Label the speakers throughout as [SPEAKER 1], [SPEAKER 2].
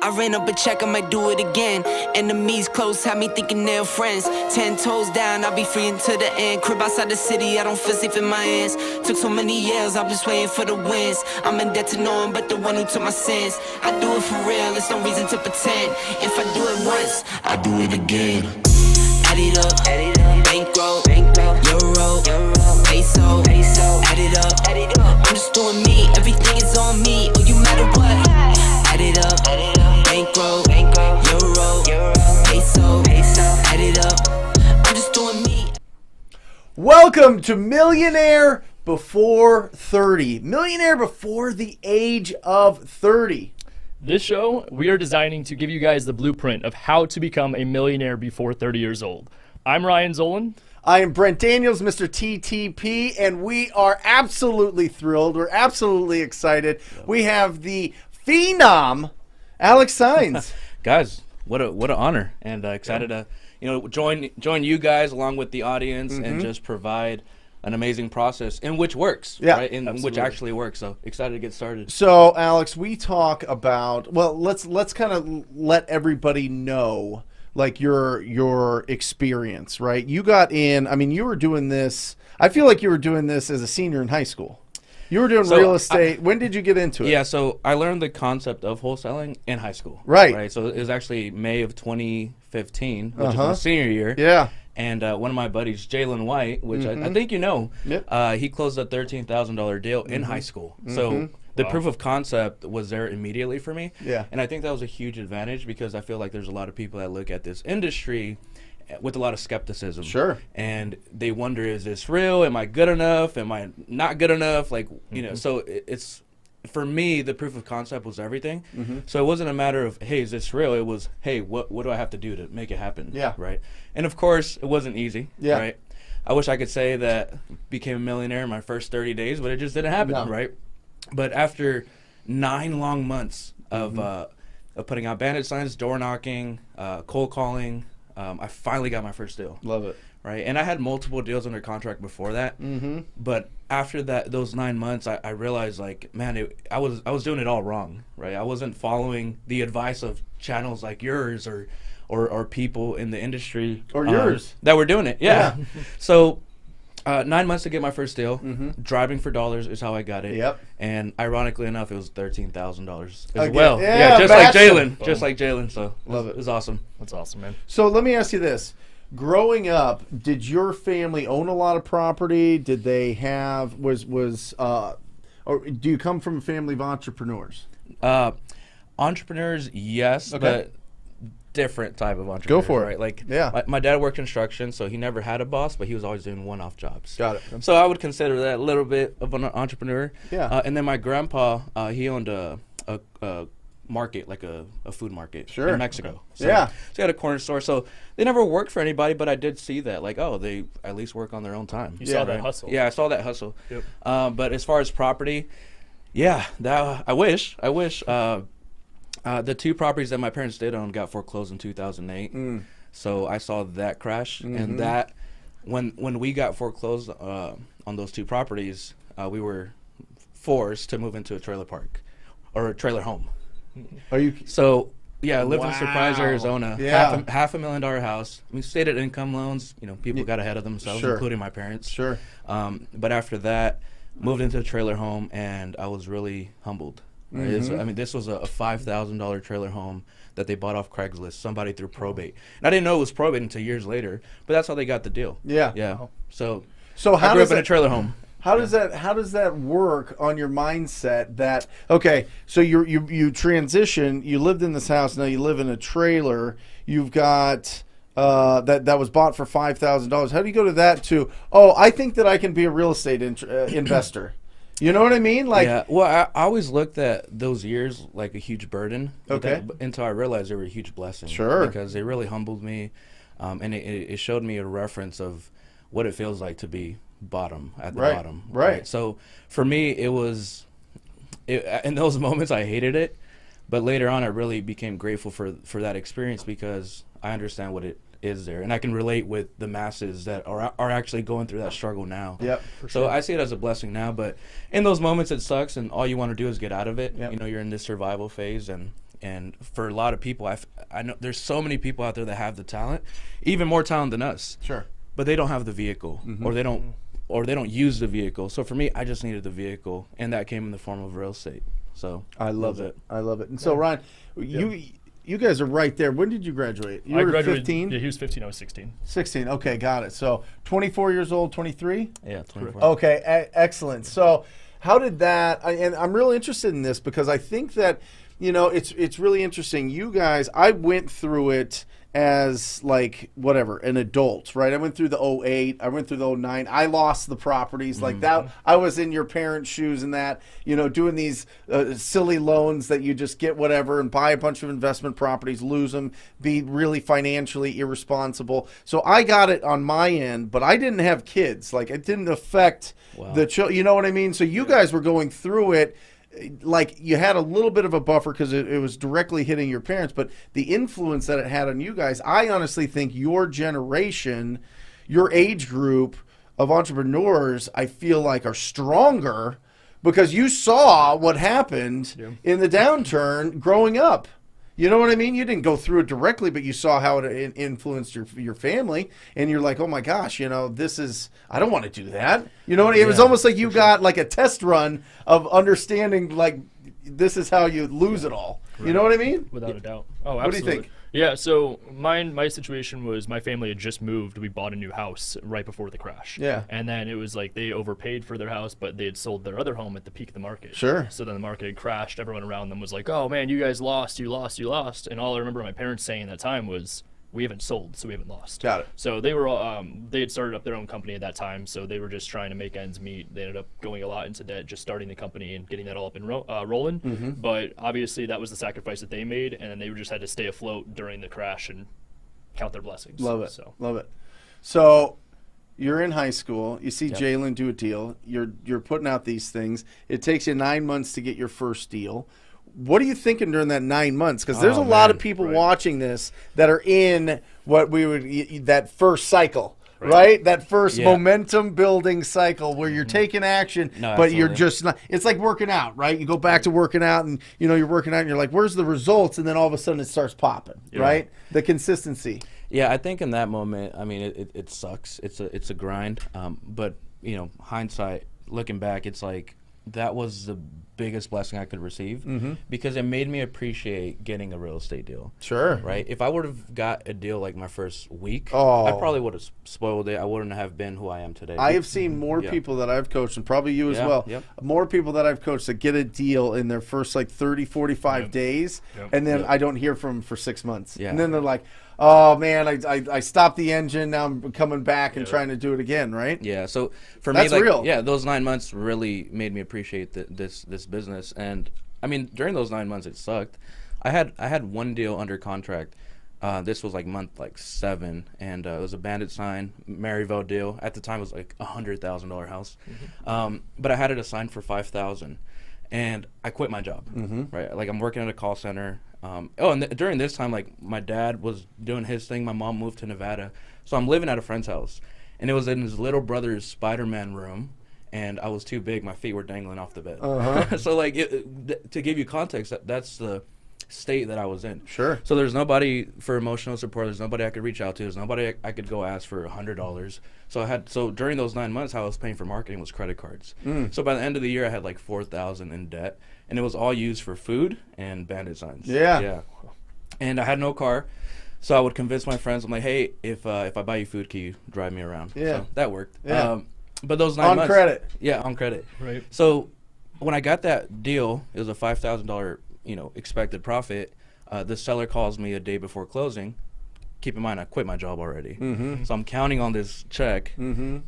[SPEAKER 1] I ran up a check, I might do it again. Enemies close, had me thinking they're friends. 10 toes down, I'll be free until the end. Crib outside the city, I don't feel safe in my hands. Took so many years, I'm just waiting for the wins. I'm in debt to no one but the one who took my sins. I do it for real, there's no reason to pretend. If I do it once, I do it again. Add it up, bankroll, euro, peso, add it up. I'm just doing me, everything is on me. Oh, you matter what? Add it up, bankroll, euro, peso, add it up. I'm just doing me.
[SPEAKER 2] Welcome to Millionaire Before 30. Millionaire before the age of 30.
[SPEAKER 3] This show, we are designing to give you guys the blueprint of how to become a millionaire before 30 years old. I'm Ryan Zolin.
[SPEAKER 2] I am Brent Daniels, Mr. TTP, and we are absolutely thrilled. We're absolutely excited. We have the phenom, Alex Saenz.
[SPEAKER 4] Guys, what an honor, and excited to join you guys along with the audience and just provide an amazing process in which works, right? In which actually works. So excited to get started.
[SPEAKER 2] So, Alex, we talk about, well, let's kind of let everybody know, like, your experience, right? You got in, I mean, you were doing this, I feel like you were doing this as a senior in high school. You were doing real estate. When did you get into it?
[SPEAKER 4] Yeah, so I learned the concept of wholesaling in high school.
[SPEAKER 2] Right.
[SPEAKER 4] So it was actually May of 2015, which is my senior year.
[SPEAKER 2] Yeah.
[SPEAKER 4] And one of my buddies, Jalen White, which I think you know, he closed a $13,000 deal in high school. So the proof of concept was there immediately for me.
[SPEAKER 2] Yeah.
[SPEAKER 4] And I think that was a huge advantage because I feel like there's a lot of people that look at this industry with a lot of skepticism.
[SPEAKER 2] Sure.
[SPEAKER 4] And they wonder, is this real? Am I good enough? Am I not good enough? Like, you know, so it's, for me, the proof of concept was everything. So it wasn't a matter of, hey, is this real? It was, hey, what do I have to do to make it happen?
[SPEAKER 2] Yeah.
[SPEAKER 4] Right. And of course, it wasn't easy.
[SPEAKER 2] Yeah.
[SPEAKER 4] Right. I wish I could say that became a millionaire in my first 30 days, but it just didn't happen.
[SPEAKER 2] No.
[SPEAKER 4] Right. But after 9 long months of putting out bandit signs, door knocking, cold calling, I finally got my first deal.
[SPEAKER 2] Love it.
[SPEAKER 4] Right. And I had multiple deals under contract before that. But after those 9 months, I realized, like, man, I was doing it all wrong. Right. I wasn't following the advice of channels like yours or people in the industry
[SPEAKER 2] Or yours.
[SPEAKER 4] that were doing it. Yeah. So 9 months to get my first deal. Driving for dollars is how I got it.
[SPEAKER 2] Yep.
[SPEAKER 4] And ironically enough, it was $13,000 as
[SPEAKER 2] Okay.
[SPEAKER 4] well.
[SPEAKER 2] Yeah,
[SPEAKER 4] just
[SPEAKER 2] massive.
[SPEAKER 4] like Jalen. So
[SPEAKER 2] Love
[SPEAKER 4] it was awesome.
[SPEAKER 3] That's awesome, man.
[SPEAKER 2] So let me ask you this. Growing up, did your family own a lot of property? Did they have, or do you come from a family of entrepreneurs?
[SPEAKER 4] Entrepreneurs, yes,
[SPEAKER 2] Okay.
[SPEAKER 4] but different type of entrepreneurs.
[SPEAKER 2] Go for it.
[SPEAKER 4] Right? Like,
[SPEAKER 2] Yeah.
[SPEAKER 4] my dad worked construction, so he never had a boss, but he was always doing one-off jobs.
[SPEAKER 2] Got it.
[SPEAKER 4] So I would consider that a little bit of an entrepreneur.
[SPEAKER 2] Yeah.
[SPEAKER 4] And then my grandpa, he owned a market, like a food market
[SPEAKER 2] Sure.
[SPEAKER 4] in Mexico. So,
[SPEAKER 2] Yeah.
[SPEAKER 4] So he had a corner store. So they never worked for anybody, but I did see that, like, oh, they at least work on their own time.
[SPEAKER 3] You saw that hustle.
[SPEAKER 4] Yeah, I saw that hustle.
[SPEAKER 3] Yep.
[SPEAKER 4] But as far as property, yeah, I wish. The 2 properties that my parents did own got foreclosed in 2008. So I saw that crash, and that when we got foreclosed on those 2 properties, we were forced to move into a trailer park or a trailer home.
[SPEAKER 2] Are you?
[SPEAKER 4] So yeah, I lived in
[SPEAKER 2] Wow.
[SPEAKER 4] Surprise, Arizona.
[SPEAKER 2] Yeah.
[SPEAKER 4] $500,000 house. We stayed at income loans. You know, people got ahead of themselves,
[SPEAKER 2] Sure.
[SPEAKER 4] including my parents.
[SPEAKER 2] Sure.
[SPEAKER 4] But after that, moved into a trailer home, and I was really humbled. Right? I mean, this was a $5,000 trailer home that they bought off Craigslist. Somebody through probate, and I didn't know it was probate until years later. But that's how they got the deal.
[SPEAKER 2] Yeah.
[SPEAKER 4] Yeah. So
[SPEAKER 2] how
[SPEAKER 4] I grew
[SPEAKER 2] does
[SPEAKER 4] up in a
[SPEAKER 2] that-
[SPEAKER 4] trailer home.
[SPEAKER 2] How does that work on your mindset? That, okay, so you transition. You lived in this house. Now you live in a trailer. You've got that was bought for $5,000. How do you go to that to? Oh, I think that I can be a real estate investor. You know what I mean? Like,
[SPEAKER 4] Yeah. Well, I always looked at those years like a huge burden.
[SPEAKER 2] Okay.
[SPEAKER 4] Until I realized they were a huge blessing.
[SPEAKER 2] Sure.
[SPEAKER 4] Because they really humbled me, and it showed me a reference of what it feels like to be bottom at the
[SPEAKER 2] Right,
[SPEAKER 4] bottom.
[SPEAKER 2] right.
[SPEAKER 4] So for me, in those moments I hated it, but later on I really became grateful for that experience because I understand what it is there, and I can relate with the masses that are actually going through that struggle now.
[SPEAKER 2] Yep.
[SPEAKER 4] So I see it as a blessing now, but in those moments it sucks, and all you want to do is get out of it.
[SPEAKER 2] Yep.
[SPEAKER 4] You know, you're in this survival phase, and And for a lot of people, I know there's so many people out there that have the talent, even more talent than us.
[SPEAKER 2] Sure.
[SPEAKER 4] But they don't have the vehicle, or they don't use the vehicle. So for me, I just needed the vehicle, and that came in the form of real estate. So
[SPEAKER 2] I love it. I love it. And so Ryan, you guys are right there. When did you graduate? You
[SPEAKER 3] I
[SPEAKER 2] were
[SPEAKER 3] graduated.
[SPEAKER 2] 15?
[SPEAKER 3] Yeah, he was 15. I was 16.
[SPEAKER 2] 16. Okay, got it. So 24 years old, 23?
[SPEAKER 4] yeah, 24.
[SPEAKER 2] Okay, excellent. So how did that, and I'm really interested in this because I think that, it's really interesting. You guys, I went through it as like whatever, an adult, right? I went through the 08, I went through the 09. I lost the properties like that. I was in your parents' shoes in that, doing these silly loans that you just get whatever and buy a bunch of investment properties, lose them, be really financially irresponsible. So I got it on my end, but I didn't have kids. Like it didn't affect the children. You know what I mean? So you guys were going through it. Like you had a little bit of a buffer because it was directly hitting your parents, but the influence that it had on you guys, I honestly think your generation, your age group of entrepreneurs, I feel like are stronger because you saw what happened in the downturn growing up. You know what I mean? You didn't go through it directly, but you saw how it influenced your family, and you're like, oh my gosh, this is, I don't want to do that. You know what? It was almost like you got like a test run of understanding, like this is how you lose it all. Right. You know what I mean?
[SPEAKER 3] Without a doubt. Oh, absolutely.
[SPEAKER 2] What do you think?
[SPEAKER 3] Yeah, so my situation was my family had just moved. We bought a new house right before the crash.
[SPEAKER 2] Yeah.
[SPEAKER 3] And then it was like they overpaid for their house, but they had sold their other home at the peak of the market.
[SPEAKER 2] Sure.
[SPEAKER 3] So then the market had crashed. Everyone around them was like, oh, man, you guys lost, you lost, you lost. And all I remember my parents saying at that time was, we haven't sold, so we haven't lost.
[SPEAKER 2] Got it.
[SPEAKER 3] So they were they had started up their own company at that time, so they were just trying to make ends meet. They ended up going a lot into debt, just starting the company and getting that all up and rolling. But obviously that was the sacrifice that they made, and then they just had to stay afloat during the crash and count their blessings.
[SPEAKER 2] Love it.
[SPEAKER 3] So.
[SPEAKER 2] Love it. So you're in high school. You see Jalen do a deal. You're putting out these things. It takes you 9 months to get your first deal. What are you thinking during that 9 months? Because there's a lot of people watching this that are in what we would that first cycle, right? That first momentum building cycle where you're taking action, but you're just not. It's like working out, right? You go back to working out, and you're working out, and you're like, "Where's the results?" And then all of a sudden, it starts popping, right? The consistency.
[SPEAKER 4] Yeah, I think in that moment, I mean, it sucks. It's a grind. But hindsight, looking back, it's like that was the biggest blessing I could receive because it made me appreciate getting a real estate deal.
[SPEAKER 2] Sure.
[SPEAKER 4] Right? If I would have got a deal like my first week, I probably would have spoiled it. I wouldn't have been who I am today.
[SPEAKER 2] I have seen more people that I've coached, and probably you as well, more people that I've coached that get a deal in their first like 30, 45 days, and then I don't hear from them for 6 months. And then they're like, oh man, I stopped the engine. Now I'm coming back and trying to do it again, right?
[SPEAKER 4] Yeah. So for
[SPEAKER 2] That's
[SPEAKER 4] me,
[SPEAKER 2] real.
[SPEAKER 4] those 9 months really made me appreciate this business. And I mean, during those 9 months, it sucked. I had one deal under contract. This was like month 7, and it was a bandit sign Maryville deal. At the time, it was like $100,000 house, but I had it assigned for $5,000, and I quit my job. Right, like I'm working at a call center. During this time, like my dad was doing his thing. My mom moved to Nevada, so I'm living at a friend's house, and it was in his little brother's Spider-Man room. And I was too big; my feet were dangling off the bed. So, like, to give you context, that's the state that I was in.
[SPEAKER 2] Sure.
[SPEAKER 4] So there's nobody for emotional support. There's nobody I could reach out to. There's nobody I could go ask for $100. So during those 9 months, how I was paying for marketing was credit cards. So by the end of the year, I had like $4,000 in debt, and it was all used for food and bandit signs. Yeah. And I had no car. So I would convince my friends. I'm like, hey, if I buy you food, can you drive me around?
[SPEAKER 2] Yeah.
[SPEAKER 4] So that worked.
[SPEAKER 2] Yeah.
[SPEAKER 4] But those 9 months.
[SPEAKER 2] On credit.
[SPEAKER 4] Yeah, on credit.
[SPEAKER 3] Right.
[SPEAKER 4] So when I got that deal, it was a $5,000, expected profit. The seller calls me a day before closing. Keep in mind, I quit my job already. So I'm counting on this check. And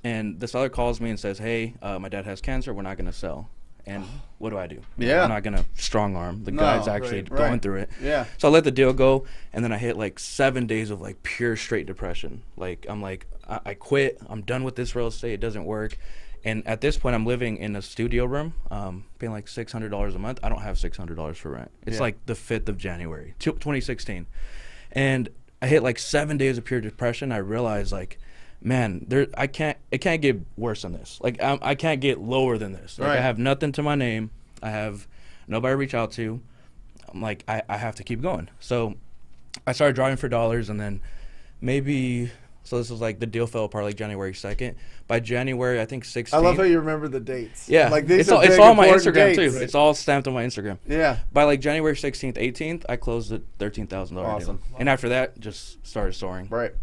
[SPEAKER 4] and the seller calls me and says, hey, my dad has cancer. We're not going to sell. And what do? I'm not going to strong arm. The guy's actually going through it.
[SPEAKER 2] Yeah.
[SPEAKER 4] So I let the deal go, and then I hit like 7 days of like pure straight depression. Like I'm like, I quit. I'm done with this real estate. It doesn't work. And at this point, I'm living in a studio room, paying like $600 a month. I don't have $600 for rent. It's like the 5th of January, 2016. And I hit like 7 days of pure depression. I realized like, man, it can't get worse than this. Like I can't get lower than this. Like I have nothing to my name. I have Nobody reached out to. I'm like, I have to keep going. So I started driving for dollars, and then maybe, so this was like the deal fell apart like January 2nd. By January, I think 16th.
[SPEAKER 2] I love how you remember the dates.
[SPEAKER 4] Yeah,
[SPEAKER 2] like these
[SPEAKER 4] it's
[SPEAKER 2] are
[SPEAKER 4] all, it's
[SPEAKER 2] big,
[SPEAKER 4] all on my
[SPEAKER 2] important
[SPEAKER 4] Instagram
[SPEAKER 2] dates.
[SPEAKER 4] too. It's all stamped on my Instagram.
[SPEAKER 2] Yeah.
[SPEAKER 4] By like January 16th, 18th, I closed a $13,000
[SPEAKER 2] Awesome.
[SPEAKER 4] deal. And after that, just started soaring.
[SPEAKER 2] Right.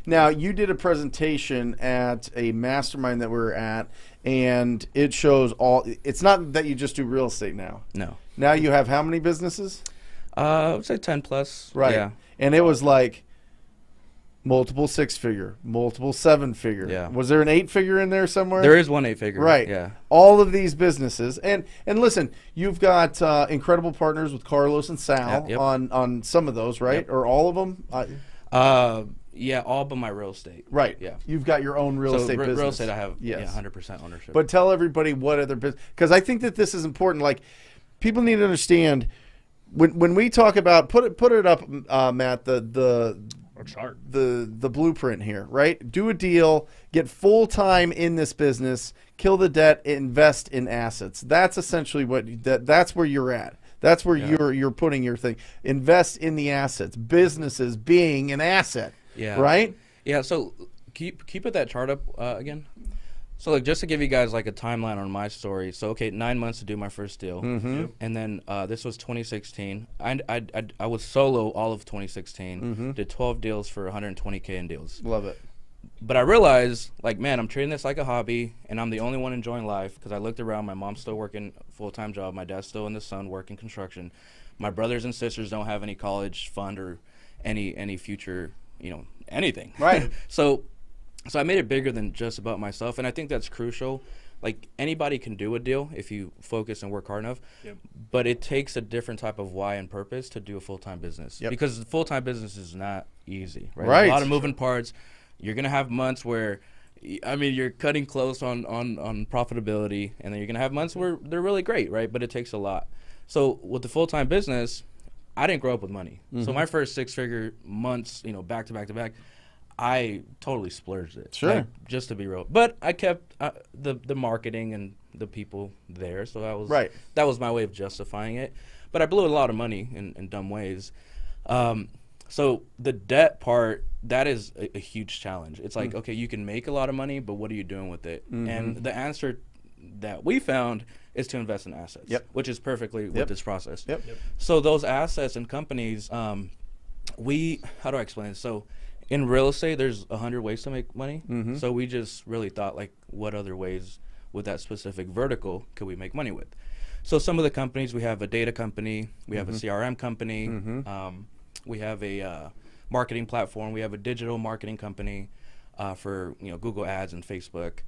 [SPEAKER 2] Now, you did a presentation at a mastermind that we were at, and it shows all. It's not that you just do real estate now.
[SPEAKER 4] No.
[SPEAKER 2] Now you have how many businesses?
[SPEAKER 4] I would say 10 plus.
[SPEAKER 2] Right.
[SPEAKER 4] Yeah.
[SPEAKER 2] And it was like multiple 6-figure, multiple 7-figure.
[SPEAKER 4] Yeah.
[SPEAKER 2] Was there an 8-figure in there somewhere?
[SPEAKER 4] There is one 8-figure.
[SPEAKER 2] Right.
[SPEAKER 4] Yeah.
[SPEAKER 2] All of these businesses. And listen, you've got incredible partners with Carlos and Sal
[SPEAKER 4] Yep.
[SPEAKER 2] on some of those, right?
[SPEAKER 4] Yep.
[SPEAKER 2] Or all of them?
[SPEAKER 4] Yeah, all but my real estate.
[SPEAKER 2] Right.
[SPEAKER 4] Yeah.
[SPEAKER 2] You've got your own real estate business.
[SPEAKER 4] Real estate, I have
[SPEAKER 2] Yes.
[SPEAKER 4] 100% ownership.
[SPEAKER 2] But tell everybody what other business, because I think that this is important. Like, people need to understand when we talk about put it up, Matt,
[SPEAKER 3] Or chart.
[SPEAKER 2] the blueprint here, right? Do a deal, get full time in this business, kill the debt, invest in assets. That's essentially that's where you're at. That's where you're putting your thing. Invest in the assets. Businesses being an asset.
[SPEAKER 4] Yeah.
[SPEAKER 2] Right?
[SPEAKER 4] Yeah, so keep put that chart up again. So like, just to give you guys like a timeline on my story. So okay, 9 months to do my first deal, and then this was 2016. I was solo all of 2016. Did 12 deals for 120K in deals.
[SPEAKER 2] Love it.
[SPEAKER 4] But I realized, like, man, I'm treating this like a hobby, and I'm the only one enjoying life, because I looked around. My mom's still working a full-time job. My dad's still in the sun working construction. My brothers and sisters don't have any college fund or any future, anything.
[SPEAKER 2] Right.
[SPEAKER 4] So I made it bigger than just about myself, and I think that's crucial. Like, anybody can do a deal if you focus and work hard enough, but it takes a different type of why and purpose to do a full-time business, because the full-time business is not easy, right? There's a lot of moving parts. You're going to have months where, you're cutting close on profitability, and then you're going to have months where they're really great, right? But it takes a lot. So with the full-time business, I didn't grow up with money. So my first 6-figure months, back to back to back, I totally splurged it.
[SPEAKER 2] Sure.
[SPEAKER 4] Like, just to be real. But I kept the marketing and the people there, so that was my way of justifying it. But I blew a lot of money in dumb ways. So the debt part, that is a huge challenge. It's like, okay, you can make a lot of money, but what are you doing with it? And the answer that we found is to invest in assets, which is perfectly with this process. So those assets and companies, how do I explain this? So in real estate, there's 100 ways to make money. So we just really thought, like, what other ways with that specific vertical could we make money with? So some of the companies, we have a data company, we have a CRM company, we have a marketing platform, we have a digital marketing company for Google Ads and Facebook,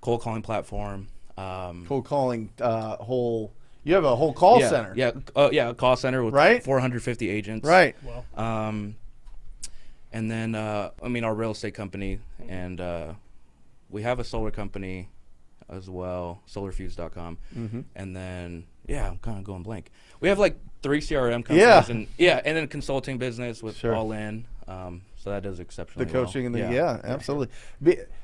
[SPEAKER 4] cold calling platform.
[SPEAKER 2] Cold calling you have a whole call center.
[SPEAKER 4] A call center with 450 agents.
[SPEAKER 2] Right.
[SPEAKER 3] Wow.
[SPEAKER 4] And then, our real estate company, and we have a solar company as well, solarfuse.com. And then, I'm kind of going blank. We have like 3 CRM companies, and then consulting business with All In. So that does exceptionally
[SPEAKER 2] the coaching
[SPEAKER 4] well.
[SPEAKER 2] and absolutely.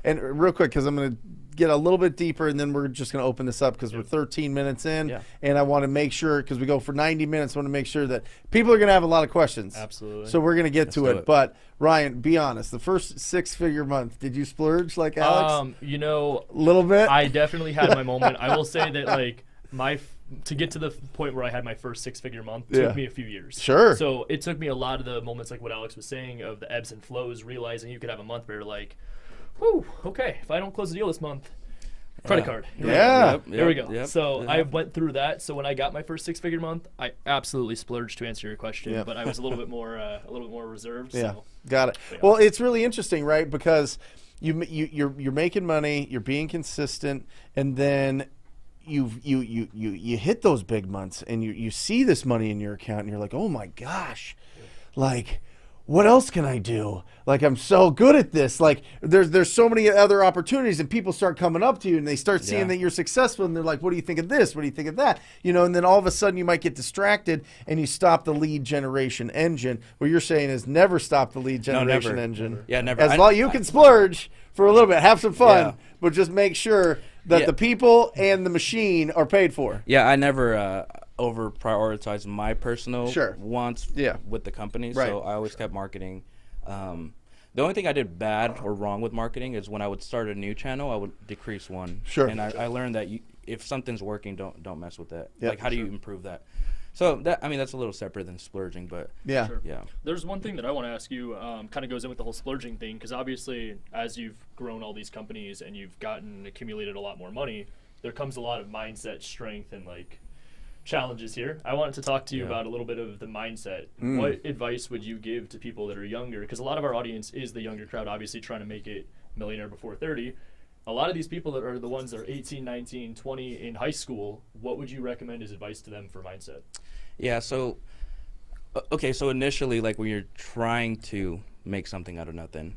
[SPEAKER 2] And real quick, because I'm going to get a little bit deeper, and then we're just going to open this up, because we're 13 minutes in, and I want to make sure, because we go for 90 minutes, I want to make sure that people are going to have a lot of questions.
[SPEAKER 3] Absolutely.
[SPEAKER 2] So we're going to get to it. But Ryan, be honest, the first 6-figure month, did you splurge like Alex?
[SPEAKER 3] A
[SPEAKER 2] little bit.
[SPEAKER 3] I definitely had my moment. I will say that, like, to get to the point where I had my first 6-figure month took me a few years.
[SPEAKER 2] Sure.
[SPEAKER 3] So it took me a lot of the moments, like what Alex was saying, of the ebbs and flows, realizing you could have a month where you're like, whew, okay, if I don't close the deal this month, credit card. Here we go. So I went through that. So when I got my first 6-figure month, I absolutely splurged, to answer your question, but I was a little bit more reserved. So.
[SPEAKER 2] Got it. Well, it's really interesting, right? Because you're making money, you're being consistent, and then you hit those big months, and you see this money in your account, and you're like, oh my gosh, like, what else can I do? Like, I'm so good at this. Like, there's so many other opportunities, and people start coming up to you, and they start seeing that you're successful, and they're like, what do you think of this? What do you think of that? And then all of a sudden you might get distracted, and you stop the lead generation engine. What you're saying is never stop the lead generation engine.
[SPEAKER 4] Never. Yeah, never.
[SPEAKER 2] As long you can splurge for a little bit, have some fun, but just make sure that the people and the machine are paid for.
[SPEAKER 4] Yeah, I never over prioritize my personal
[SPEAKER 2] Sure.
[SPEAKER 4] wants
[SPEAKER 2] Yeah.
[SPEAKER 4] with the company.
[SPEAKER 2] Right.
[SPEAKER 4] So I always kept marketing. The only thing I did bad or wrong with marketing is when I would start a new channel, I would decrease one.
[SPEAKER 2] Sure.
[SPEAKER 4] And I learned that if something's working, don't mess with that.
[SPEAKER 2] Yep.
[SPEAKER 4] Like, how do you improve that? So that's a little separate than splurging, but
[SPEAKER 2] Yeah.
[SPEAKER 3] Sure.
[SPEAKER 4] yeah.
[SPEAKER 3] There's one thing that I want to ask you, kind of goes in with the whole splurging thing, because obviously, as you've grown all these companies and you've accumulated a lot more money, there comes a lot of mindset strength and like challenges here. I wanted to talk to you about a little bit of the mindset. What advice would you give to people that are younger? Because a lot of our audience is the younger crowd, obviously trying to make it millionaire before 30. A lot of these people that are the ones that are 18, 19, 20 in high school, what would you recommend as advice to them for mindset?
[SPEAKER 4] Yeah, so okay, so initially, like, when you're trying to make something out of nothing,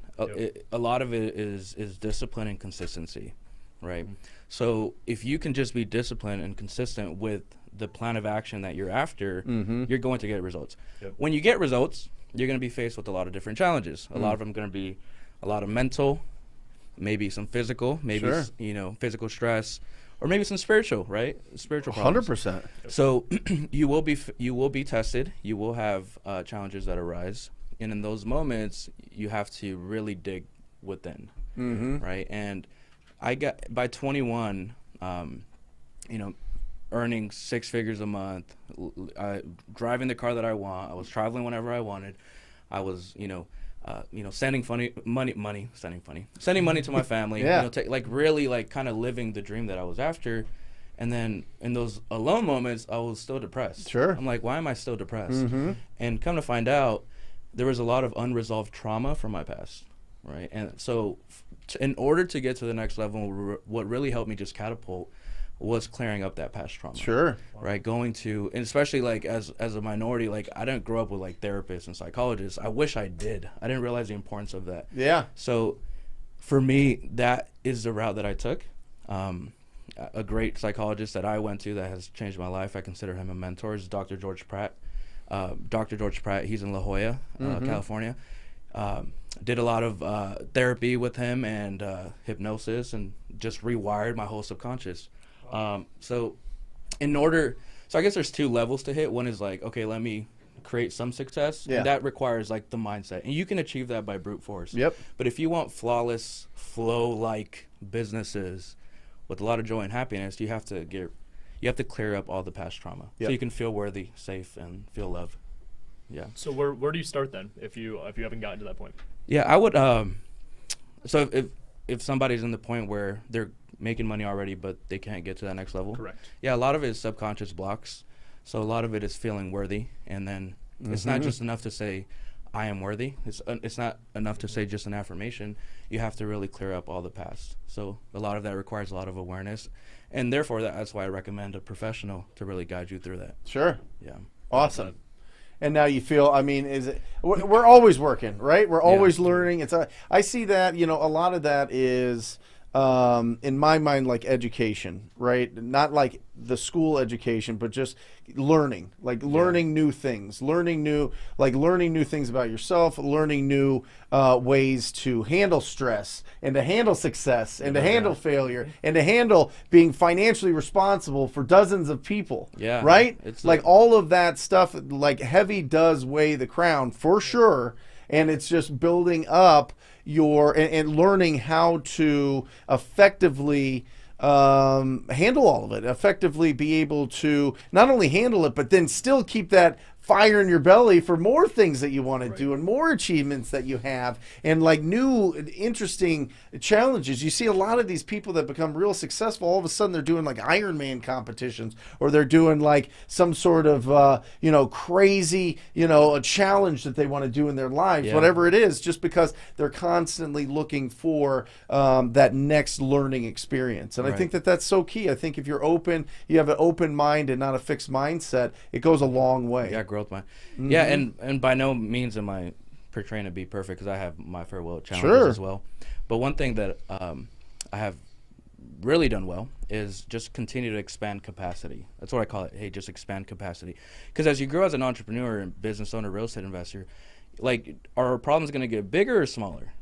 [SPEAKER 4] a lot of it is discipline and consistency, right? So if you can just be disciplined and consistent with the plan of action that you're after, you're going to get results. When you get results, you're going to be faced with a lot of different challenges. A lot of them going to be a lot of mental, maybe some physical, maybe physical stress, or maybe some spiritual, right? Spiritual problems.
[SPEAKER 2] 100%.
[SPEAKER 4] So you will be tested. You will have challenges that arise, and in those moments, you have to really dig within, right? And I got by 21, earning 6 figures a month, driving the car that I want. I was traveling whenever I wanted. I was, sending money to my family.
[SPEAKER 2] Yeah.
[SPEAKER 4] Really kind of living the dream that I was after. And then in those alone moments, I was still depressed.
[SPEAKER 2] Sure.
[SPEAKER 4] I'm like, why am I still depressed? And come to find out, there was a lot of unresolved trauma from my past, right? And so in order to get to the next level, what really helped me just catapult was clearing up that past trauma.
[SPEAKER 2] Sure.
[SPEAKER 4] Right, going to, and especially like as a minority, like I didn't grow up with like therapists and psychologists. I wish I did. I didn't realize the importance of that.
[SPEAKER 2] Yeah.
[SPEAKER 4] So for me, that is the route that I took. A great psychologist that I went to that has changed my life, I consider him a mentor, is Dr. George Pratt. Dr. George Pratt, he's in La Jolla, California. Did a lot of therapy with him and hypnosis, and just rewired my whole subconscious. So I guess there's 2 levels to hit. One is like, okay, let me create some success.
[SPEAKER 2] Yeah.
[SPEAKER 4] And that requires like the mindset, and you can achieve that by brute force.
[SPEAKER 2] Yep.
[SPEAKER 4] But if you want flawless flow-like businesses with a lot of joy and happiness, you have to clear up all the past trauma.
[SPEAKER 2] Yep.
[SPEAKER 4] So you can feel worthy, safe, and feel love. Yeah.
[SPEAKER 3] So where do you start then if you haven't gotten to that point?
[SPEAKER 4] Yeah, I would. So if somebody's in the point where they're making money already, but they can't get to that next level.
[SPEAKER 3] Correct.
[SPEAKER 4] Yeah, a lot of it is subconscious blocks. So a lot of it is feeling worthy, and then it's not just enough to say, I am worthy. It's not enough to say just an affirmation. You have to really clear up all the past. So a lot of that requires a lot of awareness, and therefore that's why I recommend a professional to really guide you through that.
[SPEAKER 2] Sure.
[SPEAKER 4] Yeah.
[SPEAKER 2] Awesome. And now you feel, we're always working, right? We're always learning. I see that, a lot of that is, in my mind, like education, right? Not like the school education, but just learning, like learning new things, learning new things about yourself, learning new ways to handle stress and to handle success and to handle failure and to handle being financially responsible for dozens of people.
[SPEAKER 4] Yeah.
[SPEAKER 2] Right?
[SPEAKER 4] It's
[SPEAKER 2] like all of that stuff, like heavy does weigh the crown for sure. And it's just building up and learning how to effectively handle all of it, effectively be able to not only handle it, but then still keep that fire in your belly for more things that you want to do and more achievements that you have and like new interesting challenges. You see a lot of these people that become real successful, all of a sudden they're doing like Ironman competitions, or they're doing like some sort of crazy a challenge that they want to do in their lives, whatever it is, just because they're constantly looking for that next learning experience. And I think that that's so key. I think if you're open, you have an open mind and not a fixed mindset, it goes a long way.
[SPEAKER 4] Yeah, growth mind. Yeah, and by no means am I portraying to be perfect, because I have my farewell challenges as well. But one thing that I have really done well is just continue to expand capacity. That's what I call it. Hey, just expand capacity. Because as you grow as an entrepreneur and business owner, real estate investor, like, are problems going to get bigger or smaller?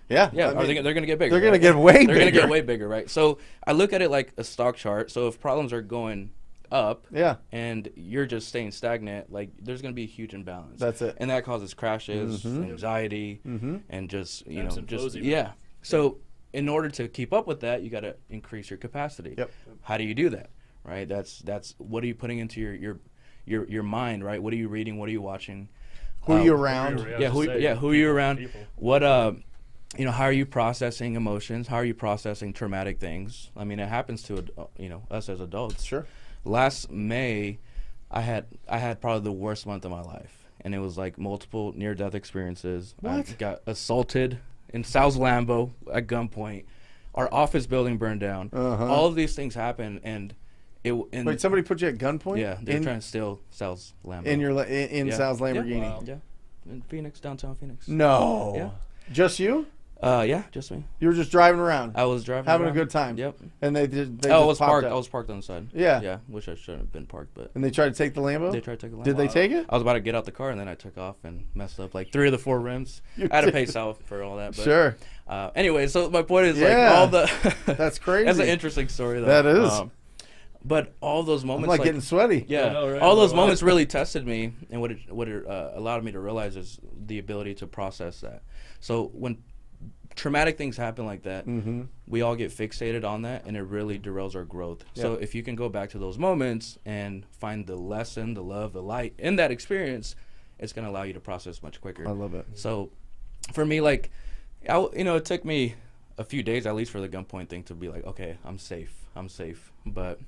[SPEAKER 2] Yeah.
[SPEAKER 4] They're going to get bigger.
[SPEAKER 2] They're going to get way bigger.
[SPEAKER 4] They're going to get way bigger, right? So I look at it like a stock chart. So if problems are going up,
[SPEAKER 2] Yeah.
[SPEAKER 4] and you're just staying stagnant, like there's going to be a huge imbalance.
[SPEAKER 2] That's it.
[SPEAKER 4] And that causes crashes, anxiety, and just, you know,
[SPEAKER 3] Ebbs and
[SPEAKER 4] just,
[SPEAKER 3] flows even.
[SPEAKER 4] yeah. So in order to keep up with that, you got to increase your capacity.
[SPEAKER 2] Yep.
[SPEAKER 4] How do you do that? Right? That's what are you putting into your mind, right? What are you reading? What are you watching?
[SPEAKER 2] Who are you around?
[SPEAKER 4] Who are you around?
[SPEAKER 3] People.
[SPEAKER 4] What you know, how are you processing emotions? How are you processing traumatic things? I mean, it happens to you know, us as adults.
[SPEAKER 2] Sure.
[SPEAKER 4] Last May, I had probably the worst month of my life, and it was like multiple near-death experiences. I
[SPEAKER 2] What?
[SPEAKER 4] got assaulted in Sal's Lambo at gunpoint. Our office building burned down. All of these things happened, and
[SPEAKER 2] Wait, somebody put you at gunpoint?
[SPEAKER 4] yeah, they were trying to steal Sal's Lambo.
[SPEAKER 2] In
[SPEAKER 4] Yeah.
[SPEAKER 2] Sal's
[SPEAKER 4] Yeah.
[SPEAKER 2] Lamborghini?
[SPEAKER 3] Wow.
[SPEAKER 4] Yeah, in Phoenix, downtown Phoenix.
[SPEAKER 2] No.
[SPEAKER 4] Yeah.
[SPEAKER 2] Just you?
[SPEAKER 4] Yeah, just me.
[SPEAKER 2] You were just driving around,
[SPEAKER 4] I was driving
[SPEAKER 2] having
[SPEAKER 4] around.
[SPEAKER 2] a good time.
[SPEAKER 4] Yep.
[SPEAKER 2] And they just
[SPEAKER 4] I was
[SPEAKER 2] popped
[SPEAKER 4] parked.
[SPEAKER 2] out.
[SPEAKER 4] I was parked on the side.
[SPEAKER 2] Yeah.
[SPEAKER 4] Yeah. Wish I shouldn't have been parked, but
[SPEAKER 2] And they tried to take the Lambo?
[SPEAKER 4] they tried to take a Lambo.
[SPEAKER 2] Did they take it?
[SPEAKER 4] I was about to get out the car, and then I took off and messed up like 3 of the 4 rims.
[SPEAKER 2] You
[SPEAKER 4] I had to
[SPEAKER 2] did.
[SPEAKER 4] pay Sal for all that. But,
[SPEAKER 2] Sure.
[SPEAKER 4] Anyway, so my point is
[SPEAKER 2] Yeah.
[SPEAKER 4] like all the.
[SPEAKER 2] That's crazy.
[SPEAKER 4] That's an interesting story, though.
[SPEAKER 2] That is.
[SPEAKER 4] But all those
[SPEAKER 2] I'm
[SPEAKER 4] moments,
[SPEAKER 2] like getting sweaty.
[SPEAKER 4] yeah,
[SPEAKER 3] I know, right?
[SPEAKER 4] all those
[SPEAKER 3] Wow.
[SPEAKER 4] moments really tested me, and what it allowed me to realize is the ability to process that. So when traumatic things happen like that, we all get fixated on that, and it really derails our growth. So if you can go back to those moments and find the lesson, the love, the light in that experience, it's going to allow you to process much quicker.
[SPEAKER 2] I love it.
[SPEAKER 4] So for me, like, it took me a few days at least for the gunpoint thing to be like, okay, I'm safe. But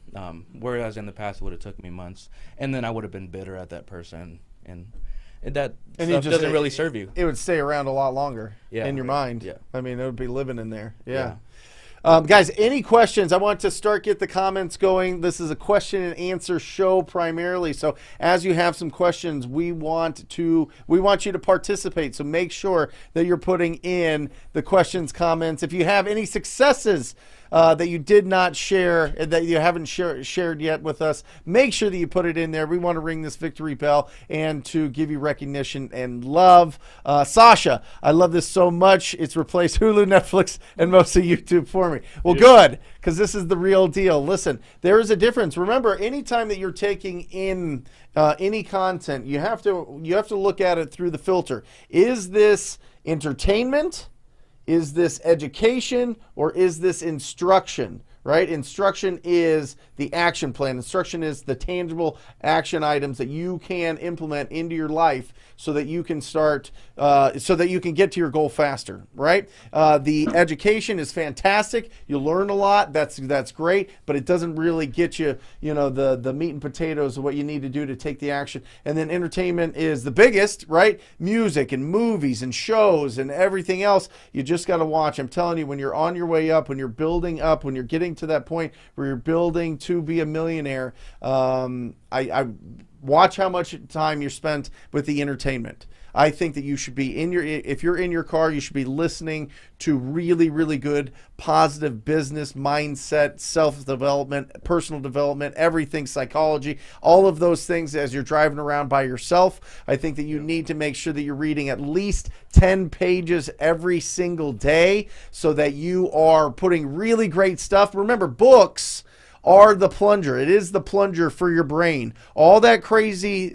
[SPEAKER 4] whereas in the past it would have took me months, and then I would have been bitter at that person, and that
[SPEAKER 2] And
[SPEAKER 4] stuff doesn't really serve you.
[SPEAKER 2] It would stay around a lot longer
[SPEAKER 4] Yeah.
[SPEAKER 2] in your mind.
[SPEAKER 4] Yeah.
[SPEAKER 2] I mean, it would be living in there. Yeah.
[SPEAKER 4] Yeah.
[SPEAKER 2] Guys, any questions? I want to get the comments going. This is a question and answer show primarily. So as you have some questions, we want you to participate. So make sure that you're putting in the questions, comments. If you have any successes that you did not share, that you haven't shared yet with us, make sure that you put it in there. We want to ring this victory bell and to give you recognition and love. Sasha, I love this so much. It's replaced Hulu, Netflix, and most of YouTube for me. Well, good, because this is the real deal. Listen, there is a difference. Remember, anytime that you're taking in any content, you have to look at it through the filter. Is this entertainment? Is this education, or is this instruction, right? Instruction is the action plan. Instruction is the tangible action items that you can implement into your life so that you can start, so that you can get to your goal faster, right? The education is fantastic. You learn a lot. That's great, but it doesn't really get you, the meat and potatoes of what you need to do to take the action. And then entertainment is the biggest, right? Music and movies and shows and everything else. You just got to watch. I'm telling you, when you're on your way up, when you're building up, when you're getting to that point where you're building to be a millionaire, I watch how much time you're spent with the entertainment. I think that you should be if you're in your car, you should be listening to really, really good, positive business mindset, self-development, personal development, everything, psychology, all of those things as you're driving around by yourself. I think that you need to make sure that you're reading at least 10 pages every single day so that you are putting really great stuff. Remember, books are the plunger. It is the plunger for your brain. All the crazy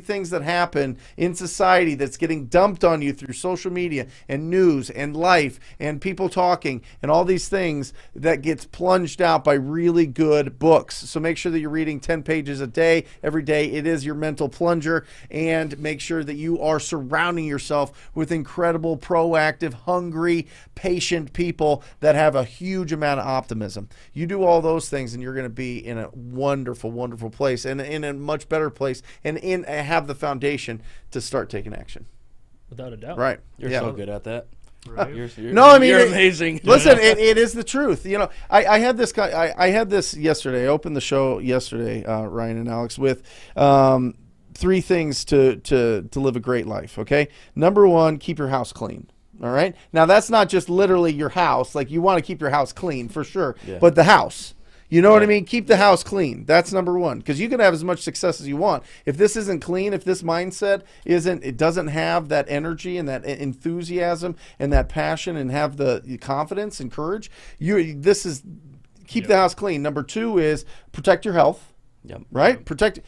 [SPEAKER 2] things that happen in society that's getting dumped on you through social media and news and life and people talking and all these things that gets plunged out by really good books. So make sure that you're reading 10 pages a day, every day. It is your mental plunger. And make sure that you are surrounding yourself with incredible, proactive, hungry, patient people that have a huge amount of optimism. You do all those things, and you're going to be in a wonderful, wonderful place, and in a much better place, and have the foundation to start taking action.
[SPEAKER 3] Without a doubt.
[SPEAKER 2] Right.
[SPEAKER 4] You're
[SPEAKER 2] Yeah.
[SPEAKER 4] so good at that.
[SPEAKER 3] Right.
[SPEAKER 2] No, I mean,
[SPEAKER 4] you're amazing.
[SPEAKER 2] Listen, it is the truth. I had this. I had this yesterday. I opened the show yesterday, Ryan and Alex, with 3 things to live a great life. Okay, number 1, keep your house clean. All right. Now that's not just literally your house. Like, you want to keep your house clean for sure,
[SPEAKER 4] Yeah.
[SPEAKER 2] but the house. You know what I mean? Keep the house clean. That's number 1, because you can have as much success as you want. If this isn't clean, if this mindset it doesn't have that energy and that enthusiasm and that passion and have the confidence and courage, keep the house clean. Number 2 is protect your health.
[SPEAKER 4] Yep.
[SPEAKER 2] Right? Protect.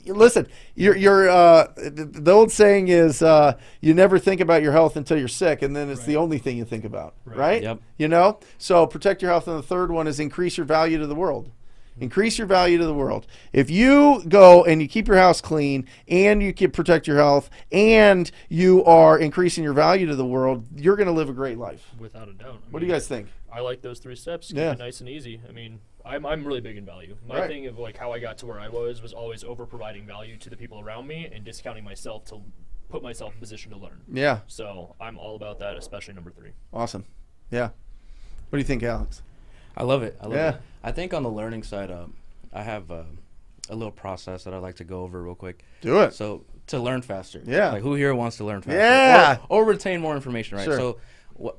[SPEAKER 2] Listen, the old saying is you never think about your health until you're sick, and then it's the only thing you think about, right?
[SPEAKER 4] Yep.
[SPEAKER 2] You know? So protect your health, and the third one is increase your value to the world. Increase your value to the world. If you go and you keep your house clean and you can protect your health and you are increasing your value to the world, you're going to live a great life.
[SPEAKER 3] Without a doubt.
[SPEAKER 2] What do you guys think?
[SPEAKER 3] I like those 3 steps. Keep
[SPEAKER 2] Yeah.
[SPEAKER 3] it nice and easy. I mean, I'm really big in value. My
[SPEAKER 2] Right.
[SPEAKER 3] thing of like how I got to where I was always over providing value to the people around me and discounting myself to put myself in position to learn.
[SPEAKER 2] Yeah.
[SPEAKER 3] So I'm all about that, especially number 3.
[SPEAKER 2] Awesome. Yeah. What do you think, Alex?
[SPEAKER 4] I love it. I love
[SPEAKER 2] Yeah.
[SPEAKER 4] it. I think on the learning side, I have a little process that I'd like to go over real quick.
[SPEAKER 2] Do it.
[SPEAKER 4] So to learn faster.
[SPEAKER 2] Yeah.
[SPEAKER 4] Like who here wants to learn faster?
[SPEAKER 2] Yeah.
[SPEAKER 4] Or retain more information, right?
[SPEAKER 2] Sure.
[SPEAKER 4] So,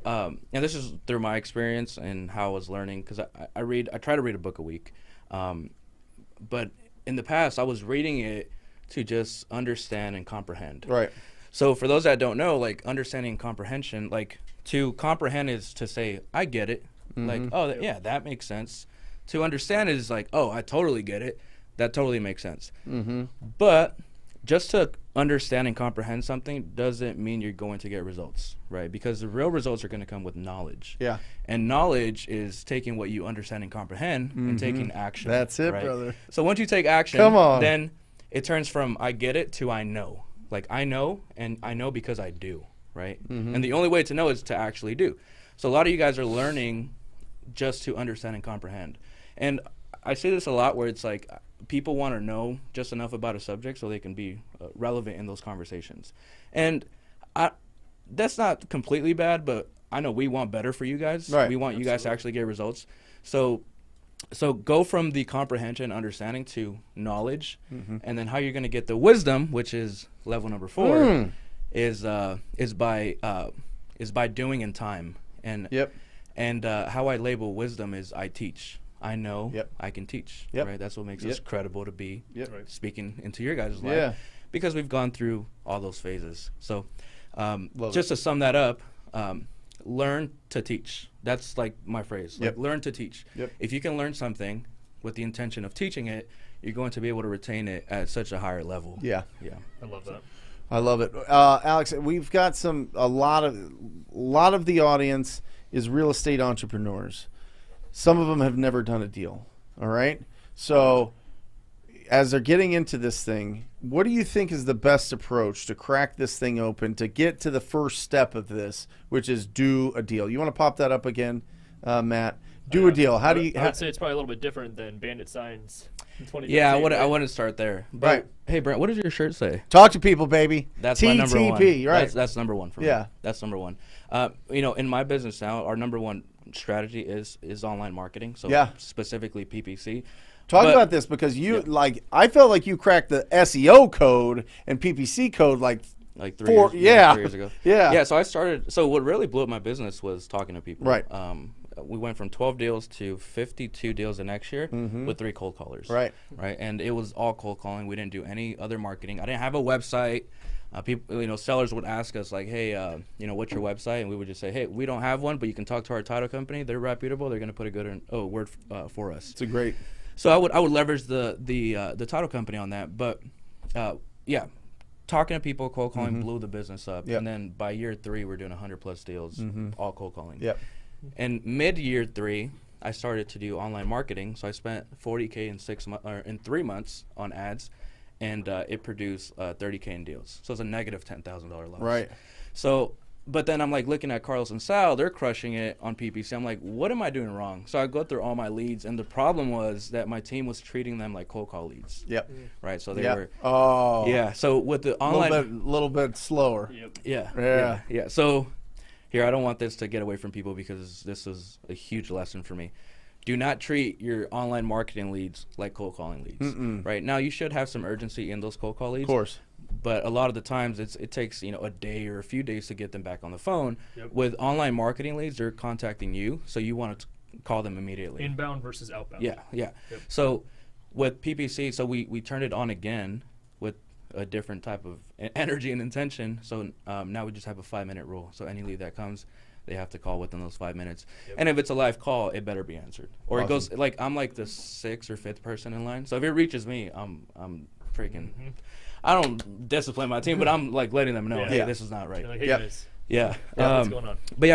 [SPEAKER 4] and this is through my experience and how I was learning, because I try to read a book a week. But in the past, I was reading it to just understand and comprehend.
[SPEAKER 2] Right.
[SPEAKER 4] So for those that don't know, like understanding and comprehension, like to comprehend is to say, I get it. Like, oh, yeah, that makes sense. To understand is like, oh, I totally get it. That totally makes sense. But just to understand and comprehend something doesn't mean you're going to get results, right? Because the real results are going to come with knowledge.
[SPEAKER 2] Yeah.
[SPEAKER 4] And knowledge is taking what you understand and comprehend and taking action.
[SPEAKER 2] That's it,
[SPEAKER 4] right?
[SPEAKER 2] brother.
[SPEAKER 4] So once you take action,
[SPEAKER 2] Come on.
[SPEAKER 4] then it turns from I get it to I know. Like I know, and I know because I do, right? And the only way to know is to actually do. So a lot of you guys are learning just to understand and comprehend. And I say this a lot where it's like people want to know just enough about a subject so they can be relevant in those conversations. And that's not completely bad, but I know we want better for you guys.
[SPEAKER 2] Right.
[SPEAKER 4] We want you guys to actually get results. So go from the comprehension, understanding to knowledge, and then how you're going to get the wisdom, which is level number 4, is by doing in time. And
[SPEAKER 2] Yep.
[SPEAKER 4] and how I label wisdom is I teach. I know.
[SPEAKER 2] Yep.
[SPEAKER 4] I can teach.
[SPEAKER 2] Yep.
[SPEAKER 4] Right. That's what makes us
[SPEAKER 2] Yep.
[SPEAKER 4] credible to be
[SPEAKER 2] Yep.
[SPEAKER 3] Right.
[SPEAKER 4] speaking into your guys' life.
[SPEAKER 2] Yeah.
[SPEAKER 4] Because we've gone through all those phases. So,
[SPEAKER 2] Love
[SPEAKER 4] just to sum that up, learn to teach. That's like my phrase.
[SPEAKER 2] Yep.
[SPEAKER 4] Like learn to teach.
[SPEAKER 2] Yep.
[SPEAKER 4] If you can learn something with the intention of teaching it, you're going to be able to retain it at such a higher level.
[SPEAKER 2] Yeah.
[SPEAKER 4] Yeah.
[SPEAKER 3] I love that.
[SPEAKER 2] I love it. Alex, we've got a lot of the audience is real estate entrepreneurs. Some of them have never done a deal. All right. So as they're getting into this thing, what do you think is the best approach to crack this thing open, to get to the first step of this, which is do a deal? You want to pop that up again, Matt? Do a deal. How do you?
[SPEAKER 3] I would say it's probably a little bit different than Bandit Signs in 2013.
[SPEAKER 4] Yeah,
[SPEAKER 3] right?
[SPEAKER 4] I wouldn't start there. But,
[SPEAKER 2] Right.
[SPEAKER 4] Hey, Brent, what does your shirt say?
[SPEAKER 2] Talk to people, baby.
[SPEAKER 4] That's my number one.
[SPEAKER 2] TTP, right?
[SPEAKER 4] That's number one for me.
[SPEAKER 2] Yeah.
[SPEAKER 4] That's number one. In my business now, our number one strategy is online marketing. So
[SPEAKER 2] Yeah.
[SPEAKER 4] specifically PPC.
[SPEAKER 2] Talk
[SPEAKER 4] But-
[SPEAKER 2] about this, because I felt like you cracked the SEO code and PPC code like
[SPEAKER 4] 3
[SPEAKER 2] 4
[SPEAKER 4] years,
[SPEAKER 2] yeah.
[SPEAKER 4] 3 years ago.
[SPEAKER 2] Yeah.
[SPEAKER 4] Yeah. So what really blew up my business was talking to people.
[SPEAKER 2] Right.
[SPEAKER 4] We went from 12 deals to 52 deals the next year with 3 cold callers.
[SPEAKER 2] Right.
[SPEAKER 4] Right. And it was all cold calling. We didn't do any other marketing. I didn't have a website. People, sellers would ask us like, hey, what's your website? And we would just say, hey, we don't have one, but you can talk to our title company. They're reputable. They're going to put a good word for us.
[SPEAKER 2] It's a great.
[SPEAKER 4] So I would leverage the title company on that. But talking to people, cold calling blew the business up.
[SPEAKER 2] Yep.
[SPEAKER 4] And then by year 3, we're doing 100+ deals, all cold calling.
[SPEAKER 2] Yep.
[SPEAKER 4] And mid-year 3, I started to do online marketing. So I spent $40K in 3 months on ads, and it produced $30K in deals. So it's a negative $10,000 loss.
[SPEAKER 2] Right.
[SPEAKER 4] So, but then I'm like looking at Carlos and Sal, they're crushing it on PPC. I'm like, what am I doing wrong? So I go through all my leads, and the problem was that my team was treating them like cold call leads.
[SPEAKER 2] Yep.
[SPEAKER 4] Right. So they
[SPEAKER 2] Yep.
[SPEAKER 4] were.
[SPEAKER 2] Oh.
[SPEAKER 4] Yeah. So with the online.
[SPEAKER 2] Little bit slower.
[SPEAKER 3] Yep.
[SPEAKER 4] Yeah. So here, I don't want this to get away from people, because this is a huge lesson for me. Do not treat your online marketing leads like cold calling leads. Right now, you should have some urgency in those cold call leads.
[SPEAKER 2] Of course.
[SPEAKER 4] But a lot of the times it takes a day or a few days to get them back on the phone.
[SPEAKER 3] Yep.
[SPEAKER 4] With online marketing leads, they're contacting you, so you want to call them immediately.
[SPEAKER 3] Inbound versus outbound.
[SPEAKER 4] Yeah.
[SPEAKER 3] Yep.
[SPEAKER 4] So with PPC, so we turned it on again with a different type of energy and intention. So now we just have a 5-minute rule. So any lead that comes, they have to call within those 5 minutes. And if it's a live call, it better be answered. Or it goes like I'm like the 6th or 5th person in line. So if it reaches me, I'm freaking. I don't discipline my team, but I'm like letting them know, hey, this is not right.
[SPEAKER 3] You're like, hey
[SPEAKER 2] Yep.
[SPEAKER 3] guys,
[SPEAKER 4] Yeah.
[SPEAKER 3] what's going on?
[SPEAKER 4] But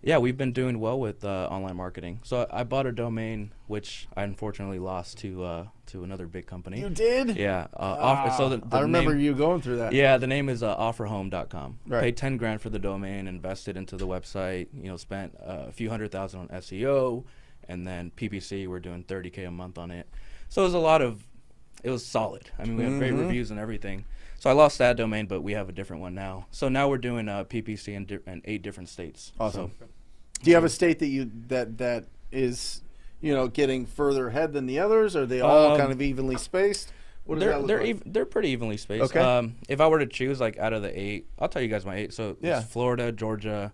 [SPEAKER 4] yeah, we've been doing well with online marketing. So I bought a domain, which I unfortunately lost to another big company.
[SPEAKER 2] You did?
[SPEAKER 4] Yeah. So the
[SPEAKER 2] I remember
[SPEAKER 4] name,
[SPEAKER 2] you going through that.
[SPEAKER 4] Yeah, the name is offerhome.com.
[SPEAKER 2] Right.
[SPEAKER 4] Paid $10,000 for the domain, invested into the website. Spent a few $100,000 on SEO, and then PPC. We're doing $30K a month on it. So it was it was solid. I mean, we had great reviews and everything. So I lost that domain, but we have a different one now. So now we're doing PPC in 8 different states.
[SPEAKER 2] Awesome.
[SPEAKER 4] So,
[SPEAKER 2] Do you have a state that is getting further ahead than the others? Are they all kind of evenly spaced? What does that look like?
[SPEAKER 4] they're pretty evenly spaced.
[SPEAKER 2] Okay.
[SPEAKER 4] If I were to choose like out of the 8, I'll tell you guys my 8. So
[SPEAKER 2] Yeah.
[SPEAKER 4] it's Florida, Georgia,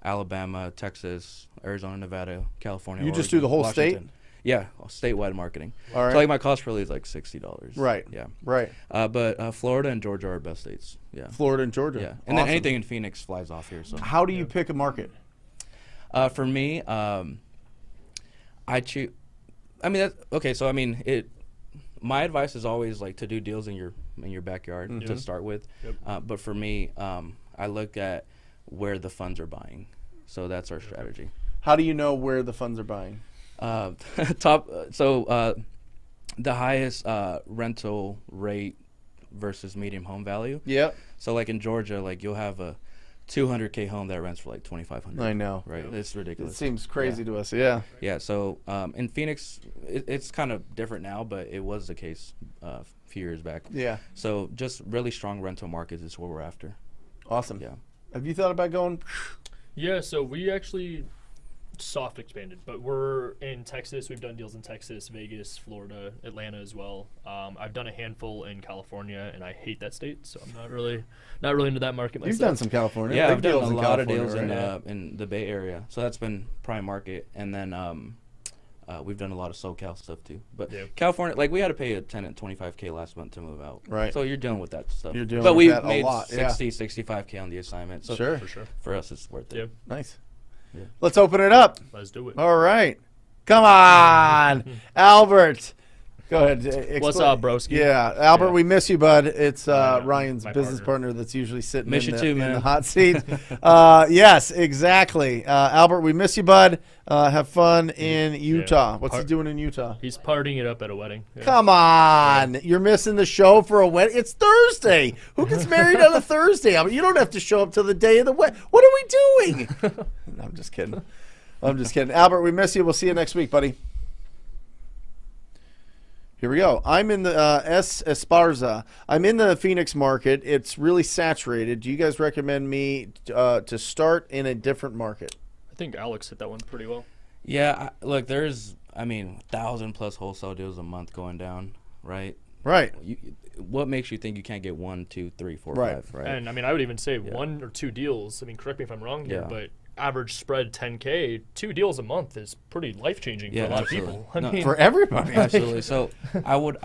[SPEAKER 4] Alabama, Texas, Arizona, Nevada, California.
[SPEAKER 2] You just
[SPEAKER 4] Oregon,
[SPEAKER 2] do the whole state?
[SPEAKER 4] Washington. Yeah, statewide marketing.
[SPEAKER 2] All right.
[SPEAKER 4] So like my cost per lead is like $60.
[SPEAKER 2] Right.
[SPEAKER 4] Yeah.
[SPEAKER 2] Right.
[SPEAKER 4] But Florida and Georgia are our best states. Yeah.
[SPEAKER 2] Florida and Georgia.
[SPEAKER 4] Yeah. And then
[SPEAKER 2] Awesome.
[SPEAKER 4] anything in Phoenix flies off here. So
[SPEAKER 2] How do you pick a market?
[SPEAKER 4] for me, I choose. I mean, okay. So I mean, my advice is always like to do deals in your backyard to start with.
[SPEAKER 3] Yep.
[SPEAKER 4] But for me, I look at where the funds are buying. So that's our strategy.
[SPEAKER 2] How do you know where the funds are buying?
[SPEAKER 4] The highest rental rate versus medium home value.
[SPEAKER 2] Yep.
[SPEAKER 4] So like in Georgia, like you'll have a $200K home that rents for like $2,500.
[SPEAKER 2] I know.
[SPEAKER 4] Right? It's
[SPEAKER 2] It
[SPEAKER 4] ridiculous.
[SPEAKER 2] seems crazy to us. Yeah.
[SPEAKER 4] Yeah. So in Phoenix, it's kind of different now, but it was the case a few years back.
[SPEAKER 2] Yeah.
[SPEAKER 4] So just really strong rental markets is what we're after.
[SPEAKER 2] Awesome.
[SPEAKER 4] Yeah.
[SPEAKER 2] Have you thought about going?
[SPEAKER 3] Yeah, so we actually soft expanded, but we're in Texas. We've done deals in Texas, Vegas, Florida, Atlanta as well. I've done a handful in California, and I hate that state, so I'm not really into that market myself.
[SPEAKER 2] You've done some California.
[SPEAKER 4] Yeah,
[SPEAKER 2] Big
[SPEAKER 4] I've done
[SPEAKER 2] deals
[SPEAKER 4] a
[SPEAKER 2] in
[SPEAKER 4] lot of
[SPEAKER 2] California,
[SPEAKER 4] deals
[SPEAKER 2] right?
[SPEAKER 4] in the Bay Area. So that's been prime market, and then we've done a lot of SoCal stuff too. But
[SPEAKER 3] Yeah.
[SPEAKER 4] California, like we had to pay a tenant $25K last month to move out.
[SPEAKER 2] Right.
[SPEAKER 4] So you're dealing with that stuff.
[SPEAKER 2] You're dealing
[SPEAKER 4] but
[SPEAKER 2] with
[SPEAKER 4] we
[SPEAKER 2] that a
[SPEAKER 4] made
[SPEAKER 2] lot, yeah.
[SPEAKER 4] 65K on the assignment. So
[SPEAKER 2] Sure.
[SPEAKER 3] For sure.
[SPEAKER 4] for us, it's worth it.
[SPEAKER 3] Yeah,
[SPEAKER 2] Nice.
[SPEAKER 4] Yeah.
[SPEAKER 2] Let's open it up.
[SPEAKER 3] let's do it.
[SPEAKER 2] All right. Come on, Albert. Go ahead.
[SPEAKER 3] What's
[SPEAKER 2] explain.
[SPEAKER 3] up, broski?
[SPEAKER 2] Yeah, Albert,
[SPEAKER 3] Yeah.
[SPEAKER 2] we miss you, bud. It's Ryan's
[SPEAKER 3] my
[SPEAKER 2] business
[SPEAKER 3] partner.
[SPEAKER 2] partner that's usually sitting
[SPEAKER 4] Miss
[SPEAKER 2] in,
[SPEAKER 4] you
[SPEAKER 2] the,
[SPEAKER 4] too,
[SPEAKER 2] in
[SPEAKER 4] man.
[SPEAKER 2] the hot seat. Yes, exactly. Albert, we miss you, bud. Have fun in Utah. What's he doing in Utah?
[SPEAKER 3] He's partying it up at a wedding. Yeah.
[SPEAKER 2] Come on. You're missing the show for a wedding. It's Thursday. Who gets married on a Thursday? I mean, you don't have to show up till the day of the wedding. What are we doing? No, I'm just kidding. I'm just kidding. Albert, we miss you. We'll see you next week, buddy. Here we go. I'm in the Esparza. I'm in the Phoenix market. It's really saturated. Do you guys recommend me to start in a different market?
[SPEAKER 3] I think Alex hit that one pretty well.
[SPEAKER 4] Yeah, look, there's 1,000+ wholesale deals a month going down, right?
[SPEAKER 2] Right.
[SPEAKER 4] What makes you think you can't get 1, 2, 3, 4,
[SPEAKER 2] Right.
[SPEAKER 4] 5, right?
[SPEAKER 3] And I would even say 1 or 2 deals. Correct me if I'm wrong here,
[SPEAKER 4] Yeah.
[SPEAKER 3] but average spread 10K, 2 deals a month is pretty life changing for a lot
[SPEAKER 4] absolutely.
[SPEAKER 3] of people.
[SPEAKER 4] No,
[SPEAKER 2] For everybody.
[SPEAKER 4] Absolutely. So I would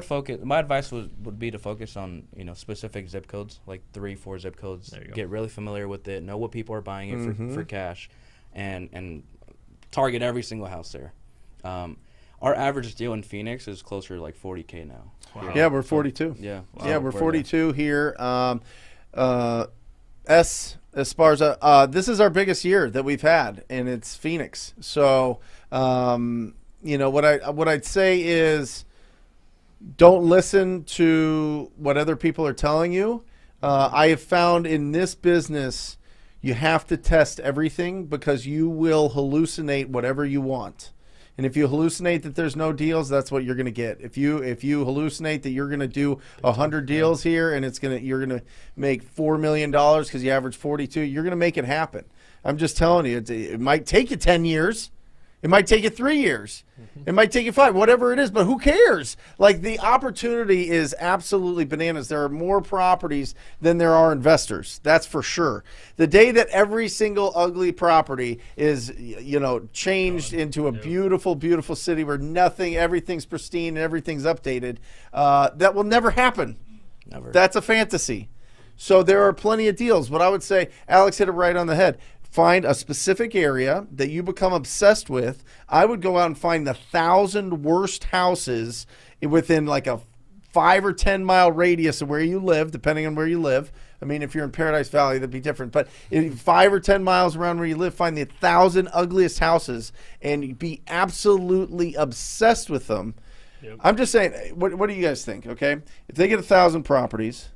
[SPEAKER 4] focus. My advice would be to focus on specific zip codes, like 3, 4 zip codes.
[SPEAKER 3] There you go.
[SPEAKER 4] Get really familiar with it. Know what people are buying it for cash, and target every single house there. Our average deal in Phoenix is closer to like 40K now.
[SPEAKER 3] Wow.
[SPEAKER 2] Yeah, we're 42.
[SPEAKER 4] Yeah.
[SPEAKER 2] Yeah, we're 42 here. Esparza. This is our biggest year that we've had, and it's Phoenix. So, what I'd say is, don't listen to what other people are telling you. I have found in this business, you have to test everything because you will hallucinate whatever you want. And if you hallucinate that there's no deals, that's what you're going to get. If you hallucinate that you're going to do 100 deals here and you're going to make $4 million because you average 42, you're going to make it happen. I'm just telling you, it might take you 10 years. It might take you 3 years. It might take you 5, whatever it is, but who cares? Like, the opportunity is absolutely bananas. There are more properties than there are investors. That's for sure. The day that every single ugly property is, changed into a beautiful, beautiful city where everything's pristine and everything's updated, that will never happen.
[SPEAKER 4] Never.
[SPEAKER 2] That's a fantasy. So there are plenty of deals. But I would say Alex hit it right on the head. Find a specific area that you become obsessed with. I would go out and find the 1,000 worst houses within like a 5 or 10 mile radius of where you live, depending on where you live. I mean, if you're in Paradise Valley, that'd be different. But if 5 or 10 miles around where you live, find the 1,000 ugliest houses and be absolutely obsessed with them.
[SPEAKER 3] Yep.
[SPEAKER 2] I'm just saying, what do you guys think? Okay, if they get 1,000 properties,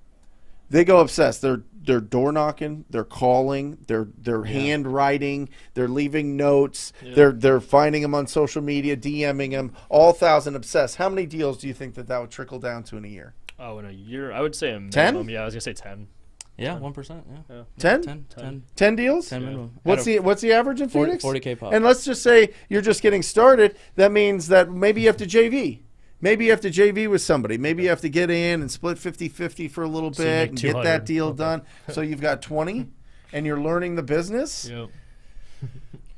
[SPEAKER 2] they go obsessed. They're door knocking, they're calling, they're handwriting, they're leaving notes, they're finding them on social media, DMing them. All 1,000 obsessed. How many deals do you think that would trickle down to in a year?
[SPEAKER 3] Oh, in a year, I would say a
[SPEAKER 2] 10?
[SPEAKER 3] minimum. Yeah, I was gonna say 10.
[SPEAKER 4] Yeah, 1%. Yeah.
[SPEAKER 2] 10?
[SPEAKER 4] 10
[SPEAKER 2] deals?
[SPEAKER 4] 10 minimum.
[SPEAKER 2] What's the average in Phoenix?
[SPEAKER 4] 40K pop.
[SPEAKER 2] And let's just say you're just getting started. That means that maybe you have to JV. Maybe you have to JV with somebody. Maybe you have to get in and split 50-50 for a little
[SPEAKER 3] So you
[SPEAKER 2] bit
[SPEAKER 3] make
[SPEAKER 2] and get
[SPEAKER 3] 200.
[SPEAKER 2] that deal done. So you've got 20 and you're learning the business.
[SPEAKER 3] Yep.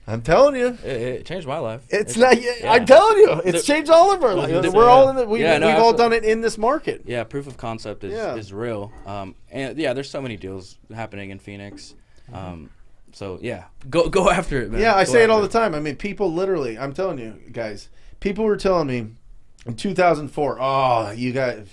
[SPEAKER 2] I'm telling you.
[SPEAKER 4] It changed my life.
[SPEAKER 2] It's not. I'm telling you, it's changed all of our lives. We're all in it. We've all done it in this market.
[SPEAKER 4] Yeah, proof of concept is real. And yeah, there's so many deals happening in Phoenix. So yeah, go after it, man.
[SPEAKER 2] Yeah, I
[SPEAKER 4] Go
[SPEAKER 2] say it
[SPEAKER 4] after
[SPEAKER 2] all the time. I mean, people literally. I'm telling you, guys. People were telling me in 2004. Oh, you guys.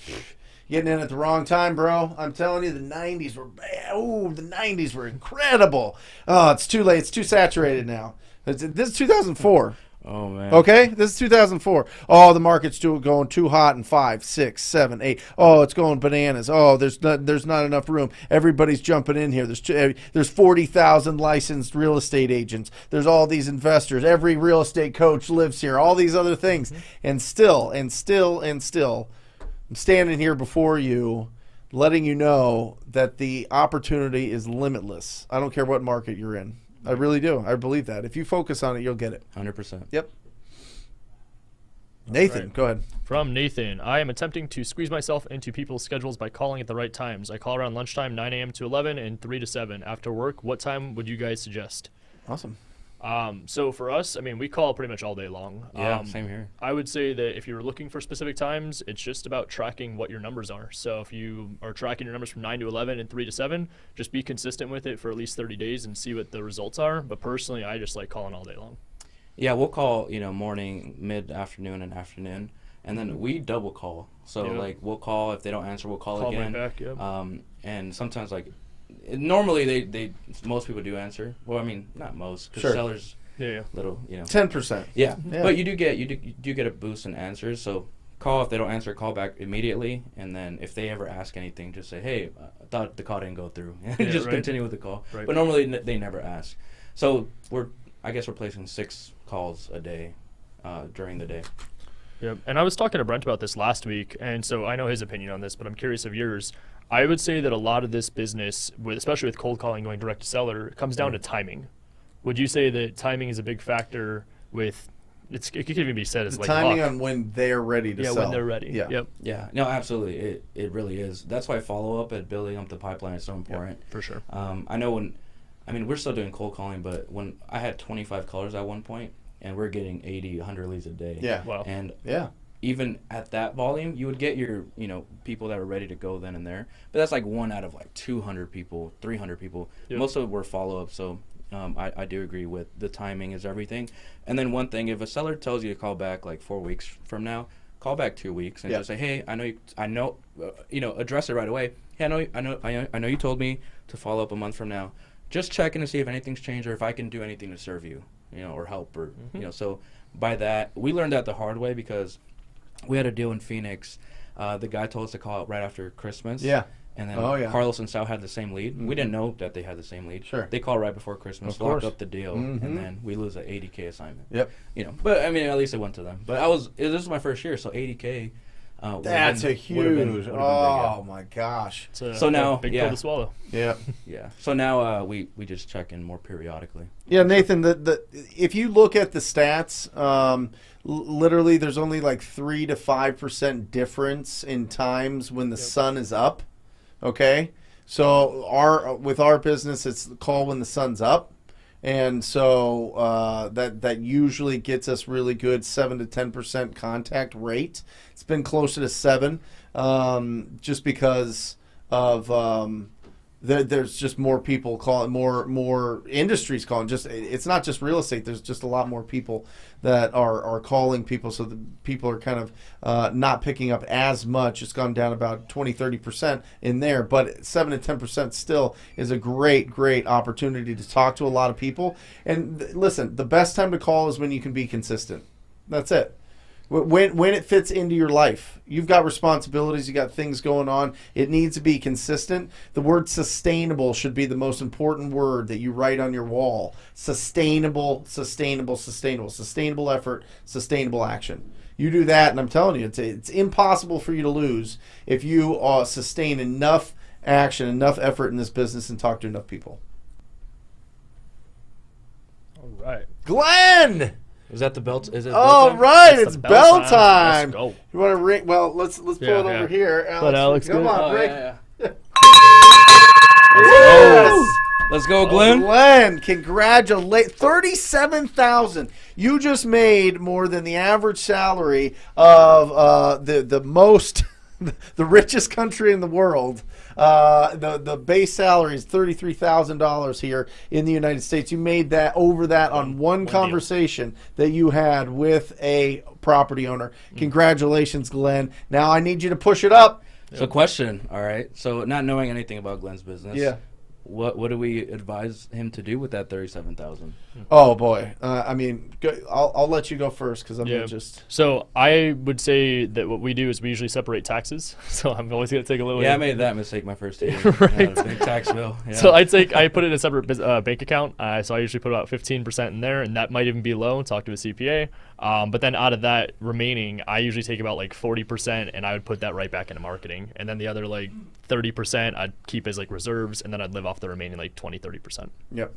[SPEAKER 2] Getting in at the wrong time, bro. I'm telling you, the 90s were bad. Oh, the 90s were incredible. Oh, it's too late. It's too saturated now. This is 2004.
[SPEAKER 4] Oh, man.
[SPEAKER 2] Okay? This is 2004. Oh, the market's going too hot in 5, 6, 7, 8. Oh, it's going bananas. Oh, there's not enough room. Everybody's jumping in here. There's 40,000 licensed real estate agents. There's all these investors. Every real estate coach lives here. All these other things. And still, I'm standing here before you, letting you know that the opportunity is limitless. I don't care what market you're in. I really do. I believe that. If you focus on it, you'll get it.
[SPEAKER 4] 100%.
[SPEAKER 2] Yep. Nathan,
[SPEAKER 3] right.
[SPEAKER 2] Go ahead.
[SPEAKER 3] From Nathan, I am attempting to squeeze myself into people's schedules by calling at the right times. I call around lunchtime, 9 a.m. to 11 and 3 to 7. After work, what time would you guys suggest?
[SPEAKER 2] Awesome.
[SPEAKER 3] So for us, I mean, we call pretty much all day long.
[SPEAKER 4] Yeah, same here.
[SPEAKER 3] I would say that if you're looking for specific times, it's just about tracking what your numbers are. So if you are tracking your numbers from 9 to 11 and 3 to 7, just be consistent with it for at least 30 days and see what the results are. But personally, I just like calling all day long.
[SPEAKER 4] Yeah, we'll call, morning, mid-afternoon, and afternoon. And then we double call. So, we'll call. If they don't answer, we'll call again.
[SPEAKER 3] Right back, yep.
[SPEAKER 4] And sometimes, normally they most people do answer. Well, I mean, not most, because sellers, little,
[SPEAKER 2] 10%.
[SPEAKER 4] Yeah. But you do get a boost in answers. So call. If they don't answer, call back immediately. And then if they ever ask anything, just say, hey, I thought the call didn't go through. Just continue with the call.
[SPEAKER 3] Right.
[SPEAKER 4] But normally they never ask. So I guess we're placing 6 calls a day during the day.
[SPEAKER 3] Yep. And I was talking to Brent about this last week, and so I know his opinion on this, but I'm curious of yours. I would say that a lot of this business, especially with cold calling going direct to seller, comes down to timing. Would you say that timing is a big factor with it could even be said as
[SPEAKER 2] The
[SPEAKER 3] like
[SPEAKER 2] timing
[SPEAKER 3] luck.
[SPEAKER 2] on when they're ready to sell.
[SPEAKER 3] Yeah, when they're ready.
[SPEAKER 2] Yeah.
[SPEAKER 3] Yep.
[SPEAKER 4] Yeah, no, absolutely. It really is. That's why follow-up and building up the pipeline is so important.
[SPEAKER 3] Yep, for sure.
[SPEAKER 4] I know we're still doing cold calling, but when I had 25 callers at one point, and we're getting 80, 100 leads a day.
[SPEAKER 2] Yeah.
[SPEAKER 3] Wow.
[SPEAKER 4] And
[SPEAKER 2] Yeah.
[SPEAKER 4] even at that volume, you would get your, people that are ready to go then and there. But that's like 1 out of 200 people, 300 people.
[SPEAKER 3] Yep.
[SPEAKER 4] Most of it were follow-up, so I do agree with the timing is everything. And then one thing, if a seller tells you to call back 4 weeks from now, call back 2 weeks and just say, hey, I know, address it right away. Hey, I know you told me to follow up a month from now. Just checking to see if anything's changed or if I can do anything to serve you, or help or, so by that, we learned that the hard way because we had a deal in Phoenix. The guy told us to call out right after Christmas.
[SPEAKER 2] Yeah.
[SPEAKER 4] And then Carlos and Sal had the same lead. We didn't know that they had the same lead.
[SPEAKER 2] Sure.
[SPEAKER 4] They called right before Christmas,
[SPEAKER 2] Of course.
[SPEAKER 4] locked up the deal, and then we lose an 80K assignment.
[SPEAKER 2] Yep.
[SPEAKER 4] But I mean, at least it went to them. But this was my first year, so 80K.
[SPEAKER 2] That's a huge. Oh my gosh.
[SPEAKER 3] It's a
[SPEAKER 4] So now,
[SPEAKER 3] big pill to swallow.
[SPEAKER 2] Yeah.
[SPEAKER 4] Yeah. So now we just check in more periodically.
[SPEAKER 2] Yeah, Nathan. If you look at the stats, literally, there's only 3 to 5% difference in times when the sun is up. Okay, so with our business, it's call when the sun's up, and so that usually gets us really good 7 to 10% contact rate. It's been closer to 7, just because of there's just more people calling, more industries calling. Just it's not just real estate. There's just a lot more people that are calling people. So the people are kind of not picking up as much. It's gone down about 20-30% in there, but 7 to 10% still is a great opportunity to talk to a lot of people. And listen, the best time to call is when you can be consistent. That's it. When it fits into your life. You've got responsibilities, you got things going on. It needs to be consistent. The word sustainable should be the most important word that you write on your wall. Sustainable, sustainable, sustainable. Sustainable effort, sustainable action. You do that, and I'm telling you, it's impossible for you to lose if you sustain enough action, enough effort in this business, and talk to enough people.
[SPEAKER 3] All right.
[SPEAKER 2] Glenn!
[SPEAKER 4] Is that the belt? Is it?
[SPEAKER 2] All
[SPEAKER 4] belt time?
[SPEAKER 2] right,
[SPEAKER 3] That's
[SPEAKER 2] it's
[SPEAKER 3] the
[SPEAKER 2] bell
[SPEAKER 3] bell
[SPEAKER 2] time.
[SPEAKER 3] time. Let's go.
[SPEAKER 2] You want to ring? Well, let's pull it over here.
[SPEAKER 3] Let Alex
[SPEAKER 2] come
[SPEAKER 3] go.
[SPEAKER 2] on,
[SPEAKER 4] Oh,
[SPEAKER 2] ring.
[SPEAKER 4] yeah.
[SPEAKER 2] Yes.
[SPEAKER 4] Let's go, Glenn.
[SPEAKER 2] Glenn, congratulate 37,000. You just made more than the average salary of the most the richest country in the world. The base salary is $33,000 here in the United States. You made that over that on one conversation that you had with a property owner. Congratulations, Glenn. Now I need you to push it up.
[SPEAKER 4] So question, all right. So not knowing anything about Glenn's business.
[SPEAKER 2] Yeah.
[SPEAKER 4] What do we advise him to do with that 37,000?
[SPEAKER 2] Oh boy, I mean, I'll let you go first because I'm gonna just.
[SPEAKER 3] So I would say that what we do is we usually separate taxes. So I'm always gonna take a little.
[SPEAKER 4] Yeah, I made that mistake my first year.
[SPEAKER 3] Right.
[SPEAKER 4] Yeah, big tax bill. Yeah.
[SPEAKER 3] So I put it in a separate bank account. So I usually put about 15% in there, and that might even be low. Talk to a CPA. But then out of that remaining, I usually take about like 40%, and I would put that right back into marketing. And then the other like 30% I'd keep as like reserves, and then I'd live off the remaining like 20-30%.
[SPEAKER 2] Yep.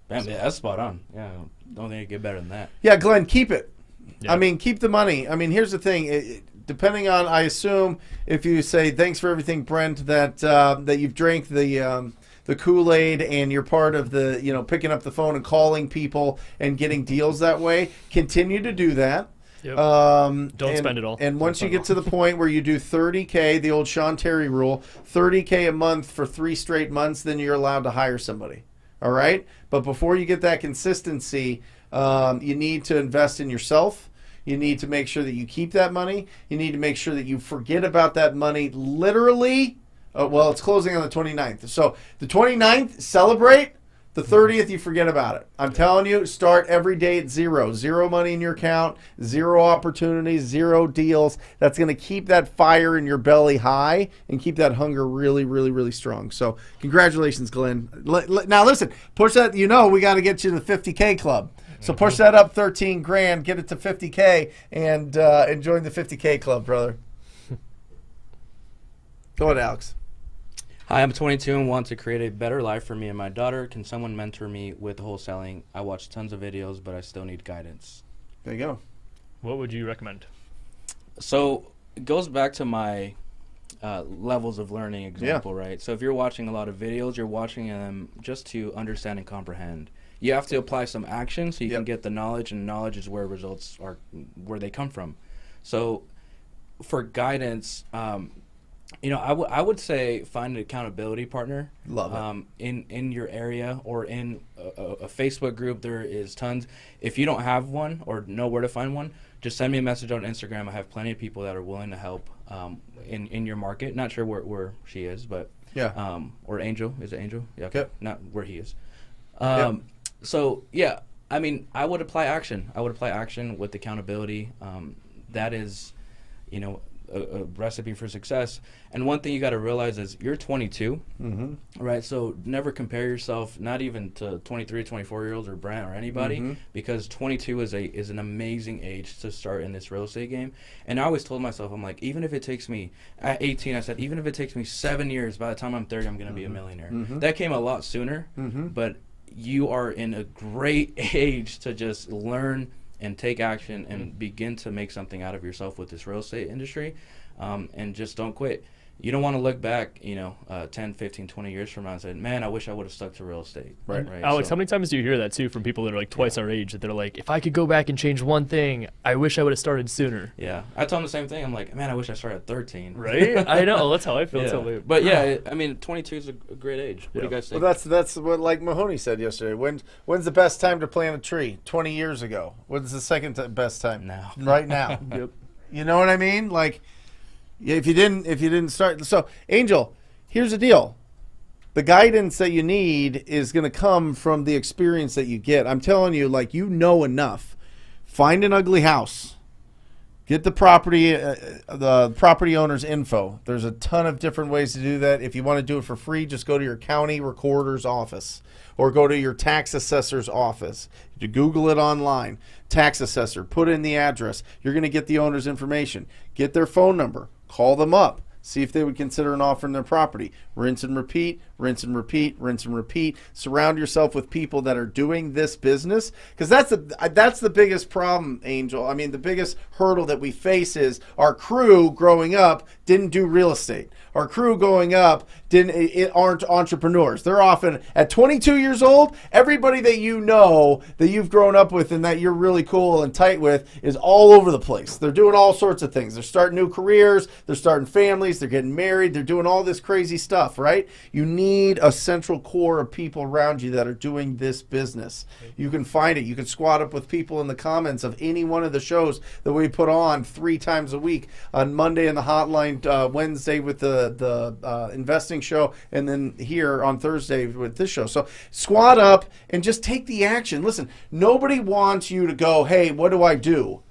[SPEAKER 4] Bam, yeah, that's spot on. Yeah, don't think it get better than that.
[SPEAKER 2] Yeah, Glenn, keep it.
[SPEAKER 3] Yeah.
[SPEAKER 2] I mean, keep the money. I mean, here's the thing. Depending on, I assume, if you say thanks for everything, Brent, that you've drank the Kool-Aid and you're part of the, picking up the phone and calling people and getting deals that way. Continue to do that.
[SPEAKER 3] Yep.
[SPEAKER 2] Don't
[SPEAKER 3] spend it all.
[SPEAKER 2] And once you get to the point where you do 30K, the old Sean Terry rule, 30K a month for 3 straight months, then you're allowed to hire somebody. All right? But before you get that consistency, you need to invest in yourself. You need to make sure that you keep that money. You need to make sure that you forget about that money literally. Well, it's closing on the 29th. So the 29th, celebrate. The 30th, you forget about it. I'm telling you, start every day at zero. Zero money in your account, zero opportunities, zero deals. That's going to keep that fire in your belly high and keep that hunger really, really, really strong. So congratulations, Glenn. Now listen, push that. We got to get you to the 50K club. So push that up 13 grand, get it to 50K, and join the 50K club, brother. Go ahead, Alex.
[SPEAKER 4] Hi, I'm 22 and want to create a better life for me and my daughter. Can someone mentor me with wholesaling? I watch tons of videos, but I still need guidance.
[SPEAKER 2] There you go.
[SPEAKER 3] What would you recommend?
[SPEAKER 4] So it goes back to my levels of learning example, right? So if you're watching a lot of videos, you're watching them just to understand and comprehend. You have to apply some action so you can get the knowledge, and knowledge is where results are, where they come from. So for guidance, I would say find an accountability partner.
[SPEAKER 2] Love it.
[SPEAKER 4] In your area or in a Facebook group. There is tons. If you don't have one or know where to find one, just send me a message on Instagram. I have plenty of people that are willing to help in your market. Not sure where she is, but or Angel. Is it Angel? Yeah. Okay. Not where he is. So yeah, I mean, I would apply action. I would apply action with accountability. That is, a recipe for success. And one thing you got to realize is you're 22, right? So never compare yourself, not even to 23, 24-year-olds or Brent or anybody, because 22 is an amazing age to start in this real estate game. And I always told myself, I'm like, even if it takes me, at 18, I said, even if it takes me 7 years, by the time I'm 30, I'm going to be a millionaire. That came a lot sooner, but you are in a great age to just learn and take action and begin to make something out of yourself with this real estate industry, and just don't quit. you don't want to look back, 10, 15, 20 years from now and say, man, I wish I would have stuck to real estate.
[SPEAKER 2] Right.
[SPEAKER 3] Alex,
[SPEAKER 4] So-
[SPEAKER 3] how many times do you hear that too from people that are like twice our age, that they're like, if I could go back and change one thing, I wish I would have started sooner.
[SPEAKER 4] Yeah. I tell them the same thing. I'm like, man, I wish I started at 13.
[SPEAKER 3] Right? I know. That's how I feel
[SPEAKER 4] Yeah.
[SPEAKER 3] too.
[SPEAKER 4] But yeah, I mean, 22 is a great age. What do you guys think?
[SPEAKER 2] Well, that's what like Mahoney said yesterday. When's the best time to plant a tree? 20 years ago. When's the second best time?
[SPEAKER 4] Now.
[SPEAKER 2] Right now.
[SPEAKER 3] Yep.
[SPEAKER 2] You know what I mean? Like, if you didn't start. So, Angel, here's the deal. The guidance that you need is going to come from the experience that you get. I'm telling you, like, enough. Find an ugly house. Get the property owner's info. There's a ton of different ways to do that. If you want to do it for free, just go to your county recorder's office or go to your tax assessor's office. You Google it online. Tax assessor, put in the address. You're going to get the owner's information. Get their phone number. Call them up. See if they would consider an offer in their property. Rinse and repeat, rinse and repeat, rinse and repeat. Surround yourself with people that are doing this business, because that's the biggest problem, Angel. I mean, the biggest hurdle that we face is our crew growing up didn't do real estate. Our crew growing up aren't entrepreneurs. They're often at 22 years old. Everybody that you know that you've grown up with and that you're really cool and tight with is all over the place. They're doing all sorts of things. They're starting new careers. They're starting families. They're getting married. They're doing all this crazy stuff, right? You need a central core of people around you that are doing this business. You can find it. You can squat up with people in the comments of any one of the shows that we put on 3 times a week, on Monday in the hotline, Wednesday with the investing show, and then here on Thursday with this show. So squat up and just take the action. Listen, nobody wants you to go, hey, what do I do?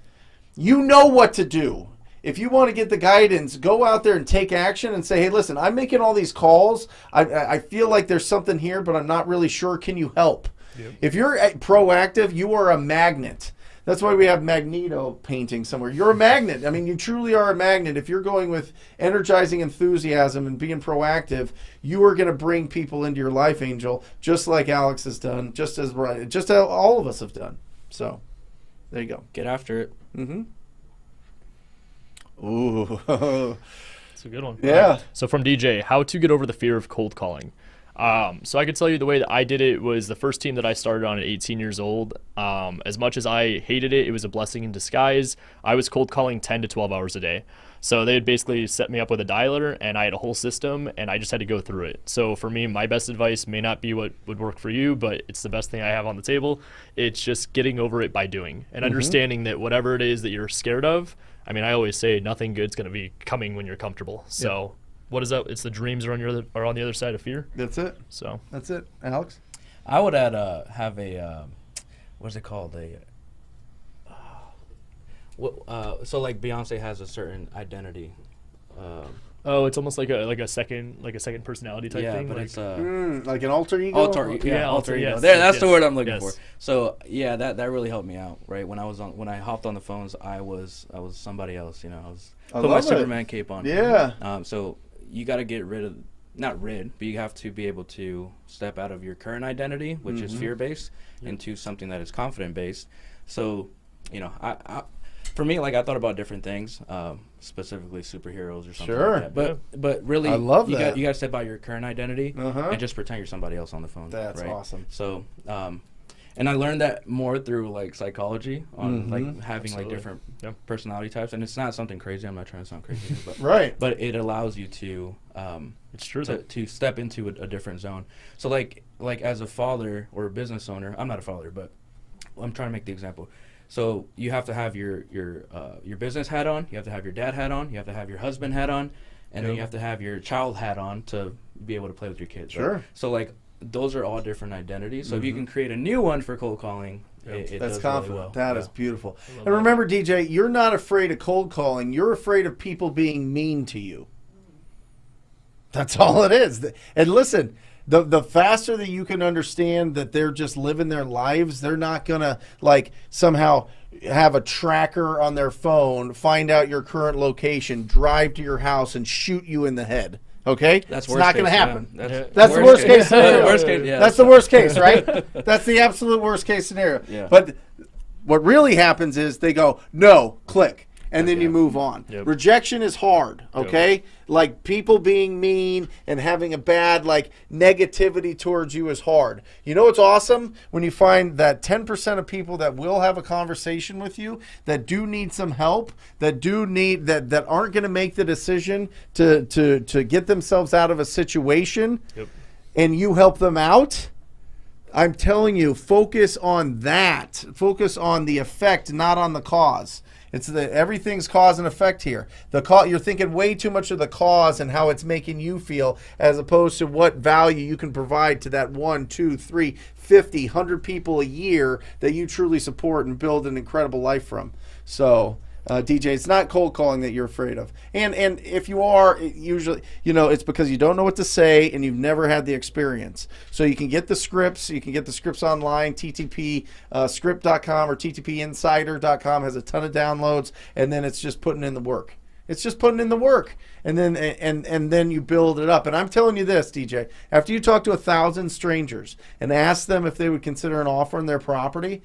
[SPEAKER 2] You know what to do. If you want to get the guidance, go out there and take action and say, hey, listen, I'm making all these calls. I feel like there's something here, but I'm not really sure. Can you help? Yep. If you're proactive, you are a magnet. That's why we have Magneto painting somewhere. You're a magnet. I mean, you truly are a magnet. If you're going with energizing enthusiasm and being proactive, you are going to bring people into your life, Angel, just like Alex has done, just as all of us have done. So, there you go.
[SPEAKER 4] Get after it.
[SPEAKER 2] Mm-hmm. Ooh.
[SPEAKER 3] That's a good one.
[SPEAKER 2] Yeah.
[SPEAKER 3] So from DJ, how to get over the fear of cold calling. So I could tell you the way that I did it was the first team that I started on at 18 years old. As much as I hated it, it was a blessing in disguise. I was cold calling 10 to 12 hours a day. So they would basically set me up with a dialer, and I had a whole system, and I just had to go through it. So for me, my best advice may not be what would work for you, but it's the best thing I have on the table. It's just getting over it by doing and understanding that whatever it is that you're scared of, I mean, I always say nothing good's going to be coming when you're comfortable. So what is that? It's the dreams are on the other side of fear.
[SPEAKER 2] That's it.
[SPEAKER 3] So
[SPEAKER 2] That's it. Alex?
[SPEAKER 4] I would add have a what's it called, so like Beyonce has a certain identity.
[SPEAKER 3] oh, it's almost like a second personality type thing.
[SPEAKER 4] But
[SPEAKER 3] like,
[SPEAKER 4] it's
[SPEAKER 2] Like an alter ego?
[SPEAKER 4] alter ego.
[SPEAKER 3] yes,
[SPEAKER 4] There, that's the
[SPEAKER 3] yes,
[SPEAKER 4] word I'm looking
[SPEAKER 3] yes.
[SPEAKER 4] for. So yeah, that really helped me out. Right when I hopped on the phones, I was somebody else. I put my Superman cape on.
[SPEAKER 2] Yeah.
[SPEAKER 4] So you got to get rid of, not rid, but you have to be able to step out of your current identity, which is fear-based, into something that is confident-based. So, I for me, like, I thought about different things, specifically superheroes or something like that. But really,
[SPEAKER 2] I love
[SPEAKER 4] you
[SPEAKER 2] that.
[SPEAKER 4] You got to step out your current identity and just pretend you're somebody else on the phone.
[SPEAKER 2] That's
[SPEAKER 4] right?
[SPEAKER 2] awesome.
[SPEAKER 4] So, and I learned that more through like psychology on like having like different personality types, and it's not something crazy. I'm not trying to sound crazy, but
[SPEAKER 2] Right.
[SPEAKER 4] But it allows you to
[SPEAKER 3] it's true
[SPEAKER 4] to step into a different zone. So like as a father or a business owner, I'm not a father, but I'm trying to make the example. So you have to have your business hat on, you have to have your dad hat on, you have to have your husband hat on, and then you have to have your child hat on to be able to play with your kids.
[SPEAKER 2] Sure.
[SPEAKER 4] Right? So like those are all different identities. So if you can create a new one for cold calling, it
[SPEAKER 2] That's
[SPEAKER 4] does
[SPEAKER 2] confident.
[SPEAKER 4] really well.
[SPEAKER 2] That is beautiful. And remember, DJ, you're not afraid of cold calling. You're afraid of people being mean to you. That's all it is. And listen, the faster that you can understand that they're just living their lives, they're not going to like somehow have a tracker on their phone, find out your current location, drive to your house and shoot you in the head. Okay?
[SPEAKER 4] That's
[SPEAKER 2] it's not going to happen.
[SPEAKER 4] Yeah.
[SPEAKER 2] That's the worst case scenario.
[SPEAKER 4] Worst case, yeah.
[SPEAKER 2] That's the worst case, right? That's the absolute worst case scenario.
[SPEAKER 4] Yeah.
[SPEAKER 2] But what really happens is they go, no, click. and then you move on.
[SPEAKER 3] Yep.
[SPEAKER 2] Rejection is hard, okay? Like people being mean and having a bad like negativity towards you is hard. You know what's awesome? When you find that 10% of people that will have a conversation with you, that do need some help, that do need that aren't going to make the decision to get themselves out of a situation, and you help them out. I'm telling you, focus on that. Focus on the effect, not on the cause. It's everything's cause and effect here. You're thinking way too much of the cause and how it's making you feel, as opposed to what value you can provide to that 1, 2, 3, 50, 100 people a year that you truly support and build an incredible life from. So, DJ, it's not cold calling that you're afraid of. And if you are, usually, it's because you don't know what to say and you've never had the experience. So you can get the scripts. You can get the scripts online. TTPscript.com or TTPinsider.com has a ton of downloads. And then it's just putting in the work. It's just putting in the work, and then you build it up. And I'm telling you this, DJ, after you talk to 1,000 strangers and ask them if they would consider an offer on their property,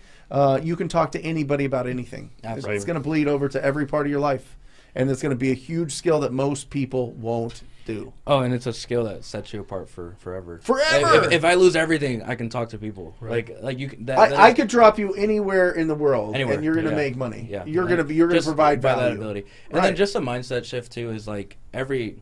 [SPEAKER 2] you can talk to anybody about anything.
[SPEAKER 4] Absolutely.
[SPEAKER 2] It's going to bleed over to every part of your life, and it's going to be a huge skill that most people won't do.
[SPEAKER 4] Oh, and it's a skill that sets you apart forever.
[SPEAKER 2] Forever.
[SPEAKER 4] If I lose everything, I can talk to people. Right. Like you.
[SPEAKER 2] I could drop you anywhere in the world,
[SPEAKER 4] Anywhere.
[SPEAKER 2] and you're going to make money.
[SPEAKER 4] Yeah.
[SPEAKER 2] You're going to provide
[SPEAKER 4] by
[SPEAKER 2] value.
[SPEAKER 4] that ability. And then just a mindset shift too is like we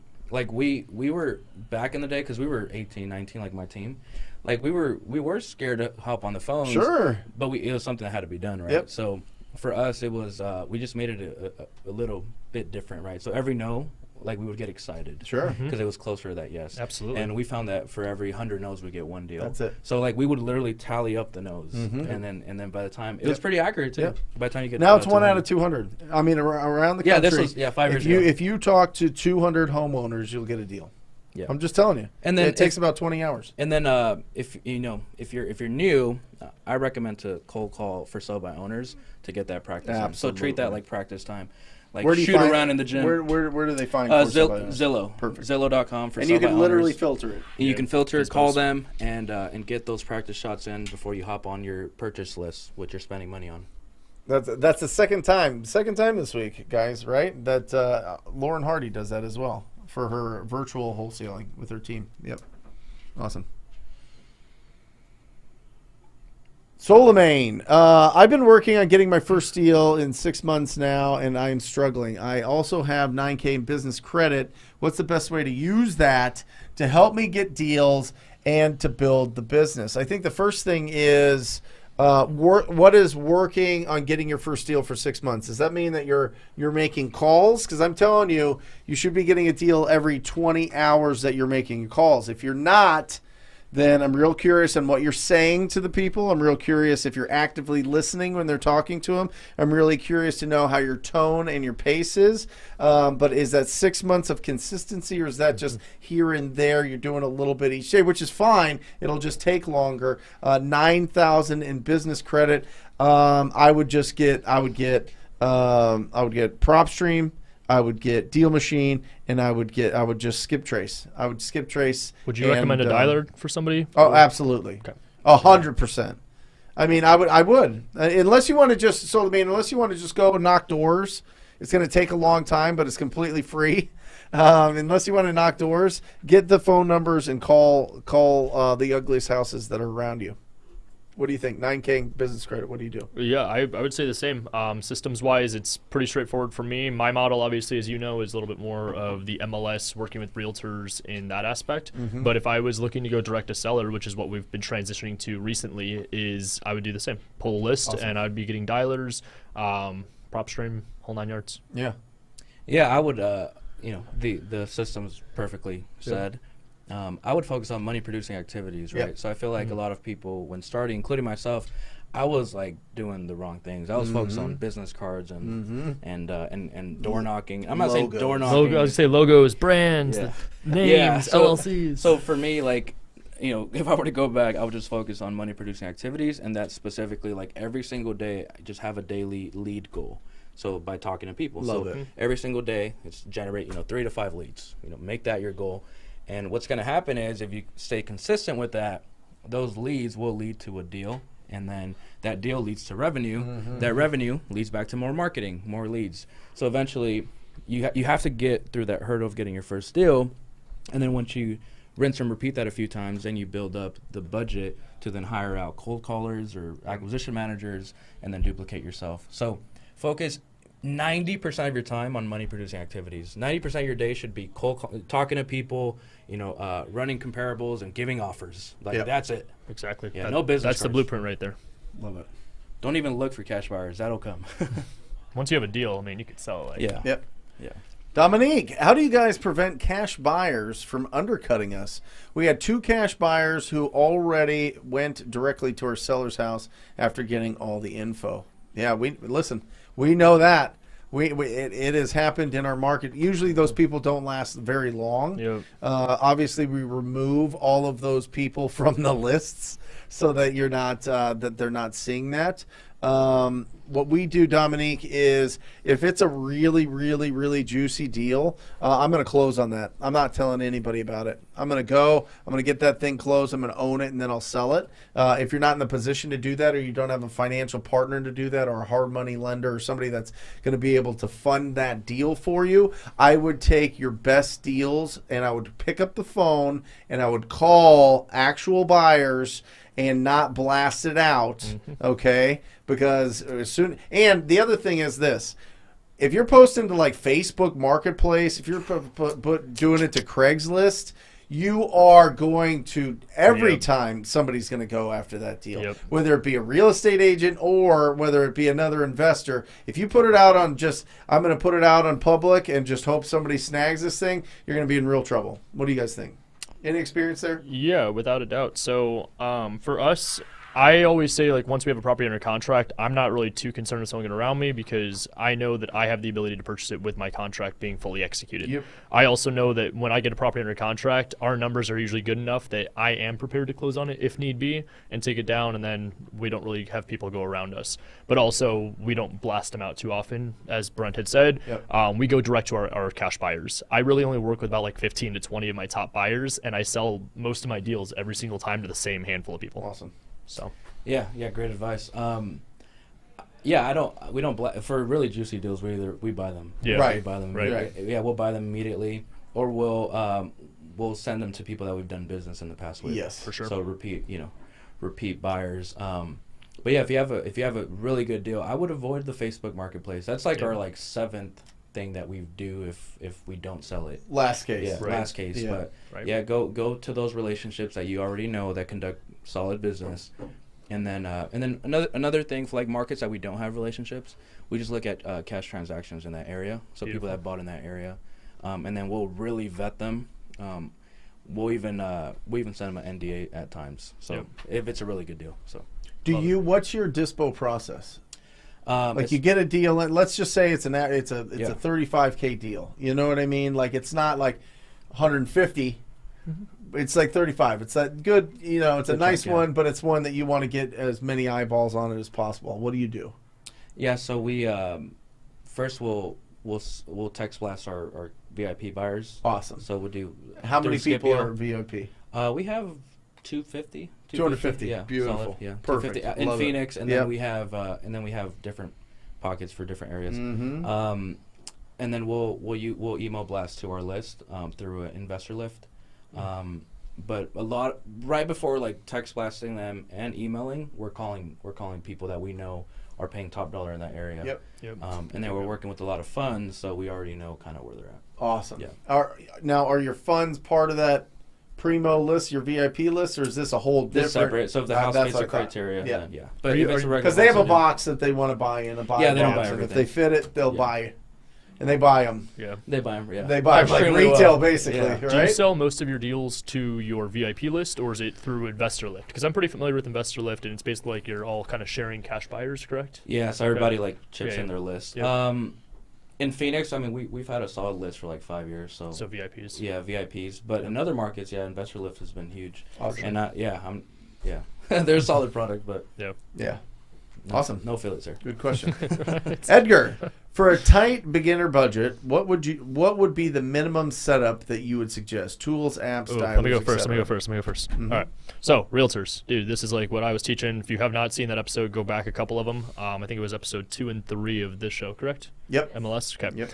[SPEAKER 4] were back in the day, because we were 18, 19, like my team. Like we were scared to hop on the phone.
[SPEAKER 2] Sure.
[SPEAKER 4] But it was something that had to be done, right?
[SPEAKER 2] Yep.
[SPEAKER 4] So for us, it was we just made it a little bit different, right? So every no, like we would get excited.
[SPEAKER 2] Sure.
[SPEAKER 4] Because it was closer to that yes.
[SPEAKER 3] Absolutely.
[SPEAKER 4] And we found that for every 100 no's, we get one deal.
[SPEAKER 2] That's it.
[SPEAKER 4] So like we would literally tally up the no's, and then by the time it was pretty accurate too.
[SPEAKER 2] Yep.
[SPEAKER 4] By the time you get
[SPEAKER 2] now it's 1 out of 200. I mean, around the country.
[SPEAKER 4] This was 5 years ago.
[SPEAKER 2] If you talk to 200 homeowners, you'll get a deal.
[SPEAKER 4] Yeah.
[SPEAKER 2] I'm just telling you.
[SPEAKER 4] And then
[SPEAKER 2] it takes about 20 hours.
[SPEAKER 4] And then if you're new, I recommend to cold call for sell by owners to get that practice time. So treat that like practice time. Like
[SPEAKER 2] Where do you
[SPEAKER 4] shoot
[SPEAKER 2] find
[SPEAKER 4] around in the gym.
[SPEAKER 2] Where do they find for sell by owners?
[SPEAKER 4] Zillow.
[SPEAKER 2] Perfect.
[SPEAKER 4] Zillow.com for
[SPEAKER 2] And
[SPEAKER 4] sell
[SPEAKER 2] you
[SPEAKER 4] by
[SPEAKER 2] can literally
[SPEAKER 4] owners.
[SPEAKER 2] filter it.
[SPEAKER 4] You can filter, call them, and get those practice shots in before you hop on your purchase list, which you're spending money on.
[SPEAKER 2] That's the second time this week, guys, right? That Lauren Hardy does that as well for her virtual wholesaling with her team. Yep. Awesome. Zolin, I've been working on getting my first deal in 6 months now, and I'm struggling. I also have $9K in business credit. What's the best way to use that to help me get deals and to build the business? I think the first thing is what is working on getting your first deal for 6 months? Does that mean that you're making calls? Because I'm telling you, you should be getting a deal every 20 hours that you're making calls. If you're not, then I'm real curious on what you're saying to the people. I'm real curious if you're actively listening when they're talking to them. I'm really curious to know how your tone and your pace is. But is that 6 months of consistency, or is that just here and there? You're doing a little bit each day, which is fine. It'll just take longer. 9,000 in business credit. I would get PropStream. I would get Deal Machine, and I would just skip trace. I would skip trace.
[SPEAKER 3] Would you recommend a dialer for somebody?
[SPEAKER 2] Oh, absolutely.
[SPEAKER 3] Okay.
[SPEAKER 2] 100%. I mean, I would. Unless you want to just go and knock doors. It's going to take a long time, but it's completely free. Unless you want to knock doors, get the phone numbers and call the ugliest houses that are around you. What do you think? 9K business credit. What do you do?
[SPEAKER 3] Yeah, I would say the same. Systems-wise, it's pretty straightforward for me. My model, obviously, as you know, is a little bit more of the MLS, working with realtors in that aspect.
[SPEAKER 2] Mm-hmm.
[SPEAKER 3] But if I was looking to go direct to seller, which is what we've been transitioning to recently, is I would do the same. Pull a list, and I'd be getting dialers, PropStream, whole 9 yards.
[SPEAKER 2] Yeah.
[SPEAKER 4] Yeah, I would. The system's perfectly said. I would focus on money producing activities, right?
[SPEAKER 2] Yep.
[SPEAKER 4] So I feel like a lot of people, when starting, including myself, I was like doing the wrong things. I was focused on business cards and door knocking. I'm not saying door knocking.
[SPEAKER 3] I was say logos, brands,
[SPEAKER 4] Yeah.
[SPEAKER 3] names,
[SPEAKER 4] So-
[SPEAKER 3] LLCs.
[SPEAKER 4] So for me, like, if I were to go back, I would just focus on money producing activities, and that's specifically like every single day, I just have a daily lead goal. So by talking to people,
[SPEAKER 2] Love it.
[SPEAKER 4] Every single day, it's generate 3 to 5 leads. Make that your goal. And what's going to happen is if you stay consistent with that, those leads will lead to a deal. and then that deal leads to revenue. That revenue leads back to more marketing, more leads. So eventually, you have to get through that hurdle of getting your first deal, and then once you rinse and repeat that a few times, then you build up the budget to then hire out cold callers or acquisition managers, and then duplicate yourself. So focus 90% of your time on money producing activities. 90% of your day should be talking to people, running comparables and giving offers. That's it.
[SPEAKER 3] Exactly.
[SPEAKER 4] Yeah, no business
[SPEAKER 3] That's the
[SPEAKER 4] cards.
[SPEAKER 3] blueprint right there.
[SPEAKER 2] Love it.
[SPEAKER 4] Don't even look for cash buyers. That'll come.
[SPEAKER 3] Once you have a deal, I mean, you could sell it.
[SPEAKER 4] Yeah.
[SPEAKER 2] Yep.
[SPEAKER 4] Yeah.
[SPEAKER 2] Dominique, how do you guys prevent cash buyers from undercutting us? We had 2 cash buyers who already went directly to our seller's house after getting all the info. Yeah, we know that. It has happened in our market. Usually those people don't last very long.
[SPEAKER 3] Yep.
[SPEAKER 2] Obviously, we remove all of those people from the lists so that you're not that they're not seeing that. What we do, Dominique, is if it's a really, really, really juicy deal, I'm going to close on that. I'm not telling anybody about it. I'm going to get that thing closed. I'm going to own it, and then I'll sell it. If you're not in the position to do that, or you don't have a financial partner to do that, or a hard money lender, or somebody that's going to be able to fund that deal for you, I would take your best deals, and I would pick up the phone, and I would call actual buyers and not blast it out, okay? Because and the other thing is this: if you're posting to like Facebook Marketplace, if you're doing it to Craigslist, you are going to every time somebody's going to go after that deal, whether it be a real estate agent or whether it be another investor. If you put it out on I'm going to put it out on public and just hope somebody snags this thing, you're going to be in real trouble. What do you guys think? Any experience there?
[SPEAKER 3] Yeah, without a doubt. So for us, I always say, like, once we have a property under contract, I'm not really too concerned with someone around me because I know that I have the ability to purchase it with my contract being fully executed.
[SPEAKER 2] Yep.
[SPEAKER 3] I also know that when I get a property under contract, our numbers are usually good enough that I am prepared to close on it if need be and take it down, and then we don't really have people go around us. But also, we don't blast them out too often, as Brent had said.
[SPEAKER 2] Yep.
[SPEAKER 3] We go direct to our cash buyers. I really only work with about like 15 to 20 of my top buyers, and I sell most of my deals every single time to the same handful of people.
[SPEAKER 2] Awesome.
[SPEAKER 3] So.
[SPEAKER 4] Yeah, great advice. We don't for really juicy deals. We buy them.
[SPEAKER 3] Yeah,
[SPEAKER 2] right.
[SPEAKER 4] We buy them.
[SPEAKER 2] Right.
[SPEAKER 4] Yeah, we'll buy them immediately, or we'll send them to people that we've done business in the past with.
[SPEAKER 2] Yes,
[SPEAKER 3] for sure.
[SPEAKER 4] So repeat buyers. But yeah, if you have a really good deal, I would avoid the Facebook Marketplace. That's like our 7th thing that we do if we don't sell it.
[SPEAKER 2] Last case.
[SPEAKER 4] Yeah,
[SPEAKER 3] right.
[SPEAKER 4] Last case.
[SPEAKER 2] Yeah.
[SPEAKER 4] But go to those relationships that you already know that conduct solid business. And then another thing for like markets that we don't have relationships, we just look at cash transactions in that area. So
[SPEAKER 3] Beautiful.
[SPEAKER 4] People that bought in that area, and then we'll really vet them. We'll even send them an NDA at times. So if it's a really good deal. So
[SPEAKER 2] what's your dispo process? You get a deal. Let's just say it's a 35K deal. You know what I mean? Like it's not like 150. It's like 35. It's that good, it's a nice one, but it's one that you want to get as many eyeballs on it as possible. What do you do?
[SPEAKER 4] Yeah, so we first we'll text blast our VIP buyers.
[SPEAKER 2] Awesome.
[SPEAKER 4] So we'll do.
[SPEAKER 2] How many people
[SPEAKER 4] Scipio.
[SPEAKER 2] are VIP?
[SPEAKER 4] We have 250.
[SPEAKER 2] 250.
[SPEAKER 4] Yeah,
[SPEAKER 2] Beautiful.
[SPEAKER 4] solid, yeah,
[SPEAKER 2] Perfect.
[SPEAKER 4] 250 in
[SPEAKER 2] Love
[SPEAKER 4] Phoenix,
[SPEAKER 2] it.
[SPEAKER 4] and then we have different pockets for different areas.
[SPEAKER 2] Mm-hmm.
[SPEAKER 4] And then we'll email blast to our list through an investor lift. But a lot right before like text blasting them and emailing, we're calling people that we know are paying top dollar in that area.
[SPEAKER 3] Yep.
[SPEAKER 4] And then we're working with a lot of funds, so we already know kind of where they're at.
[SPEAKER 2] Awesome.
[SPEAKER 4] Yeah.
[SPEAKER 2] Are your funds part of that primo list, your VIP list, or is this a whole different?
[SPEAKER 4] This separate. So if the house
[SPEAKER 2] that's
[SPEAKER 4] meets
[SPEAKER 2] what
[SPEAKER 4] the
[SPEAKER 2] I thought.
[SPEAKER 4] criteria,
[SPEAKER 2] Yeah.
[SPEAKER 4] then But if it's a regular
[SPEAKER 2] because they have a
[SPEAKER 4] house,
[SPEAKER 2] box that they want to buy in,
[SPEAKER 4] they don't buy
[SPEAKER 2] and if
[SPEAKER 4] everything.
[SPEAKER 2] they fit it, they'll buy it. And they buy them.
[SPEAKER 3] Yeah.
[SPEAKER 4] they buy them. Yeah.
[SPEAKER 2] They buy them like
[SPEAKER 4] Extremely
[SPEAKER 2] retail,
[SPEAKER 4] well.
[SPEAKER 2] basically,
[SPEAKER 4] Yeah.
[SPEAKER 2] right?
[SPEAKER 3] Do you sell most of your deals to your VIP list, or is it through Investor Lift? Because I'm pretty familiar with Investor Lift, and it's basically like you're all kind of sharing cash buyers, correct?
[SPEAKER 4] Yeah, so everybody like chips
[SPEAKER 3] Yeah,
[SPEAKER 4] in their list.
[SPEAKER 3] yeah.
[SPEAKER 4] In Phoenix, I mean, we've had a solid list for like 5 years. So
[SPEAKER 3] VIPs.
[SPEAKER 4] yeah, VIPs. But in other markets, Investor Lift has been huge.
[SPEAKER 2] Awesome.
[SPEAKER 4] And they're a solid product, but
[SPEAKER 3] Yeah.
[SPEAKER 2] Yeah. Awesome.
[SPEAKER 4] No affiliates there.
[SPEAKER 2] Good question. Edgar, for a tight beginner budget, what would be the minimum setup that you would suggest? Tools, apps, dialers,
[SPEAKER 3] Let me go first.
[SPEAKER 2] etc.?
[SPEAKER 3] All right. So, realtors. Dude, this is like what I was teaching. If you have not seen that episode, go back a couple of them. I think it was episode 2 and 3 of this show, correct?
[SPEAKER 2] Yep.
[SPEAKER 3] MLS? Okay.
[SPEAKER 2] Yep.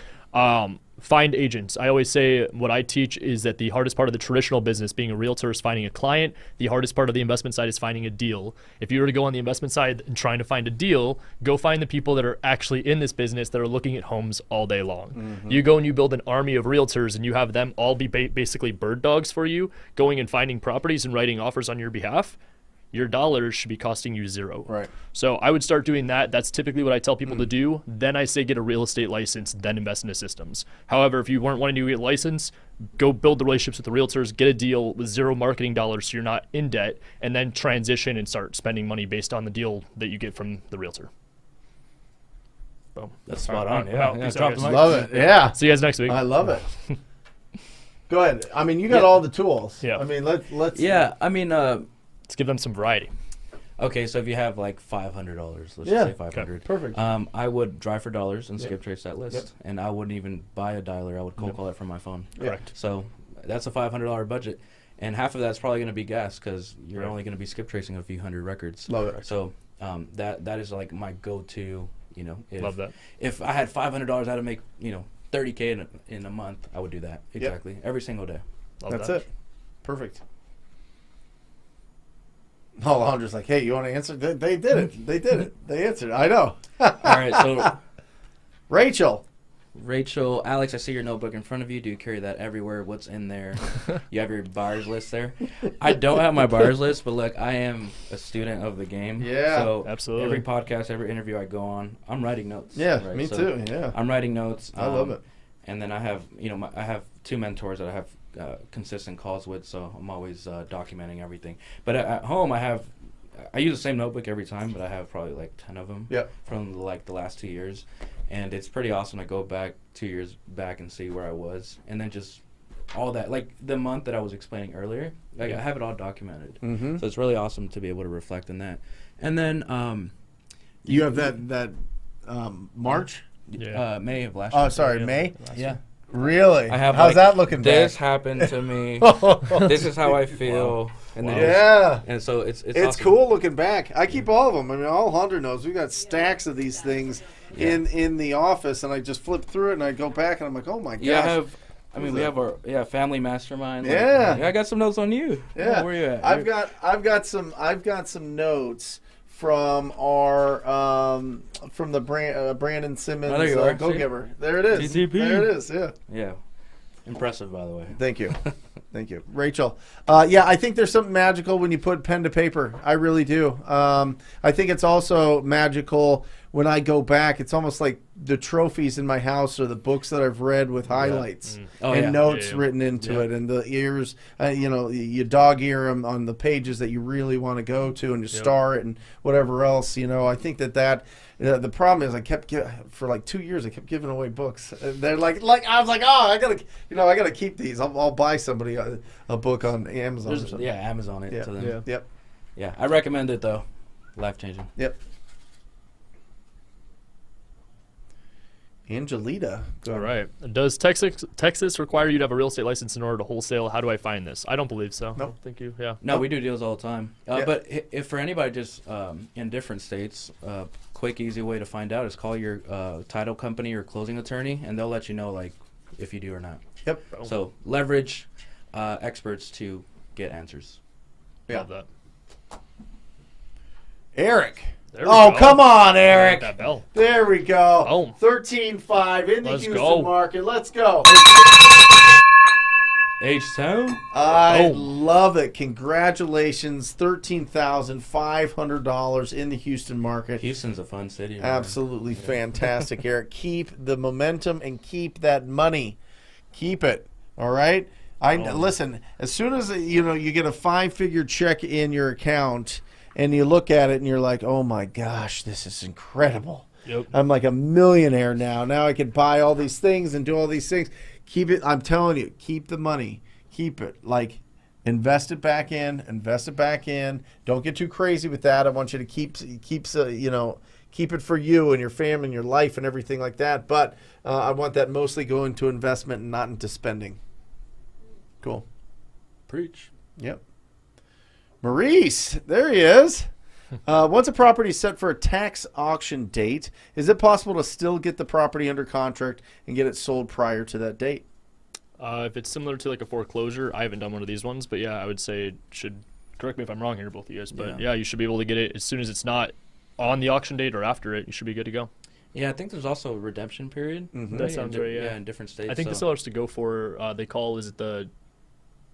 [SPEAKER 3] Find agents. I always say what I teach is that the hardest part of the traditional business, being a realtor, is finding a client. The hardest part of the investment side is finding a deal. If you were to go on the investment side and trying to find a deal, go find the people that are actually in this business that are looking at homes all day long. You go and you build an army of realtors and you have them all be basically bird dogs for you, going and finding properties and writing offers on your behalf. Your dollars should be costing you zero.
[SPEAKER 2] Right.
[SPEAKER 3] So I would start doing that. That's typically what I tell people to do. Then I say get a real estate license, then invest into systems. However, if you weren't wanting to get a license, go build the relationships with the realtors, get a deal with zero marketing dollars so you're not in debt, and then transition and start spending money based on the deal that you get from the realtor. Boom.
[SPEAKER 4] That's spot on.
[SPEAKER 3] Well,
[SPEAKER 4] Yeah,
[SPEAKER 3] peace out,
[SPEAKER 4] drop the
[SPEAKER 3] guys.
[SPEAKER 4] mic.
[SPEAKER 2] Love it. Yeah.
[SPEAKER 3] See you guys next week.
[SPEAKER 2] I love it. Go ahead. I mean, you got all the tools.
[SPEAKER 3] Yeah.
[SPEAKER 2] I mean, let's.
[SPEAKER 4] Yeah, I mean,
[SPEAKER 3] Let's give them some variety.
[SPEAKER 4] okay, so if you have like $500, let's
[SPEAKER 2] Yeah.
[SPEAKER 4] just say 500.
[SPEAKER 2] Perfect.
[SPEAKER 4] I would drive for dollars and
[SPEAKER 2] Yep.
[SPEAKER 4] skip trace that list,
[SPEAKER 2] Yep.
[SPEAKER 4] and I wouldn't even buy a dialer. I would cold call it from my phone.
[SPEAKER 3] Correct.
[SPEAKER 4] So that's a $500 budget, and half of that's probably going to be gas because you're
[SPEAKER 3] Right.
[SPEAKER 4] only going to be skip tracing a few hundred records.
[SPEAKER 2] Love it.
[SPEAKER 4] So that is like my go-to. You know,
[SPEAKER 3] Love that.
[SPEAKER 4] If I had $500, I'd make $30K in a month. I would do that exactly every single day.
[SPEAKER 3] Love
[SPEAKER 2] That's
[SPEAKER 3] that.
[SPEAKER 2] it. Perfect. Alejandro's like, hey, you want to answer? They did it. They did it. They answered. I know.
[SPEAKER 4] All right, so
[SPEAKER 2] Rachel.
[SPEAKER 4] Rachel, Alex, I see your notebook in front of you. Do you carry that everywhere? What's in there? You have your buyers list there. I don't have my buyers list, but look, I am a student of the game.
[SPEAKER 2] Yeah,
[SPEAKER 4] so
[SPEAKER 3] absolutely.
[SPEAKER 4] Every podcast, every interview I go on, I'm writing notes.
[SPEAKER 2] Yeah,
[SPEAKER 4] right?
[SPEAKER 2] me
[SPEAKER 4] So
[SPEAKER 2] too. Yeah.
[SPEAKER 4] I'm writing notes.
[SPEAKER 2] I love it.
[SPEAKER 4] And then I have, I have 2 mentors that I have consistent calls with, so I'm always documenting everything. But at home, I use the same notebook every time, but I have probably like 10 of them from like the last 2 years. And it's pretty awesome to go back 2 years back and see where I was. And then just all that, like the month that I was explaining earlier, like I have it all documented.
[SPEAKER 2] Mm-hmm.
[SPEAKER 4] So it's really awesome to be able to reflect on that. And then
[SPEAKER 2] You have that March?
[SPEAKER 3] Yeah.
[SPEAKER 4] May of last year.
[SPEAKER 2] Oh, sorry, May?
[SPEAKER 4] Yeah.
[SPEAKER 2] Really?
[SPEAKER 4] I have
[SPEAKER 2] How's
[SPEAKER 4] like,
[SPEAKER 2] that looking
[SPEAKER 4] This
[SPEAKER 2] back?
[SPEAKER 4] happened to me. This is how I feel. And then
[SPEAKER 2] Yeah.
[SPEAKER 4] and so it's awesome.
[SPEAKER 2] Cool looking back. I keep all of them. I mean, Alejandro knows. We've got stacks of these things in the office, and I just flip through it, and I go back, and I'm like, oh, my gosh.
[SPEAKER 4] Yeah, we have our family mastermind. Like,
[SPEAKER 2] Yeah.
[SPEAKER 4] I got some notes on you.
[SPEAKER 2] Yeah.
[SPEAKER 4] Where you at?
[SPEAKER 2] I've got some notes from our from the Brandon Simmons
[SPEAKER 4] Oh, there you are.
[SPEAKER 2] Go Giver. There it is.
[SPEAKER 4] TTP.
[SPEAKER 2] There it is. Yeah.
[SPEAKER 4] Yeah. Impressive, by the way.
[SPEAKER 2] Thank you. Thank you. Rachel. I think there's something magical when you put pen to paper. I really do. I think it's also magical when I go back. It's almost like the trophies in my house are the books that I've read with highlights
[SPEAKER 4] Oh,
[SPEAKER 2] and
[SPEAKER 4] yeah.
[SPEAKER 2] notes
[SPEAKER 3] Yeah.
[SPEAKER 2] written into it, and the ears, you dog ear them on the pages that you really want to go to, and you star it and whatever else. I think that the problem is I kept for like 2 years I kept giving away books. They're like I was like, oh, I gotta keep these. I'll buy somebody a book on Amazon. Or something.
[SPEAKER 4] Amazon it
[SPEAKER 2] Yeah.
[SPEAKER 4] to them.
[SPEAKER 3] Yeah.
[SPEAKER 2] Yep.
[SPEAKER 4] Yeah, I recommend it though. Life changing.
[SPEAKER 2] Yep. Angelita. Go
[SPEAKER 3] All
[SPEAKER 2] ahead.
[SPEAKER 3] right. Does Texas require you to have a real estate license in order to wholesale? How do I find this? I don't believe so.
[SPEAKER 2] Nope.
[SPEAKER 3] Thank you. Yeah.
[SPEAKER 4] No, we do deals all the time.
[SPEAKER 2] Yeah.
[SPEAKER 4] But if for anybody just in different states, quick, easy way to find out is call your title company or closing attorney, and they'll let you know like if you do or not.
[SPEAKER 2] Yep.
[SPEAKER 4] So leverage experts to get answers.
[SPEAKER 2] Yeah.
[SPEAKER 3] Love that.
[SPEAKER 2] Eric.
[SPEAKER 3] There we
[SPEAKER 2] Oh,
[SPEAKER 3] go.
[SPEAKER 2] come on, Eric.
[SPEAKER 3] That bell.
[SPEAKER 2] There we go.
[SPEAKER 3] Boom.
[SPEAKER 2] 13.5 in the
[SPEAKER 3] Let's
[SPEAKER 2] Houston
[SPEAKER 3] go.
[SPEAKER 2] market. Let's go.
[SPEAKER 4] H-Town?
[SPEAKER 2] I
[SPEAKER 3] Boom.
[SPEAKER 2] love it. Congratulations. $13,500 in the Houston market.
[SPEAKER 4] Houston's a fun city. man.
[SPEAKER 2] Absolutely fantastic, Eric. Keep the momentum and keep that money. Keep it. All right? Listen, as soon as you get a 5-figure check in your account and you look at it and you're like, "Oh my gosh, this is incredible."
[SPEAKER 3] Yep.
[SPEAKER 2] I'm like a millionaire now. Now I can buy all these things and do all these things. Keep it. I'm telling you, keep the money. Keep it. Like Invest it back in. Invest it back in. Don't get too crazy with that. I want you to keep it for you and your family and your life and everything like that. But I want that mostly going to investment and not into spending. Cool.
[SPEAKER 4] Preach.
[SPEAKER 2] Yep. Maurice, there he is. Once a property is set for a tax auction date, is it possible to still get the property under contract and get it sold prior to that date?
[SPEAKER 3] If it's similar to like a foreclosure, I haven't done one of these ones, but yeah, I would say it should, correct me if I'm wrong here, both of you guys, but yeah, you should be able to get it as soon as it's not on the auction date or after it. You should be good to go.
[SPEAKER 4] Yeah, I think there's also a redemption period.
[SPEAKER 3] That sounds right. Yeah,
[SPEAKER 4] in different states.
[SPEAKER 3] I think the sellers to go for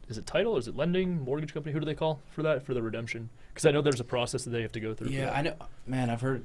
[SPEAKER 3] is it title? Is it lending? Mortgage company? Who do they call for that, for the redemption? Because I know there's a process that they have to go through.
[SPEAKER 4] Yeah, I know. Man, I've heard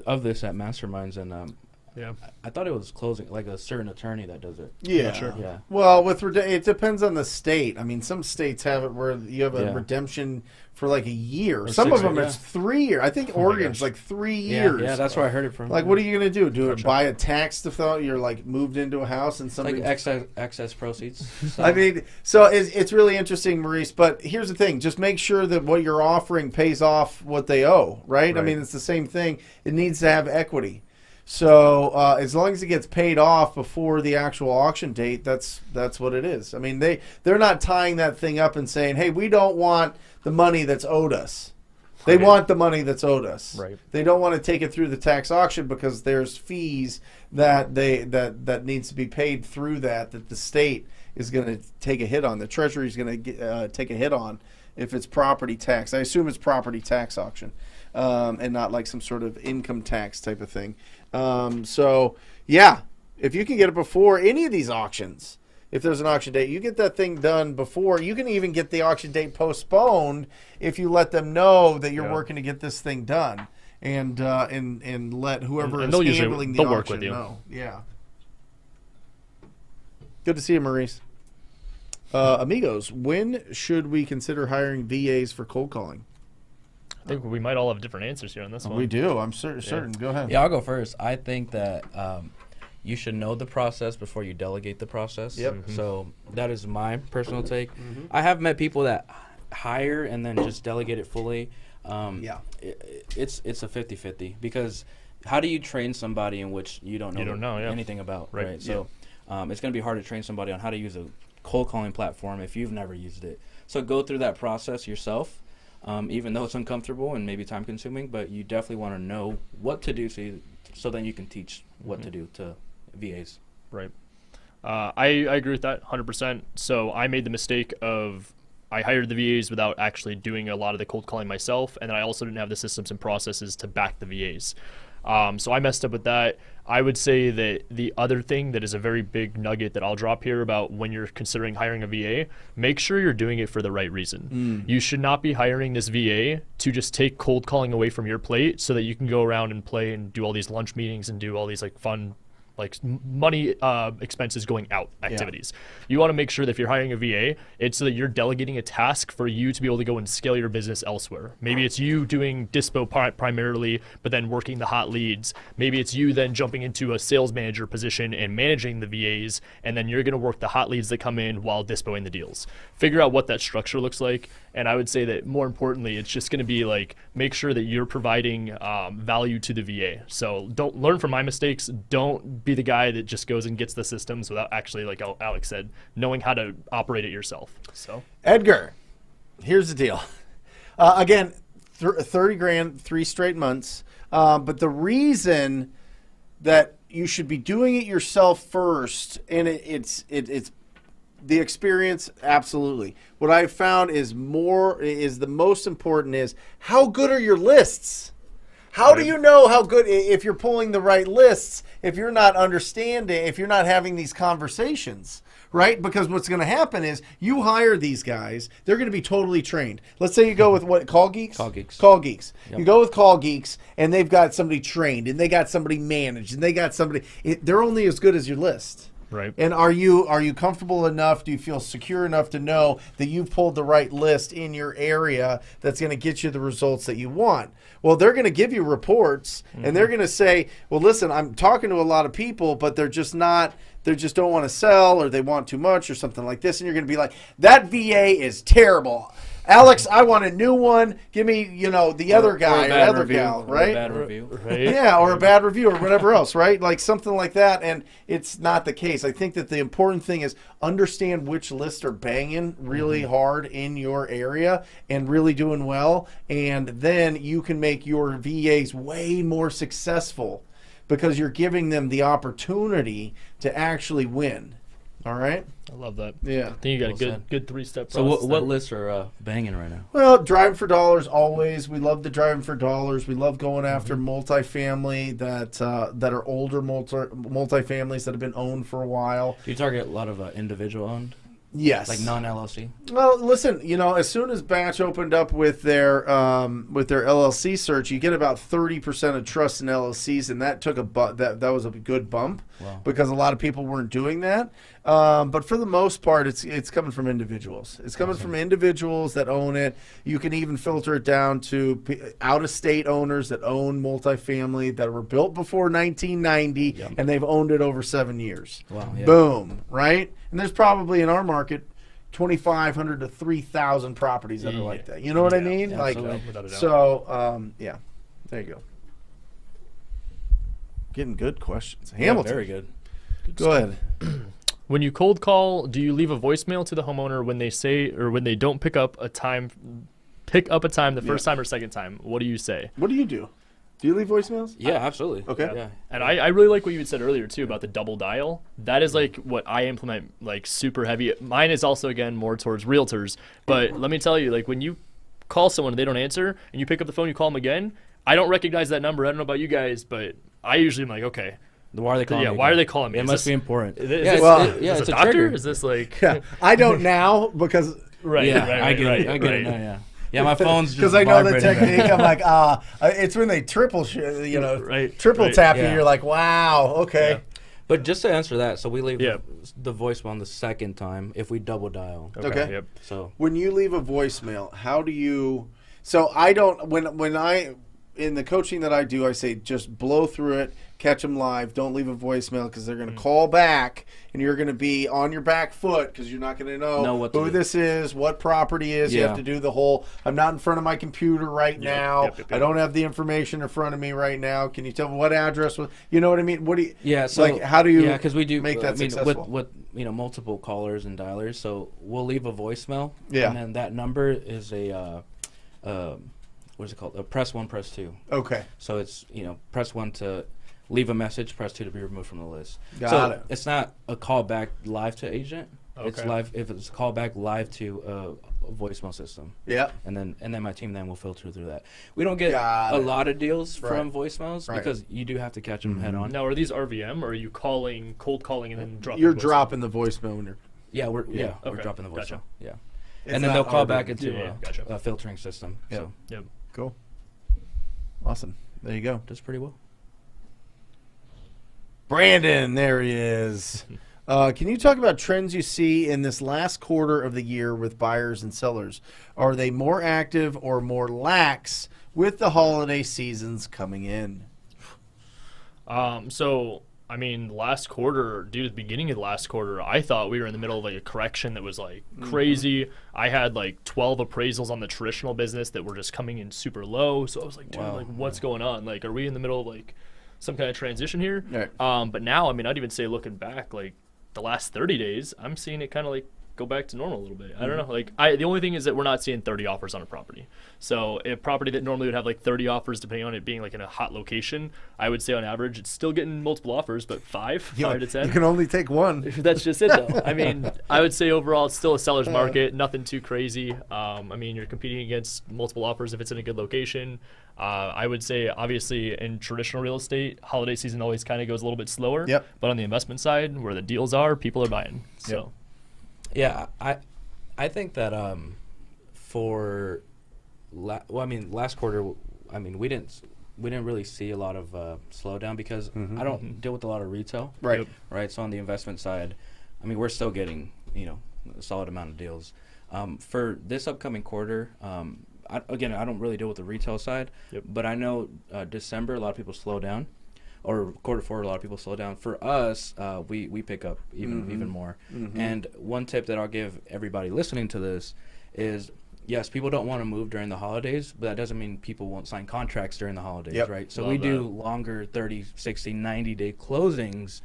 [SPEAKER 4] of this at masterminds, and
[SPEAKER 3] yeah,
[SPEAKER 4] I thought it was closing, like a certain attorney that does it.
[SPEAKER 2] Yeah.
[SPEAKER 3] Sure.
[SPEAKER 4] Yeah.
[SPEAKER 2] Well, it depends on the state. I mean, some states have it where you have a redemption for like a year. Some of them it's 3 years. I think Oregon's like 3 years.
[SPEAKER 4] Yeah, that's where I heard it from.
[SPEAKER 2] Like, what are you going to do? Buy a tax default? You're like moved into a house and somebody...
[SPEAKER 4] Like excess proceeds. So.
[SPEAKER 2] I mean, so it's really interesting, Maurice, but here's the thing. Just make sure that what you're offering pays off what they owe, right? I mean, it's the same thing. It needs to have equity. So as long as it gets paid off before the actual auction date, that's what it is. I mean, they're not tying that thing up and saying, hey, we don't want the money that's owed us. They want the money that's owed us.
[SPEAKER 3] Right.
[SPEAKER 2] They don't want to take it through the tax auction because there's fees that that needs to be paid through that the state is going to take a hit on. The Treasury is going to take a hit on if it's property tax. I assume it's property tax auction and not like some sort of income tax type of thing. So, yeah, if you can get it before any of these auctions, if there's an auction date, you get that thing done before. You can even get the auction date postponed if you let them know that you're working to get this thing done, and let whoever is handling the auction know. Yeah. Good to see you, Maurice. Amigos, when should we consider hiring VAs for cold calling?
[SPEAKER 3] I think we might all have different answers here on this one.
[SPEAKER 2] We do. I'm certain. Go ahead.
[SPEAKER 4] Yeah, I'll go first. I think that you should know the process before you delegate the process.
[SPEAKER 2] Yep.
[SPEAKER 4] So that is my personal take. I have met people that hire and then just delegate it fully. It's a 50-50 because how do you train somebody in which you don't know anything about? Right. So it's going to be hard to train somebody on how to use a cold calling platform if you've never used it. So go through that process yourself. Even though it's uncomfortable and maybe time consuming, but you definitely want to know what to do so then you can teach what to do to VAs.
[SPEAKER 3] Right. I agree with that 100%. So I made the mistake of I hired the VAs without actually doing a lot of the cold calling myself, and then I also didn't have the systems and processes to back the VAs. So I messed up with that. I would say that the other thing that is a very big nugget that I'll drop here about when you're considering hiring a VA, make sure you're doing it for the right reason. You should not be hiring this VA to just take cold calling away from your plate so that you can go around and play and do all these lunch meetings and do all these like fun money expenses going out activities. You want to make sure that if you're hiring a VA, it's so that you're delegating a task for you to be able to go and scale your business elsewhere. Maybe it's you doing dispo primarily, but then working the hot leads. Maybe it's you then jumping into a sales manager position and managing the VAs, and then you're going to work the hot leads that come in while dispoing the deals. Figure out what that structure looks like. And I would say that more importantly, it's just going to be like, make sure that you're providing value to the VA. So don't learn from my mistakes. Don't be the guy that just goes and gets the systems without actually, like Alex said, knowing how to operate it yourself. So
[SPEAKER 2] Edgar, here's the deal. Again, 30 grand, 3 straight months. But the reason that you should be doing it yourself first, and it's the experience, absolutely. What I've found is the most important is how good are your lists? How do you know how good, if you're pulling the right lists, if you're not understanding, if you're not having these conversations, right? Because what's going to happen is you hire these guys, they're going to be totally trained. Let's say you go with what, Call Geeks?
[SPEAKER 4] Call Geeks.
[SPEAKER 2] Call Geeks.
[SPEAKER 4] Yep.
[SPEAKER 2] You go with Call Geeks, and they've got somebody trained, and they got somebody managed, and they got somebody, they're only as good as your list.
[SPEAKER 3] Right.
[SPEAKER 2] And are you comfortable enough? Do you feel secure enough to know that you've pulled the right list in your area that's going to get you the results that you want? Well, they're going to give you reports, and they're going to say, well, listen, I'm talking to a lot of people, but they're just not they just don't want to sell, or they want too much, or something like this, and you're going to be like, that VA is terrible. Alex, I want a new one. Give me, the other guy or other gal, right?
[SPEAKER 4] Or a bad review.
[SPEAKER 3] Right?
[SPEAKER 2] Yeah, or a bad review or whatever else, right? Like something like that, and it's not the case. I think that the important thing is understand which lists are banging really hard in your area and really doing well, and then you can make your VAs way more successful because you're giving them the opportunity to actually win. All right?
[SPEAKER 3] I love that.
[SPEAKER 2] Yeah.
[SPEAKER 3] I think you got
[SPEAKER 4] Well
[SPEAKER 3] a
[SPEAKER 4] said.
[SPEAKER 3] good 3-step
[SPEAKER 4] So
[SPEAKER 3] process.
[SPEAKER 4] what
[SPEAKER 3] there.
[SPEAKER 4] lists are banging right now?
[SPEAKER 2] Well, driving for dollars always. We love the driving for dollars. We love going after multifamily that are older multifamilies that have been owned for a while.
[SPEAKER 4] Do you target a lot of individual owned,
[SPEAKER 2] Yes.
[SPEAKER 4] like non-LLC?
[SPEAKER 2] Well, listen, as soon as Batch opened up with their LLC search, you get about 30% of trust in LLCs, and that took that was a good bump
[SPEAKER 4] Wow.
[SPEAKER 2] because a lot of people weren't doing that. But for the most part, it's coming from individuals. It's coming from individuals that own it. You can even filter it down to out-of-state owners that own multifamily that were built before 1990, and they've owned it over 7 years.
[SPEAKER 4] Wow, yeah.
[SPEAKER 2] Boom, right? And there's probably in our market 2,500 to 3,000 properties that are like that. You know what I mean?
[SPEAKER 4] Yeah,
[SPEAKER 2] Like,
[SPEAKER 4] absolutely.
[SPEAKER 3] Without a doubt.
[SPEAKER 2] so, yeah, there you go. Getting good questions. Hamilton,
[SPEAKER 4] Very good.
[SPEAKER 2] go ahead.
[SPEAKER 3] When you cold call, do you leave a voicemail to the homeowner when they say or when they don't pick up a time the first time or second time? What do you say?
[SPEAKER 2] What do you do? Do you leave voicemails?
[SPEAKER 4] Yeah, absolutely.
[SPEAKER 2] Okay.
[SPEAKER 4] Yeah.
[SPEAKER 3] And I really like what you had said earlier too about the double dial. That is like what I implement like super heavy. Mine is also again more towards realtors. But let me tell you, like when you call someone and they don't answer and you pick up the phone, you call them again. I don't recognize that number. I don't know about you guys, but I usually am like, okay,
[SPEAKER 4] Why are they calling me?
[SPEAKER 3] why are they calling me?
[SPEAKER 4] It
[SPEAKER 3] Is
[SPEAKER 4] must
[SPEAKER 3] this-
[SPEAKER 4] be important.
[SPEAKER 3] Is
[SPEAKER 4] yeah,
[SPEAKER 3] this-
[SPEAKER 4] it's,
[SPEAKER 2] Well,
[SPEAKER 3] is
[SPEAKER 4] it's
[SPEAKER 3] this
[SPEAKER 4] a
[SPEAKER 3] a doctor?
[SPEAKER 4] trigger.
[SPEAKER 3] Is this like
[SPEAKER 2] Yeah, I don't now because
[SPEAKER 3] right?
[SPEAKER 4] Yeah,
[SPEAKER 3] right,
[SPEAKER 4] I get
[SPEAKER 3] right,
[SPEAKER 4] it. I get it
[SPEAKER 3] right.
[SPEAKER 4] now. Yeah. Yeah, my phone's just
[SPEAKER 2] because I know the
[SPEAKER 4] vibrating.
[SPEAKER 2] technique. I'm like, it's when they triple,
[SPEAKER 3] Right,
[SPEAKER 2] triple
[SPEAKER 3] right.
[SPEAKER 2] tap you.
[SPEAKER 4] Yeah.
[SPEAKER 2] You're like, wow, okay.
[SPEAKER 3] Yeah.
[SPEAKER 4] But just to answer that, so we leave
[SPEAKER 3] Yeah.
[SPEAKER 4] the voicemail the second time if we double dial.
[SPEAKER 2] Okay.
[SPEAKER 3] Yep.
[SPEAKER 4] So
[SPEAKER 2] When you leave a voicemail, how do you? So I don't. When I in the coaching that I do, I say just blow through it, catch them live. Don't leave a voicemail because they're going to call back, and you're going to be on your back foot because you're not going to know
[SPEAKER 4] what to
[SPEAKER 2] who
[SPEAKER 4] do.
[SPEAKER 2] this is, what property is. You
[SPEAKER 4] Yeah.
[SPEAKER 2] have to do the whole. I'm not in front of my computer right now.
[SPEAKER 3] Yep.
[SPEAKER 2] I don't have the information in front of me right now. Can you tell me what address? You know what I mean? What do you?
[SPEAKER 4] yeah, so
[SPEAKER 2] like, how do you?
[SPEAKER 4] Yeah, because we do
[SPEAKER 2] make that successful?
[SPEAKER 4] with multiple callers and dialers. So we'll leave a voicemail.
[SPEAKER 2] Yeah.
[SPEAKER 4] And then that number is a what is it called? A press 1, press 2.
[SPEAKER 2] Okay.
[SPEAKER 4] So it's press 1 to leave a message, press 2 to be removed from the list.
[SPEAKER 2] Got
[SPEAKER 4] so
[SPEAKER 2] it.
[SPEAKER 4] It's not a call back live to agent. It's
[SPEAKER 3] Okay.
[SPEAKER 4] live if it's a call back live to a voicemail system.
[SPEAKER 2] Yeah.
[SPEAKER 4] And then my team will filter through that. We don't get
[SPEAKER 2] Got
[SPEAKER 4] a
[SPEAKER 2] it.
[SPEAKER 4] lot of deals
[SPEAKER 2] Right.
[SPEAKER 4] from voicemails
[SPEAKER 2] Right.
[SPEAKER 4] because you do have to catch them head on.
[SPEAKER 3] Now, are these RVM or are you cold calling and then dropping?
[SPEAKER 2] You're
[SPEAKER 3] voicemail?
[SPEAKER 2] dropping the voicemail when you're.
[SPEAKER 4] Yeah, we're
[SPEAKER 3] Okay.
[SPEAKER 4] dropping the voicemail.
[SPEAKER 3] Gotcha.
[SPEAKER 4] Yeah.
[SPEAKER 2] It's
[SPEAKER 4] And then
[SPEAKER 2] not
[SPEAKER 4] they'll call
[SPEAKER 2] RVM.
[SPEAKER 4] back into
[SPEAKER 3] Yeah, gotcha.
[SPEAKER 4] a filtering system.
[SPEAKER 2] Yeah.
[SPEAKER 4] So
[SPEAKER 3] Yep.
[SPEAKER 2] Cool. Awesome. There you go.
[SPEAKER 4] does pretty well.
[SPEAKER 2] Brandon, there he is. Can you talk about trends you see in this last quarter of the year with buyers and sellers? Are they more active or more lax with the holiday seasons coming in?
[SPEAKER 3] So I mean, last quarter, dude, at the beginning of the last quarter, I thought we were in the middle of like a correction that was like crazy. I had like 12 appraisals on the traditional business that were just coming in super low. So I was like, dude,
[SPEAKER 4] Wow.
[SPEAKER 3] like what's going on? Like, are we in the middle of like some kind of transition here?
[SPEAKER 2] Right.
[SPEAKER 3] But now, I mean, I'd even say looking back, like the last 30 days, I'm seeing it kind of like go back to normal a little bit. I don't know. Like the only thing is that we're not seeing 30 offers on a property. So a property that normally would have like 30 offers, depending on it being like in a hot location, I would say on average it's still getting multiple offers, but five to 10.
[SPEAKER 2] You can only take one.
[SPEAKER 3] That's just it though. I mean, I would say overall it's still a seller's market, nothing too crazy. I mean, you're competing against multiple offers if it's in a good location. I would say obviously in traditional real estate, holiday season always kind of goes a little bit slower.
[SPEAKER 2] Yep.
[SPEAKER 3] But on the investment side, where the deals are, people are buying. So.
[SPEAKER 4] Yeah, I think that last quarter, I mean, we didn't really see a lot of slowdown because I don't deal with a lot of retail.
[SPEAKER 2] Right.
[SPEAKER 3] Yep.
[SPEAKER 4] Right. So on the investment side, I mean, we're still getting a solid amount of deals. For this upcoming quarter, I don't really deal with the retail side,
[SPEAKER 3] Yep.
[SPEAKER 4] but I know December a lot of people slow down. or Q4, a lot of people slow down. For us, we pick up even more. And one tip that I'll give everybody listening to this is, yes, people don't want to move during the holidays, but that doesn't mean people won't sign contracts during the holidays, right? So we do longer 30, 60, 90-day closings,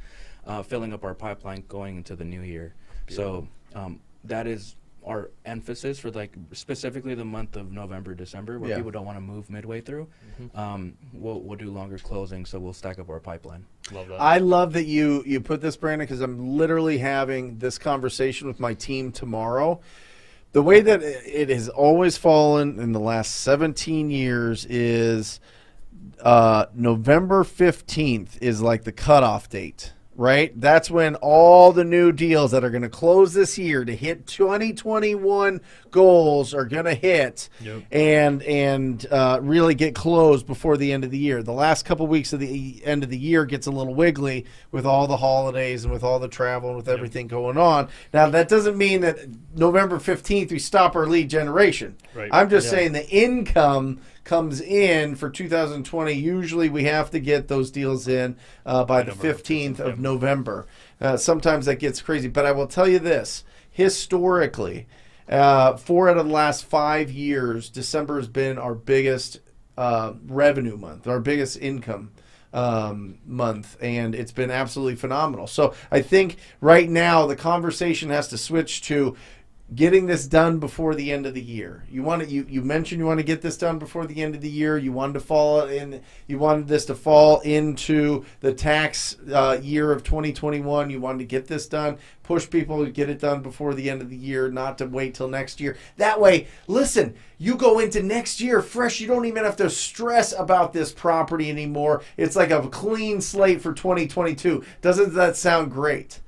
[SPEAKER 4] filling up our pipeline going into the new year. Beautiful. So that is our emphasis for like specifically the month of November, December, where people don't want to move midway through. We'll do longer closings, so we'll stack up our pipeline.
[SPEAKER 3] Love that.
[SPEAKER 2] I love that you put this, Brandon, because I'm literally having this conversation with my team tomorrow. The way that it has always fallen in the last 17 years is November 15th is like the cutoff date. Right? That's when all the new deals that are going to close this year to hit 2021 goals are going to hit and really get closed before the end of the year. The last couple weeks of the end of the year gets a little wiggly with all the holidays and with all the travel and with everything going on. Now, that doesn't mean that November 15th we stop our lead generation.
[SPEAKER 3] Right.
[SPEAKER 2] I'm just saying the income comes in for 2020. Usually we have to get those deals in by the 15th of November. Sometimes that gets crazy. But I will tell you this. Historically, 4 out of the last 5 years, December has been our biggest revenue month, our biggest income month, and it's been absolutely phenomenal. So I think right now the conversation has to switch to getting this done before the end of the year. You mentioned you want to get this done before the end of the year. You wanted this to fall into the tax year of 2021. You wanted to get this done, push people to get it done before the end of the year, not to wait till next year. That way, listen, you go into next year fresh. You don't even have to stress about this property anymore. It's like a clean slate for 2022. Doesn't that sound great?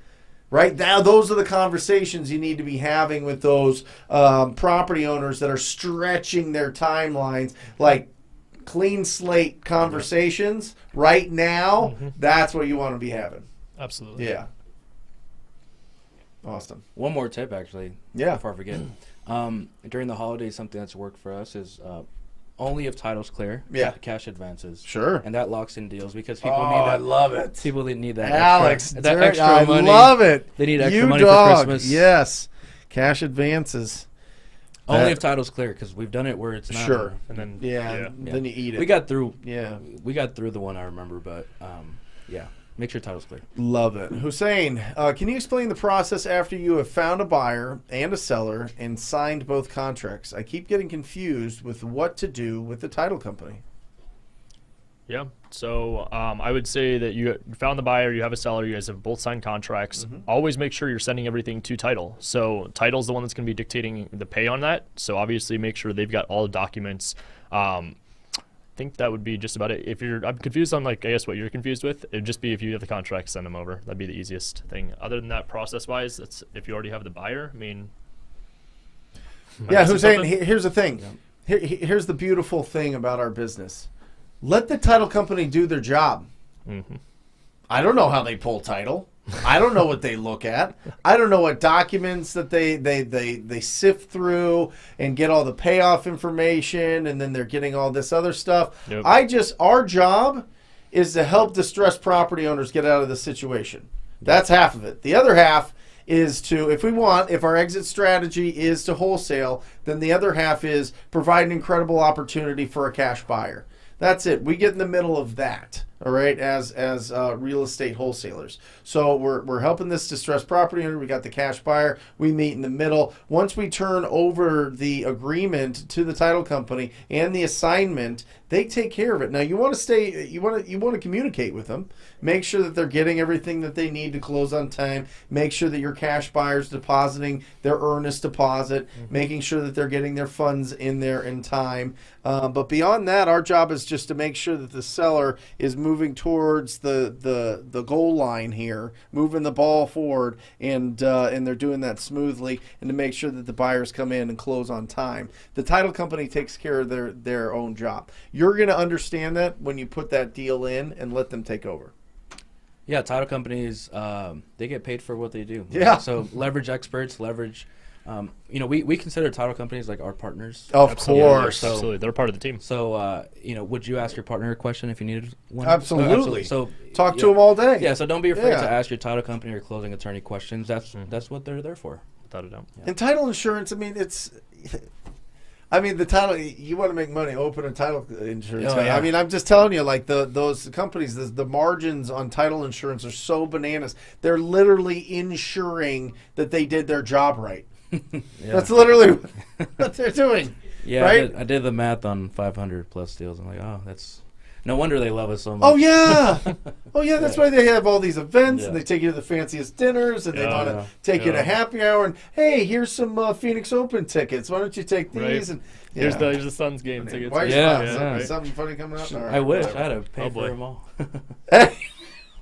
[SPEAKER 2] Right now, those are the conversations you need to be having with those property owners that are stretching their timelines, like clean slate conversations. Right now, that's what you want to be having.
[SPEAKER 3] Absolutely.
[SPEAKER 2] Yeah. Awesome.
[SPEAKER 4] One more tip, actually.
[SPEAKER 2] Yeah.
[SPEAKER 4] Before I forget, during the holidays, something that's worked for us is only if title's clear.
[SPEAKER 2] Yeah.
[SPEAKER 4] Cash advances.
[SPEAKER 2] Sure.
[SPEAKER 4] And that locks in deals because people need that.
[SPEAKER 2] I love it.
[SPEAKER 4] People need that.
[SPEAKER 2] Alex,
[SPEAKER 4] extra
[SPEAKER 2] I
[SPEAKER 4] money.
[SPEAKER 2] love it.
[SPEAKER 4] They need extra
[SPEAKER 2] you
[SPEAKER 4] money
[SPEAKER 2] dog.
[SPEAKER 4] for Christmas.
[SPEAKER 2] Yes. Cash advances.
[SPEAKER 4] Only if title's clear, because we've done it where it's not.
[SPEAKER 2] Sure.
[SPEAKER 3] And then
[SPEAKER 2] Then you eat it.
[SPEAKER 4] We got through.
[SPEAKER 2] Yeah.
[SPEAKER 4] We got through the one I remember, but make sure title's clear.
[SPEAKER 2] Love it. Hussein, can you explain the process after you have found a buyer and a seller and signed both contracts? I keep getting confused with what to do with the title company.
[SPEAKER 3] Yeah. So I would say that you found the buyer, you have a seller, you guys have both signed contracts. Always make sure you're sending everything to title. So title's the one that's going to be dictating the pay on that. So obviously make sure they've got all the documents. I think that would be just about it. I'm confused on, like, I guess what you're confused with, it'd just be if you have the contract, send them over. That'd be the easiest thing. Other than that, process-wise, that's if you already have the buyer. I mean,
[SPEAKER 2] yeah, Hussein, here's the thing. Here's the beautiful thing about our business. Let the title company do their job. I don't know how they pull title. I don't know what they look at. I don't know what documents that they sift through and get all the payoff information, and then they're getting all this other stuff. Our job is to help distressed property owners get out of the situation. That's half of it. The other half is if our exit strategy is to wholesale, then the other half is provide an incredible opportunity for a cash buyer. That's it. We get in the middle of that, all right, as real estate wholesalers. So we're helping this distressed property owner. We got the cash buyer. We meet in the middle. Once we turn over the agreement to the title company and the assignment, they take care of it. Now you want to communicate with them. Make sure that they're getting everything that they need to close on time. Make sure that your cash buyer's depositing their earnest deposit, making sure that they're getting their funds in there in time. But beyond that, our job is just to make sure that the seller is moving towards the goal line here, moving the ball forward, and they're doing that smoothly, and to make sure that the buyers come in and close on time. The title company takes care of their own job. You're going to understand that when you put that deal in and let them take over.
[SPEAKER 4] Yeah, title companies, they get paid for what they do.
[SPEAKER 2] Yeah.
[SPEAKER 4] So leverage experts, leverage You know, we consider title companies like our partners.
[SPEAKER 2] Of
[SPEAKER 3] Absolutely.
[SPEAKER 2] course.
[SPEAKER 3] Absolutely. They're part of the team.
[SPEAKER 4] So, you know, would you ask your partner a question if you needed one?
[SPEAKER 2] Absolutely.
[SPEAKER 4] So
[SPEAKER 2] Talk to them all day.
[SPEAKER 4] Yeah, so don't be afraid
[SPEAKER 2] Yeah.
[SPEAKER 4] to ask your title company or closing attorney questions. That's what they're there for.
[SPEAKER 3] Without a doubt.
[SPEAKER 2] And title insurance, I mean, the title, you want to make money, open a title insurance.
[SPEAKER 4] Oh, yeah.
[SPEAKER 2] I mean, I'm just telling you, like those companies, the margins on title insurance are so bananas. They're literally ensuring that they did their job right. That's literally what they're doing.
[SPEAKER 4] Yeah,
[SPEAKER 2] right?
[SPEAKER 4] I did the math on 500 plus deals. I'm like, oh, that's no wonder they love us so much.
[SPEAKER 2] Oh yeah, That's why they have all these events and
[SPEAKER 4] Yeah.
[SPEAKER 2] they take you to the fanciest dinners and they want to
[SPEAKER 4] Yeah.
[SPEAKER 2] take you to happy hour and hey, here's some Phoenix Open tickets. Why don't you take these?
[SPEAKER 3] Right.
[SPEAKER 2] And
[SPEAKER 3] Here's the Suns game tickets.
[SPEAKER 2] Why are you
[SPEAKER 4] Yeah,
[SPEAKER 2] smiling?
[SPEAKER 4] yeah.
[SPEAKER 2] Something funny coming up? All right,
[SPEAKER 4] I wish
[SPEAKER 2] whatever.
[SPEAKER 4] I had to pay
[SPEAKER 3] Oh,
[SPEAKER 4] for
[SPEAKER 3] boy.
[SPEAKER 4] them all.
[SPEAKER 2] Hey,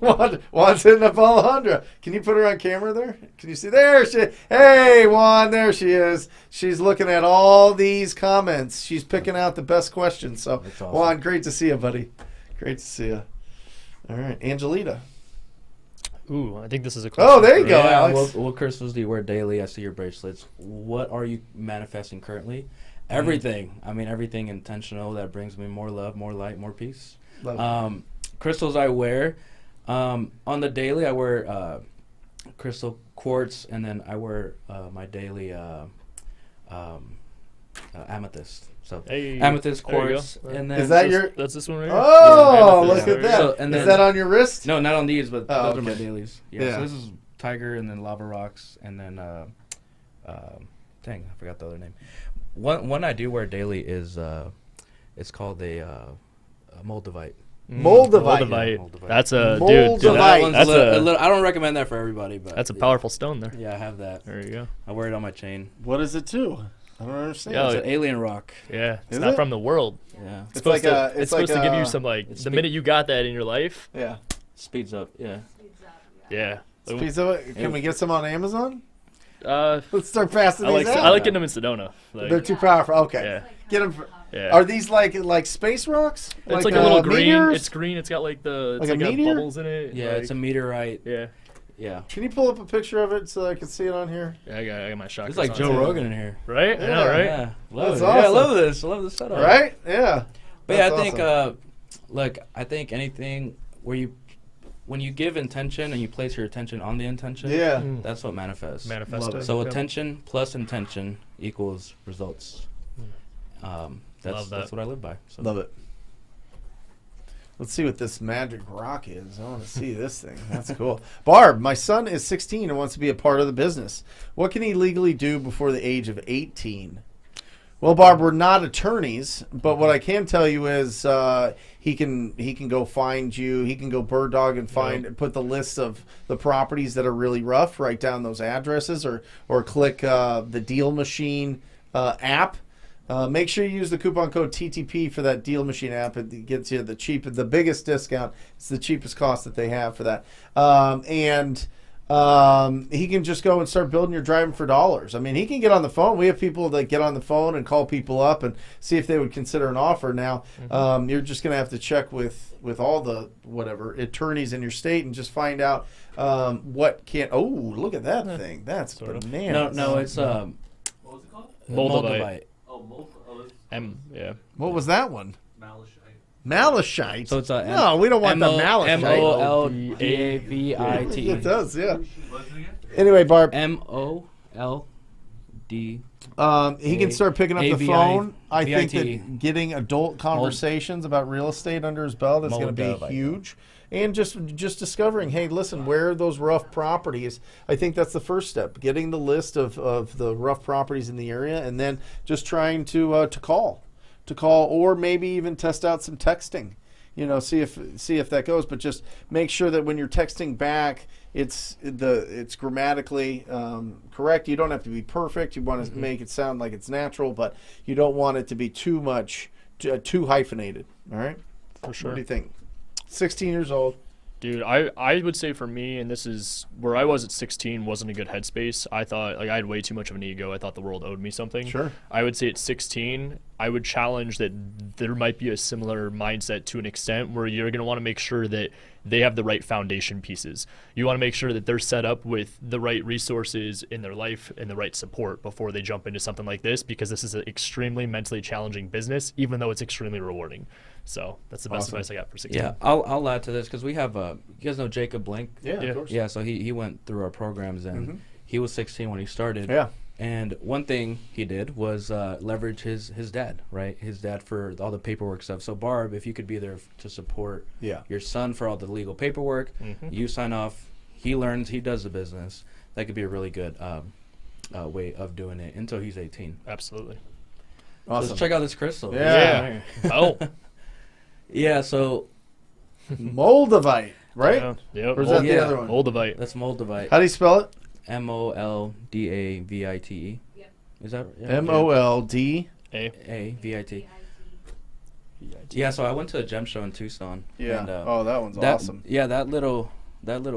[SPEAKER 2] Juan's hitting up Alejandra. Can you put her on camera there? Can you see? There she. Hey, Juan, there she is. She's looking at all these comments. She's picking out the best questions. So,
[SPEAKER 4] That's awesome.
[SPEAKER 2] Juan, great to see you, buddy. Great to see you. All right, Angelita.
[SPEAKER 3] Ooh, I think this is a question.
[SPEAKER 2] Oh, there you
[SPEAKER 3] for-
[SPEAKER 2] go,
[SPEAKER 4] Yeah,
[SPEAKER 2] Alex.
[SPEAKER 4] what crystals do you wear daily? I see your bracelets. What are you manifesting currently? Everything. I mean, everything intentional that brings me more love, more light, more peace.
[SPEAKER 2] Love
[SPEAKER 4] Crystals I wear. On the daily, I wear crystal quartz, and then I wear my daily amethyst. So
[SPEAKER 3] Hey,
[SPEAKER 4] amethyst
[SPEAKER 3] there you go.
[SPEAKER 4] quartz, and then
[SPEAKER 2] Is that your?
[SPEAKER 3] That's this one right here.
[SPEAKER 2] Oh,
[SPEAKER 3] Yeah,
[SPEAKER 2] look
[SPEAKER 3] amethyst.
[SPEAKER 2] at that.
[SPEAKER 4] So, and
[SPEAKER 2] Is
[SPEAKER 4] then-
[SPEAKER 2] that on your wrist?
[SPEAKER 4] no, not on these, but
[SPEAKER 2] Oh,
[SPEAKER 4] those are my
[SPEAKER 2] okay.
[SPEAKER 4] dailies. Yeah,
[SPEAKER 2] Yeah.
[SPEAKER 4] So this is tiger, and then lava rocks, and then dang, I forgot the other name. One I do wear daily is it's called a moldavite.
[SPEAKER 2] Moldavite.
[SPEAKER 3] Moldavite. That's a
[SPEAKER 2] Moldavite.
[SPEAKER 3] dude.
[SPEAKER 4] So that one's
[SPEAKER 3] That's
[SPEAKER 4] a
[SPEAKER 3] a
[SPEAKER 4] little. I don't recommend that for everybody, but
[SPEAKER 3] that's a powerful stone there.
[SPEAKER 4] Yeah, I have that.
[SPEAKER 3] There you go.
[SPEAKER 4] I wear it on my chain.
[SPEAKER 2] What is it too? I don't understand.
[SPEAKER 3] Yeah,
[SPEAKER 4] It's an alien rock.
[SPEAKER 3] Yeah, it's
[SPEAKER 2] Is
[SPEAKER 3] not
[SPEAKER 2] it?
[SPEAKER 3] from the world.
[SPEAKER 4] Yeah,
[SPEAKER 2] It's
[SPEAKER 3] Supposed
[SPEAKER 2] like
[SPEAKER 3] to,
[SPEAKER 2] a-
[SPEAKER 3] it's
[SPEAKER 2] like
[SPEAKER 3] supposed to give
[SPEAKER 2] a-
[SPEAKER 3] you some like
[SPEAKER 4] It's
[SPEAKER 3] the
[SPEAKER 4] big-
[SPEAKER 3] minute you got that in your life.
[SPEAKER 2] Yeah.
[SPEAKER 4] speeds up. Yeah.
[SPEAKER 3] Yeah.
[SPEAKER 2] Piece of it. Can we get some on Amazon?
[SPEAKER 3] Uh,
[SPEAKER 2] Let's start passing
[SPEAKER 3] I like
[SPEAKER 2] these out.
[SPEAKER 3] I like getting them in Sedona. Like,
[SPEAKER 2] They're too powerful. Okay.
[SPEAKER 3] Yeah.
[SPEAKER 2] Get them.
[SPEAKER 3] yeah.
[SPEAKER 2] Are these like space rocks?
[SPEAKER 3] It's like a little green.
[SPEAKER 2] meteors?
[SPEAKER 3] It's green. It's got like the
[SPEAKER 2] Like
[SPEAKER 3] it's
[SPEAKER 2] a
[SPEAKER 3] like got
[SPEAKER 2] meteor?
[SPEAKER 3] bubbles in it.
[SPEAKER 4] Yeah,
[SPEAKER 3] like,
[SPEAKER 4] it's a meteorite.
[SPEAKER 3] yeah.
[SPEAKER 4] Yeah.
[SPEAKER 2] Can you pull up a picture of it so I can see it on here?
[SPEAKER 3] Yeah, I got my shot.
[SPEAKER 4] It's like Joe Rogan in here.
[SPEAKER 3] Right? I know, right?
[SPEAKER 4] Yeah. Love
[SPEAKER 2] That's
[SPEAKER 4] it. Yeah, I
[SPEAKER 2] awesome.
[SPEAKER 4] love this. I love this setup.
[SPEAKER 2] Right? Yeah.
[SPEAKER 4] But yeah, I
[SPEAKER 2] That's
[SPEAKER 4] think,
[SPEAKER 2] awesome.
[SPEAKER 4] look, I think anything when you give intention and you place your attention on the intention,
[SPEAKER 2] Yeah.
[SPEAKER 4] that's what manifests.
[SPEAKER 3] Manifested.
[SPEAKER 4] So
[SPEAKER 3] Yep.
[SPEAKER 4] attention plus intention equals results.
[SPEAKER 3] Love that.
[SPEAKER 4] That's what I live by. So.
[SPEAKER 2] Love it. Let's see what this magic rock is. I want to see this thing. That's cool. Barb, my son is 16 and wants to be a part of the business. What can he legally do before the age of 18? Well, Barb, we're not attorneys, but what I can tell you is he can go find you. He can go bird dog and put the list of the properties that are really rough. Write down those addresses or click the Deal Machine app. Make sure you use the coupon code TTP for that Deal Machine app. It gets you the biggest discount. It's the cheapest cost that they have for that. He can just go and start building your driving for dollars. I mean, he can get on the phone. We have people that get on the phone and call people up and see if they would consider an offer. Now, you're just going to have to check with all the attorneys in your state and just find out what can't. Oh, look at that thing. That's
[SPEAKER 3] Sort of.
[SPEAKER 2] bananas.
[SPEAKER 4] No, it's
[SPEAKER 5] What was it called?
[SPEAKER 3] Moldavite. Yeah.
[SPEAKER 2] What was that one?
[SPEAKER 5] Malachite.
[SPEAKER 2] Malachite.
[SPEAKER 4] So it's
[SPEAKER 2] no, we don't want the malachite.
[SPEAKER 4] MOLDAVITE.
[SPEAKER 2] It does, yeah.
[SPEAKER 5] What's it again?
[SPEAKER 2] Anyway, Barb,
[SPEAKER 4] MOLD.
[SPEAKER 2] he can start picking up the
[SPEAKER 4] AVI
[SPEAKER 2] phone. I think
[SPEAKER 4] VIT.
[SPEAKER 2] that getting adult conversations about real estate under his belt is going to be
[SPEAKER 4] Moldavite.
[SPEAKER 2] huge. And just discovering, hey, listen, where are those rough properties? I think that's the first step, getting the list of the rough properties in the area, and then just trying to call, or maybe even test out some texting. See if that goes. But just make sure that when you're texting back, it's grammatically correct. You don't have to be perfect. You want to make it sound like it's natural, but you don't want it to be too hyphenated. All right.
[SPEAKER 3] For sure.
[SPEAKER 2] What do you think? 16 years old.
[SPEAKER 3] Dude, I would say for me, and this is where I was at 16, wasn't a good headspace. I thought, I had way too much of an ego. I thought the world owed me something.
[SPEAKER 2] Sure.
[SPEAKER 3] I would say at 16, I would challenge that there might be a similar mindset to an extent where you're going to want to make sure that they have the right foundation pieces. You want to make sure that they're set up with the right resources in their life and the right support before they jump into something like this, because this is an extremely mentally challenging business, even though it's extremely rewarding. So that's the best advice I got for 16.
[SPEAKER 4] Yeah, I'll add to this because we have you guys know Jacob Blink?
[SPEAKER 2] Yeah,
[SPEAKER 3] Yeah.
[SPEAKER 2] of course.
[SPEAKER 4] Yeah, so he went through our programs and he was 16 when he started.
[SPEAKER 2] Yeah.
[SPEAKER 4] And one thing he did was leverage his dad, right? His dad for all the paperwork stuff. So Barb, if you could be there to support your son for all the legal paperwork, you sign off, he learns, he does the business. That could be a really good way of doing it until he's 18.
[SPEAKER 3] Absolutely.
[SPEAKER 2] Awesome.
[SPEAKER 4] Let's check out this crystal.
[SPEAKER 2] Yeah.
[SPEAKER 3] Oh.
[SPEAKER 4] Yeah, so
[SPEAKER 2] Moldavite, right?
[SPEAKER 3] Yeah. Yep.
[SPEAKER 2] Or is that the
[SPEAKER 4] Yeah.
[SPEAKER 2] other one?
[SPEAKER 3] Moldavite.
[SPEAKER 4] that's Moldavite.
[SPEAKER 2] How do you spell it?
[SPEAKER 4] Moldavite.
[SPEAKER 6] Yep.
[SPEAKER 4] Is that right?
[SPEAKER 2] MOLD.
[SPEAKER 4] A-V-I-T. Yeah, so I went to a gem show in Tucson.
[SPEAKER 2] Yeah.
[SPEAKER 4] And,
[SPEAKER 2] Oh, that one's
[SPEAKER 4] that,
[SPEAKER 2] awesome.
[SPEAKER 4] Yeah, that little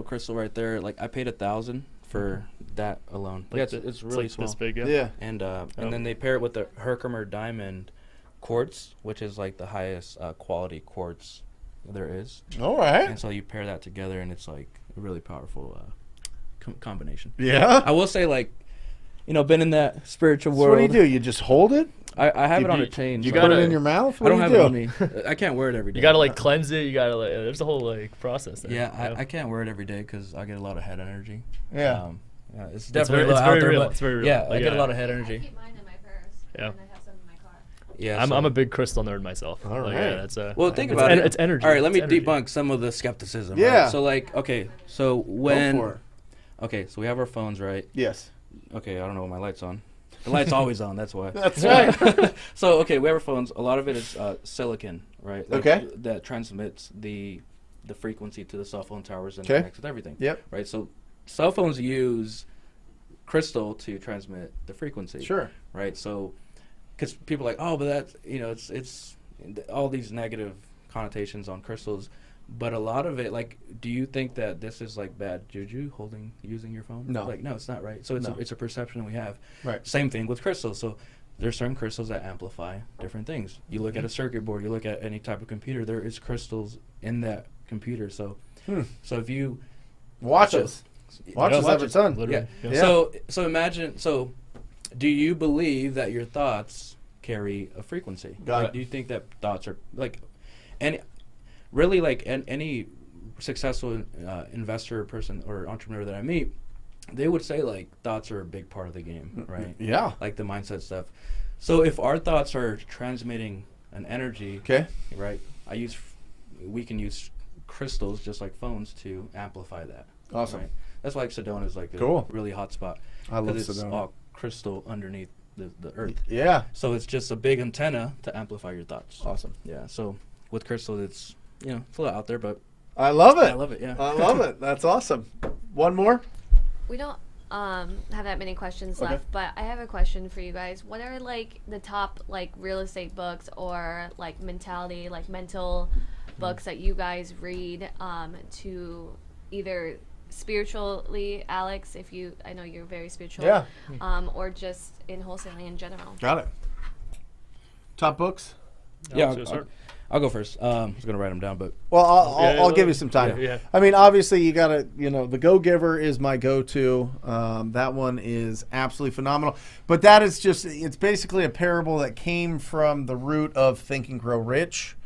[SPEAKER 4] crystal right there. Like I paid $1,000 for that alone.
[SPEAKER 3] Like
[SPEAKER 4] Yeah, it's really
[SPEAKER 3] like
[SPEAKER 4] small.
[SPEAKER 3] this big. Yeah.
[SPEAKER 2] Yeah.
[SPEAKER 4] And then they pair it with the Herkimer Diamond quartz, which is like the highest quality quartz there is.
[SPEAKER 2] All right.
[SPEAKER 4] And so you pair that together, and it's like a really powerful combination.
[SPEAKER 2] Yeah.
[SPEAKER 4] I will say, like, been in that spiritual
[SPEAKER 2] So
[SPEAKER 4] world.
[SPEAKER 2] what do? You just hold it?
[SPEAKER 4] I have
[SPEAKER 2] You
[SPEAKER 4] it on
[SPEAKER 2] do-
[SPEAKER 4] a chain.
[SPEAKER 3] you
[SPEAKER 4] so
[SPEAKER 2] Put
[SPEAKER 3] gotta-
[SPEAKER 2] it in your mouth?
[SPEAKER 4] I
[SPEAKER 2] What
[SPEAKER 4] don't
[SPEAKER 2] do
[SPEAKER 4] have
[SPEAKER 2] you
[SPEAKER 4] it
[SPEAKER 2] do?
[SPEAKER 4] on me. I can't wear it every day.
[SPEAKER 3] You gotta like cleanse it. You gotta like. There's a whole like process there.
[SPEAKER 4] Yeah, I can't wear it every day because I get a lot of head energy.
[SPEAKER 2] Yeah.
[SPEAKER 4] Yeah, it's
[SPEAKER 3] very-
[SPEAKER 4] definitely
[SPEAKER 3] it's
[SPEAKER 4] out
[SPEAKER 3] very
[SPEAKER 4] there,
[SPEAKER 3] real,
[SPEAKER 4] but
[SPEAKER 3] it's very real.
[SPEAKER 4] yeah, I
[SPEAKER 3] Like,
[SPEAKER 4] get a
[SPEAKER 3] yeah.
[SPEAKER 4] lot of head
[SPEAKER 6] I
[SPEAKER 4] energy.
[SPEAKER 6] keep mine in my purse.
[SPEAKER 3] Yeah.
[SPEAKER 6] And I have some in my car.
[SPEAKER 4] Yeah,
[SPEAKER 3] I'm a big crystal nerd myself.
[SPEAKER 2] All
[SPEAKER 3] Like,
[SPEAKER 2] right.
[SPEAKER 3] yeah, that's
[SPEAKER 4] Well, think
[SPEAKER 3] it's
[SPEAKER 4] about it.
[SPEAKER 3] It's energy.
[SPEAKER 4] All right, let me
[SPEAKER 3] It's energy.
[SPEAKER 4] debunk some of the skepticism.
[SPEAKER 2] Yeah.
[SPEAKER 4] Right? So like, okay, so
[SPEAKER 2] Go
[SPEAKER 4] when
[SPEAKER 2] for it.
[SPEAKER 4] okay, so we have our phones, right?
[SPEAKER 2] Yes.
[SPEAKER 4] Okay, I don't know when my light's on. The light's always on. That's why.
[SPEAKER 2] That's right.
[SPEAKER 4] So okay, we have our phones. A lot of it is silicon, right? Like,
[SPEAKER 2] Okay.
[SPEAKER 4] That transmits the frequency to the cell phone towers and
[SPEAKER 2] Okay.
[SPEAKER 4] connects with everything.
[SPEAKER 2] Yep.
[SPEAKER 4] Right. So cell phones use crystal to transmit the frequency.
[SPEAKER 2] Sure.
[SPEAKER 4] Right. So because people are like, oh, but that's it's all these negative connotations on crystals. But a lot of it, like, do you think that this is like bad juju using your phone?
[SPEAKER 2] No.
[SPEAKER 4] Like, no, it's not right. So it's
[SPEAKER 2] No.
[SPEAKER 4] it's a perception we have.
[SPEAKER 2] Right.
[SPEAKER 4] Same thing with crystals. So there's certain crystals that amplify different things. You look at a circuit board, you look at any type of computer, there is crystals in that computer. So so if you
[SPEAKER 2] Watches. Watches have a ton.
[SPEAKER 3] Literally.
[SPEAKER 4] yeah.
[SPEAKER 2] Yeah.
[SPEAKER 4] So imagine do you believe that your thoughts carry a frequency?
[SPEAKER 2] Got it.
[SPEAKER 4] Do you think that thoughts are like really like any successful investor person or entrepreneur that I meet, they would say like thoughts are a big part of the game, right?
[SPEAKER 2] Yeah.
[SPEAKER 4] Like the mindset stuff. So if our thoughts are transmitting an energy,
[SPEAKER 2] Okay.
[SPEAKER 4] right? We can use crystals just like phones to amplify that.
[SPEAKER 2] Awesome.
[SPEAKER 4] Right? That's why like Sedona is like a
[SPEAKER 2] Cool.
[SPEAKER 4] really hot spot.
[SPEAKER 2] I love
[SPEAKER 4] 'cause it's
[SPEAKER 2] Sedona.
[SPEAKER 4] all crystal underneath the earth.
[SPEAKER 2] Yeah.
[SPEAKER 4] So it's just a big antenna to amplify your thoughts.
[SPEAKER 2] Awesome.
[SPEAKER 4] Yeah. So with crystals, it's it's a little out there, but
[SPEAKER 2] I love it.
[SPEAKER 4] I love it. Yeah.
[SPEAKER 2] I love it. That's awesome. One more?
[SPEAKER 6] We don't have that many questions
[SPEAKER 2] Okay.
[SPEAKER 6] left, but I have a question for you guys. What are like the top like real estate books or like mentality, like mental books that you guys read to either spiritually, Alex, I know you're very spiritual,
[SPEAKER 2] Yeah.
[SPEAKER 6] or just in wholesaling in general?
[SPEAKER 2] Got it. Top books?
[SPEAKER 4] Yeah.
[SPEAKER 3] Let's start.
[SPEAKER 4] I'll go first. I was gonna write them down, but
[SPEAKER 2] Well, I'll
[SPEAKER 3] Yeah,
[SPEAKER 2] give you some time.
[SPEAKER 3] yeah.
[SPEAKER 2] I mean, obviously, you got to, The Go-Giver is my go-to. That one is absolutely phenomenal. But that is it's basically a parable that came from the root of Think and Grow Rich.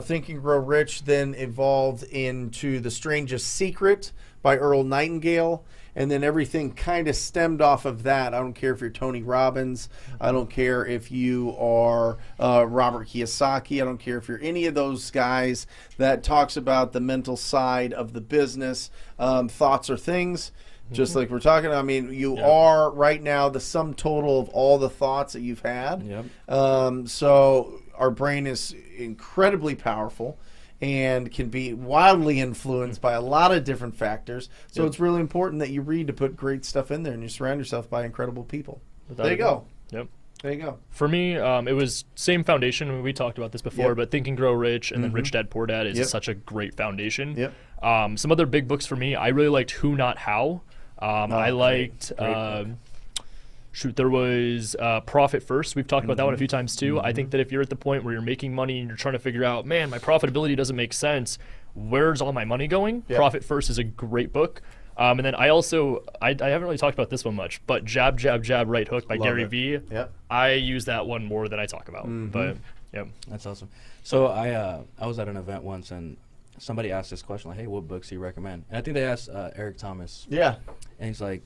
[SPEAKER 2] Think and Grow Rich then evolved into The Strangest Secret by Earl Nightingale. And then everything kind of stemmed off of that. I don't care if you're Tony Robbins. I don't care if you are Robert Kiyosaki. I don't care if you're any of those guys that talks about the mental side of the business. Thoughts are things, just like we're talking. I mean, you are right now the sum total of all the thoughts that you've had.
[SPEAKER 4] Yep.
[SPEAKER 2] So our brain is incredibly powerful and can be wildly influenced by a lot of different factors. So it's really important that you read to put great stuff in there and you surround yourself by incredible people.
[SPEAKER 3] Without
[SPEAKER 2] There
[SPEAKER 3] a
[SPEAKER 2] you go.
[SPEAKER 3] doubt. Yep.
[SPEAKER 2] There you go.
[SPEAKER 3] For me, it was same foundation. We talked about this before,
[SPEAKER 2] Yep.
[SPEAKER 3] but Think and Grow Rich and then Rich Dad Poor Dad is
[SPEAKER 2] Yep.
[SPEAKER 3] such a great foundation.
[SPEAKER 2] Yep.
[SPEAKER 3] Some other big books for me, I really liked Who Not How. I
[SPEAKER 2] great.
[SPEAKER 3] liked
[SPEAKER 2] Great book.
[SPEAKER 3] There was Profit First. We've talked about that one a few times too. I think that if you're at the point where you're making money and you're trying to figure out, man, my profitability doesn't make sense, where's all my money going?
[SPEAKER 2] Yeah.
[SPEAKER 3] Profit First is a great book. And then I also, I haven't really talked about this one much, but Jab, Jab, Jab, Right Hook by
[SPEAKER 2] Love
[SPEAKER 3] Gary
[SPEAKER 2] it.
[SPEAKER 3] Vee.
[SPEAKER 2] Yep.
[SPEAKER 3] I use that one more than I talk about. But yeah.
[SPEAKER 4] That's awesome. So I was at an event once and somebody asked this question like, hey, what books do you recommend? And I think they asked Eric Thomas.
[SPEAKER 2] Yeah.
[SPEAKER 4] And he's like,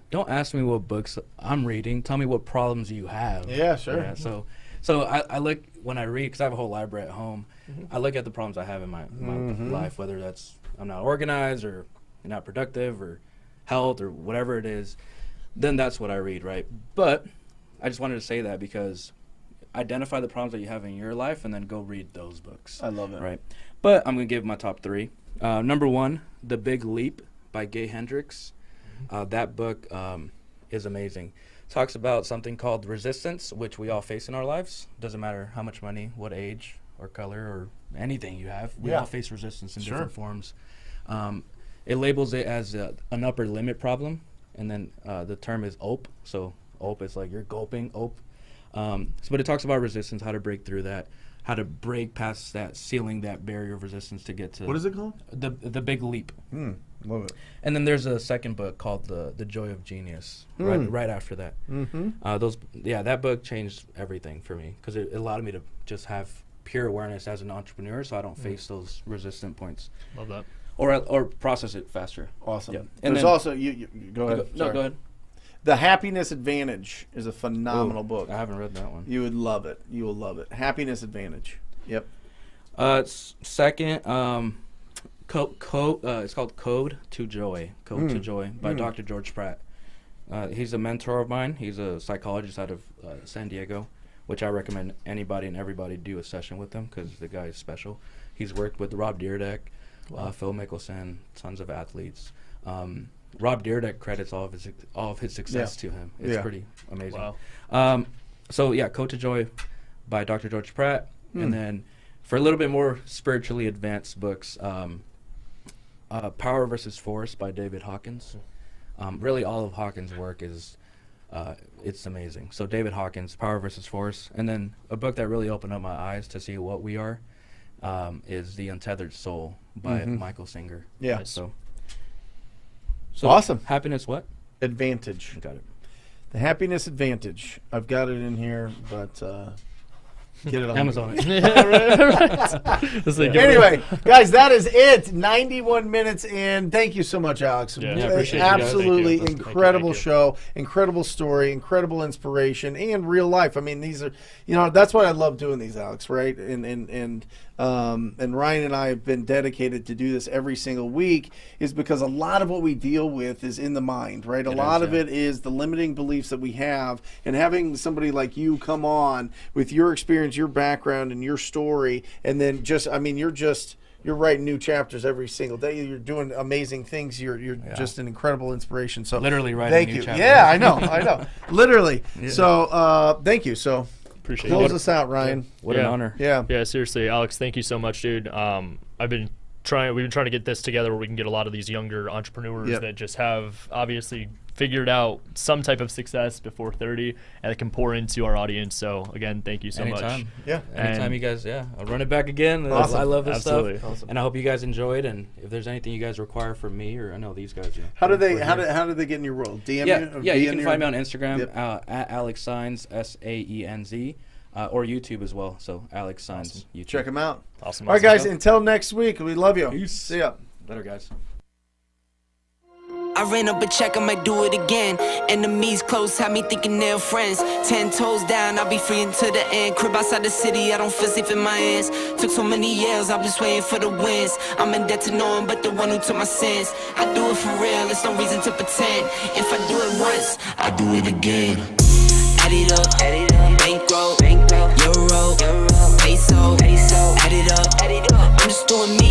[SPEAKER 4] don't ask me what books I'm reading. Tell me what problems you have.
[SPEAKER 2] Yeah, sure.
[SPEAKER 4] Yeah, so I look, when I read, because I have a whole library at home, I look at the problems I have in my life, whether that's I'm not organized or not productive or health or whatever it is, then that's what I read, right? But I just wanted to say that because identify the problems that you have in your life and then go read those books.
[SPEAKER 2] I love it.
[SPEAKER 4] Right. But I'm going to give my top 3. Number 1, The Big Leap by Gay Hendricks. That book is amazing. Talks about something called resistance, which we all face in our lives. Doesn't matter how much money, what age or color or anything you have. We all face resistance in different forms. It labels it as an upper limit problem, and then the term is OPE. So OPE is like you're gulping, OPE. But it talks about resistance, how to break through that, how to break past that ceiling, that barrier of resistance to get to.
[SPEAKER 2] What is it called?
[SPEAKER 4] The Big Leap.
[SPEAKER 2] Love it.
[SPEAKER 4] And then there's a second book called The Joy of Genius. Right after that. That book changed everything for me because it allowed me to just have pure awareness as an entrepreneur, so I don't face those resistant points.
[SPEAKER 3] Love that.
[SPEAKER 4] Or process it faster.
[SPEAKER 2] Awesome.
[SPEAKER 4] Yeah.
[SPEAKER 2] And there's also you go ahead.
[SPEAKER 4] No,
[SPEAKER 2] Sorry.
[SPEAKER 4] go ahead.
[SPEAKER 2] The Happiness Advantage is a phenomenal book.
[SPEAKER 4] I haven't read that one.
[SPEAKER 2] You would love it. You will love it. Happiness Advantage. Yep.
[SPEAKER 4] Second, it's called Code to Joy. Code to Joy by Dr. George Pratt. He's a mentor of mine. He's a psychologist out of San Diego, which I recommend anybody and everybody do a session with him because the guy is special. He's worked with Rob Dyrdek, Phil Mickelson, tons of athletes. Rob Dyrdek credits all of his success to him. It's pretty amazing.
[SPEAKER 3] Wow.
[SPEAKER 4] Code to Joy by Dr. George Pratt. And then for a little bit more spiritually advanced books, Power versus Force by David Hawkins. Really all of Hawkins' work is it's amazing. So David Hawkins, Power versus Force. And then a book that really opened up my eyes to see what we are is The Untethered Soul by Michael Singer.
[SPEAKER 2] Yeah.
[SPEAKER 4] So
[SPEAKER 2] awesome.
[SPEAKER 4] Happiness what?
[SPEAKER 2] Advantage.
[SPEAKER 4] Got it.
[SPEAKER 2] The Happiness Advantage. I've got it in here, but get it on
[SPEAKER 4] Amazon.
[SPEAKER 2] Anyway, guys, that is it. 91 minutes in. Thank you so much, Alex.
[SPEAKER 3] Yeah, I appreciate you guys.
[SPEAKER 2] Absolutely
[SPEAKER 3] Thank you.
[SPEAKER 2] incredible
[SPEAKER 3] Thank you.
[SPEAKER 2] show, incredible story, incredible inspiration, and real life. I mean, these are, that's why I love doing these, Alex, right? And Ryan and I have been dedicated to do this every single week is because a lot of what we deal with is in the mind, right? A lot of it is the limiting beliefs that we have, and having somebody like you come on with your experience, your background, and your story, and then you're writing new chapters every single day. You're doing amazing things. You're just an incredible inspiration. So
[SPEAKER 4] Literally writing
[SPEAKER 2] thank
[SPEAKER 4] new
[SPEAKER 2] you.
[SPEAKER 4] chapters.
[SPEAKER 2] Yeah, I know. Literally. Yeah. So thank you. So
[SPEAKER 3] Appreciate
[SPEAKER 2] close
[SPEAKER 3] it.
[SPEAKER 2] us out, Ryan.
[SPEAKER 4] What an honor.
[SPEAKER 2] Yeah.
[SPEAKER 3] Yeah, seriously, Alex, thank you so much, dude. We've been trying to get this together where we can get a lot of these younger entrepreneurs that just have obviously figured out some type of success before 30 and that can pour into our audience. So again, thank you so
[SPEAKER 4] Anytime.
[SPEAKER 3] much.
[SPEAKER 2] Yeah.
[SPEAKER 4] Anytime you guys, I'll run it back again.
[SPEAKER 2] Awesome.
[SPEAKER 4] I love this
[SPEAKER 3] Absolutely.
[SPEAKER 4] stuff.
[SPEAKER 2] Awesome.
[SPEAKER 4] And I hope you guys enjoyed. And if there's anything you guys require from me, or I know these guys.
[SPEAKER 2] How do they get in your world? DM you?
[SPEAKER 4] Yeah, you can
[SPEAKER 2] your-
[SPEAKER 4] find me on Instagram
[SPEAKER 2] Yep.
[SPEAKER 4] At Alex Saenz, Saenz, or YouTube as well. So Alex Saenz, YouTube.
[SPEAKER 2] Check them out.
[SPEAKER 3] Awesome.
[SPEAKER 2] All right, guys. Until next week, we love you.
[SPEAKER 4] Peace.
[SPEAKER 2] See ya.
[SPEAKER 4] Later, guys.
[SPEAKER 1] I ran up a check, I might do it again. Enemies close, had me thinking they're friends. 10 toes down, I'll be free until the end. Crib outside the city, I don't feel safe in my hands. Took so many years, I'm just waiting for the wins. I'm in debt to no one but the one who took my sins. I do it for real, there's no reason to pretend. If I do it once, I do it again. Add it up, bankroll, euro, peso, add it up. I'm just doing me.